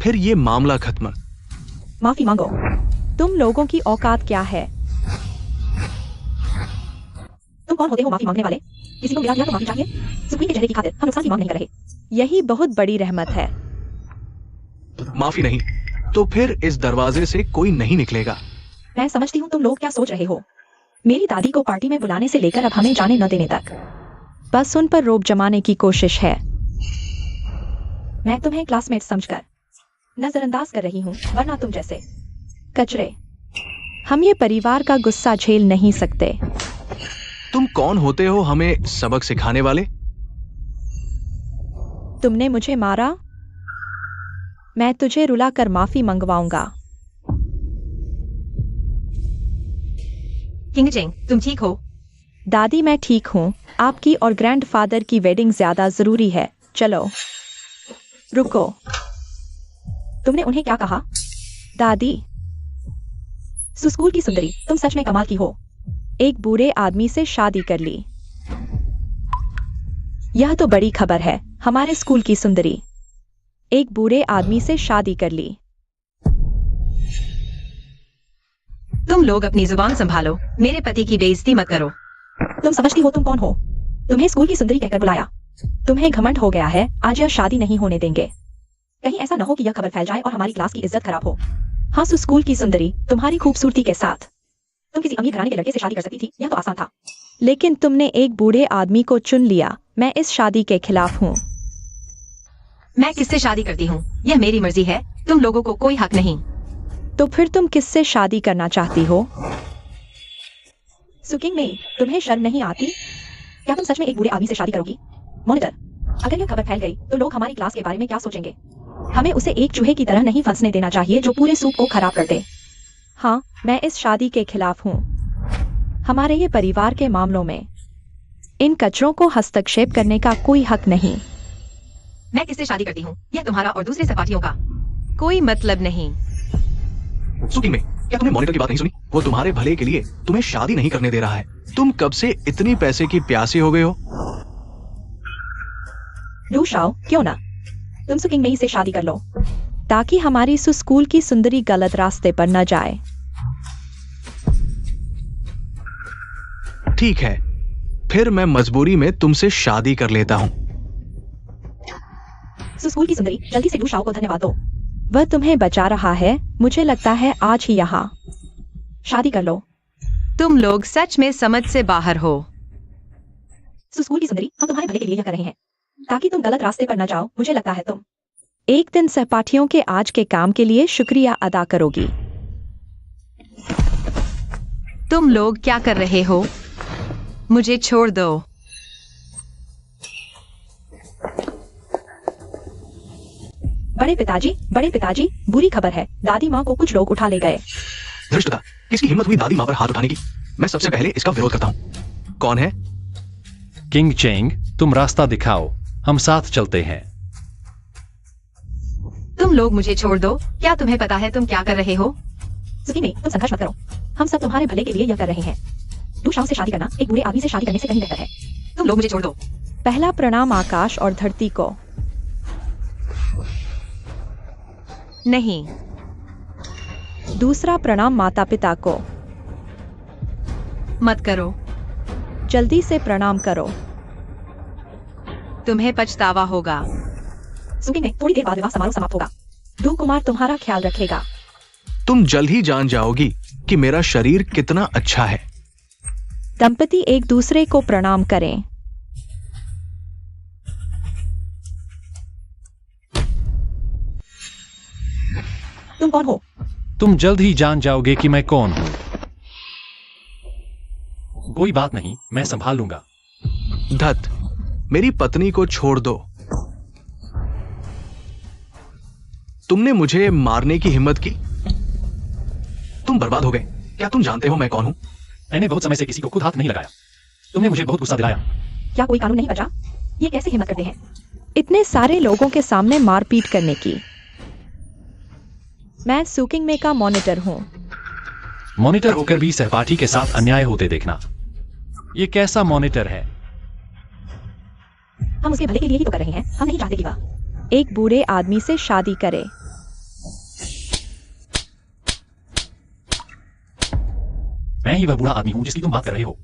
फिर ये मामला खत्म। माफी मांगो? तुम लोगों की औकात क्या है? तुम कौन होते हो माफी मांगने वाले? किसी को गिरा दिया तो माफी चाहिए? सुकवीन के चेहरे की खातिर हम नुकसान की मांग नहीं कर रहे। यही बहुत बड़ी रहमत है। माफी नहीं तो फिर इस दरवाजे से कोई नहीं निकलेगा। मैं समझती हूँ तुम लोग क्या सोच रहे हो। मेरी दादी को पार्टी में बुलाने से लेकर अब हमें जाने न देने तक बस उन पर रोब जमाने की कोशिश है। मैं तुम्हें क्लासमेट समझकर नजरअंदाज कर रही हूँ, वरना तुम जैसे कचरे हम ये परिवार का गुस्सा झेल नहीं सकते। तुम कौन होते हो हमें सबक सिखाने वाले? तुमने मुझे मारा, मैं तुझे रुलाकर माफी मंगवाऊंगा। किंग चेंग, तुम ठीक हो? दादी मैं ठीक हूँ। आपकी और ग्रैंडफादर की वेडिंग ज्यादा जरूरी है। चलो। रुको, तुमने उन्हें क्या कहा? दादी, स्कूल की सुंदरी, तुम सच में कमाल की हो। एक बुरे आदमी से शादी कर ली। यह तो बड़ी खबर है। हमारे स्कूल की सुंदरी एक बुरे आदमी से शादी कर ली। तुम लोग अपनी जुबान संभालो, मेरे पति की बेइज्जती मत करो। तुम समझती हो तुम कौन हो? तुम्हें स्कूल की सुंदरी कहकर बुलाया। तुम्हें घमंड हो गया है, आज यह शादी नहीं होने देंगे। कहीं ऐसा न हो कि यह खबर फैल जाए और हमारी क्लास की इज्जत खराब हो। हाँ, स्कूल की सुंदरी, तुम्हारी खूबसूरती के साथ तुम किसी अमीर घराने के लड़के से शादी कर सकती थी, यह तो आसान था। लेकिन तुमने एक बूढ़े आदमी को चुन लिया। मैं इस शादी के खिलाफ हूँ। मैं किससे शादी करती हूँ, यह मेरी मर्जी है, तुम लोगों को कोई हक नहीं। तो फिर तुम किससे शादी करना चाहती हो? सुकिंग में, तुम्हें शर्म नहीं आती? क्या तुम सच में एक बूढ़े आदमी से शादी करोगी? मॉनिटर, अगर यह खबर फैल गई तो लोग हमारी क्लास के बारे में क्या सोचेंगे? हमें उसे एक चूहे की तरह नहीं फंसने देना चाहिए जो पूरे सूप को खराब कर दे। हाँ, मैं इस शादी के खिलाफ हूँ। हमारे ये परिवार के मामलों में इन कचरों को हस्तक्षेप करने का कोई हक नहीं। मैं किससे शादी करती हूँ, यह तुम्हारा और दूसरे सहपाठियों का कोई मतलब नहीं। सुकिंग में, क्या तुमने मॉनिटर की बात नहीं सुनी? वो तुम्हारे भले के लिए तुम्हें शादी नहीं करने दे रहा है। तुम कब से इतनी पैसे की प्यासी हो गए हो? रूशाओ, क्यों ना तुम सुकिंग में से शादी कर लो, ताकि हमारी स्कूल की सुंदरी गलत रास्ते पर न जाए। ठीक है, फिर मैं मजबूरी में तुमसे शादी कर लेता हूँ। स्कूल की सुंदरी, जल्दी से रूशाओ को धन्यवाद दो। वह तुम्हें बचा रहा है। मुझे लगता है आज ही यहाँ शादी कर लो। तुम लोग सच में समझ से बाहर हो। स्कूल की सुंदरी, हम तुम्हारे भले के लिए यह कर रहे हैं, ताकि तुम गलत रास्ते पर न जाओ। मुझे लगता है तुम एक दिन सहपाठियों के आज के काम के लिए शुक्रिया अदा करोगी। तुम लोग क्या कर रहे हो? मुझे छोड़ दो। बड़े पिताजी, बुरी खबर है। दादी माँ को कुछ लोग उठा ले गए। धृष्टता, किसकी हिम्मत हुई दादी माँ पर हाथ उठाने की? मैं सबसे पहले इसका विरोध करता हूँ। कौन है? किंग चेंग, तुम रास्ता दिखाओ, हम साथ चलते हैं। तुम लोग मुझे छोड़ दो। क्या तुम्हें पता है तुम क्या कर रहे हो? सुकी नहीं, तुम संघर्ष मत करो। हम सब तुम्हारे भले के लिए यह कर रहे हैं। रूशाओ से शादी करना एक बुरे आदमी से शादी करने से कहीं बेहतर है। तुम लोग मुझे छोड़ दो। पहला प्रणाम आकाश और धरती को। नहीं। दूसरा प्रणाम माता पिता को। मत करो। जल्दी से प्रणाम करो। तुम्हें पछतावा होगा। सुकी में, थोड़ी देर बाद विवाह समारोह समाप्त होगा। दू कुमार तुम्हारा ख्याल रखेगा। तुम जल्द ही जान जाओगी कि मेरा शरीर कितना अच्छा है। दंपति एक दूसरे को प्रणाम करें। तुम कौन हो? तुम जल्द ही जान जाओगे कि मैं कौन हूं। कोई बात नहीं, मैं संभाल लूंगा। धत, मेरी पत्नी को छोड़ दो। तुमने मुझे मारने की हिम्मत की। तुम बर्बाद हो गए। क्या तुम जानते हो मैं कौन हूं? मैंने बहुत समय से किसी को खुद हाथ नहीं लगाया। तुमने मुझे बहुत गुस्सा दिलाया। क्या कोई कानून नहीं बचा? ये कैसे हिम्मत करते हैं इतने सारे लोगों के सामने मारपीट करने की? मैं सुकिंग में का मॉनिटर हूँ। मॉनिटर होकर भी सहपाठी के साथ अन्याय होते देखना, ये कैसा मॉनिटर है? हम उसके भले के लिए ही तो कर रहे हैं। हम नहीं चाहते कि वह एक बूढ़े आदमी से शादी करे। मैं ही वह बूढ़ा आदमी हूँ जिसकी तुम बात कर रहे हो।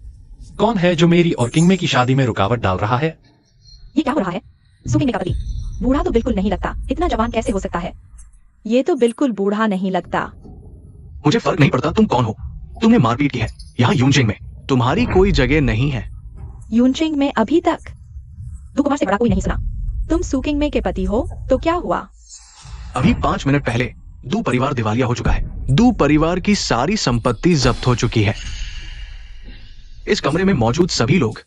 कौन है जो मेरी और किंगमे की शादी में रुकावट डाल रहा है? ये क्या हो रहा है? सुकिंग का पति बूढ़ा तो बिल्कुल नहीं लगता। इतना जवान कैसे हो सकता है? ये तो बिल्कुल बूढ़ा नहीं लगता। मुझे फर्क नहीं पड़ता तुम कौन हो। तुमने मारपीट की है यहाँ यूनचेंग में। तुम्हारी कोई जगह नहीं है। यूनचेंग में अभी तक 2 कुमार से बड़ा कोई नहीं सुना। तुम सुकिंग में के पति हो तो क्या हुआ? अभी 5 मिनट पहले दू परिवार दिवालिया हो चुका है। दू परिवार की सारी संपत्ति जब्त हो चुकी है। इस कमरे में मौजूद सभी लोग,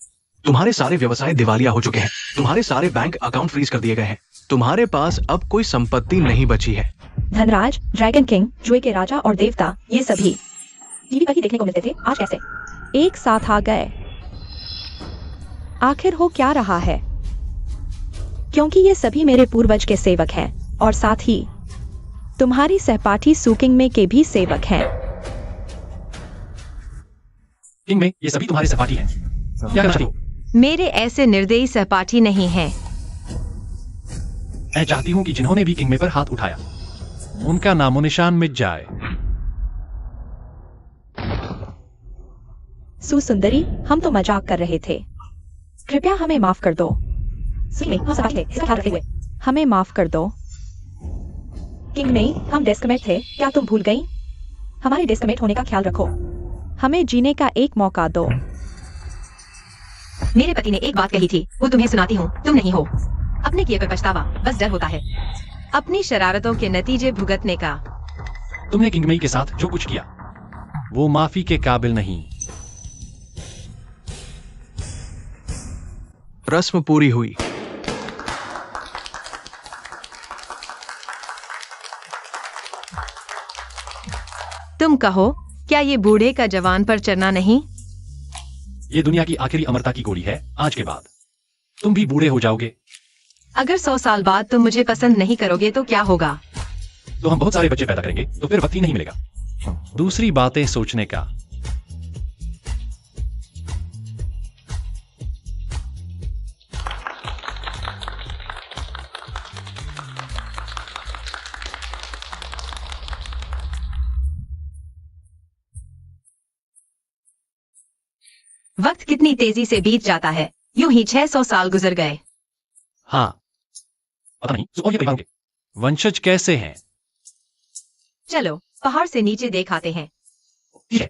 तुम्हारे सारे व्यवसाय दिवालिया हो चुके हैं। तुम्हारे सारे बैंक अकाउंट फ्रीज कर दिए गए हैं। तुम्हारे पास अब कोई संपत्ति नहीं बची है। धनराज, ड्रैगन किंग, जुए के राजा और देवता, ये सभी टीवी पर ही देखने को मिलते थे। आज कैसे एक साथ आ गए? आखिर हो क्या रहा है? क्योंकि ये सभी मेरे पूर्वज के सेवक हैं और साथ ही तुम्हारी सहपाठी सुकिंग में के भी सेवक हैं। किंगमे, ये सभी तुम्हारे सहपाठी हैं। क्या करना चाहती हो? मेरे ऐसे निर्दयी सहपाठी नहीं हैं। मैं चाहती हूँ कि जिन्होंने भी किंगमे पर हाथ उठाया उनका नामो निशान मिट जाए। सुसुंदरी, हम तो मजाक कर रहे थे। कृपया हमें माफ कर दो। सुकिंग में हम सहपाठी थे, इसका ख्याल रखते हुए हमें माफ कर दो। किंग में हम डिस्कनेक्ट थे, क्या तुम भूल गई? हमारे डिस्कनेक्ट होने का ख्याल रखो। हमें जीने का एक मौका दो। मेरे पति ने एक बात कही थी, वो तुम्हें सुनाती हूँ, तुम नहीं हो। अपने किए पर पछतावा, बस डर होता है अपनी शरारतों के नतीजे भुगतने का। तुमने किंगमे के साथ जो कुछ किया वो माफी के काबिल नहीं। रस्म पूरी हुई। तुम कहो, क्या ये बूढ़े का जवान पर चढ़ना नहीं? ये दुनिया की आखिरी अमरता की गोली है। आज के बाद तुम भी बूढ़े हो जाओगे। अगर 100 साल बाद तुम मुझे पसंद नहीं करोगे तो क्या होगा? तो हम बहुत सारे बच्चे पैदा करेंगे, तो फिर वक्त ही नहीं मिलेगा दूसरी बातें सोचने का। वक्त कितनी तेजी से बीत जाता है। यूं ही 600 साल गुजर गए। हाँ, पता नहीं और ये परिवार के वंशज कैसे हैं? चलो पहाड़ से नीचे देख आते हैं। ठीक है।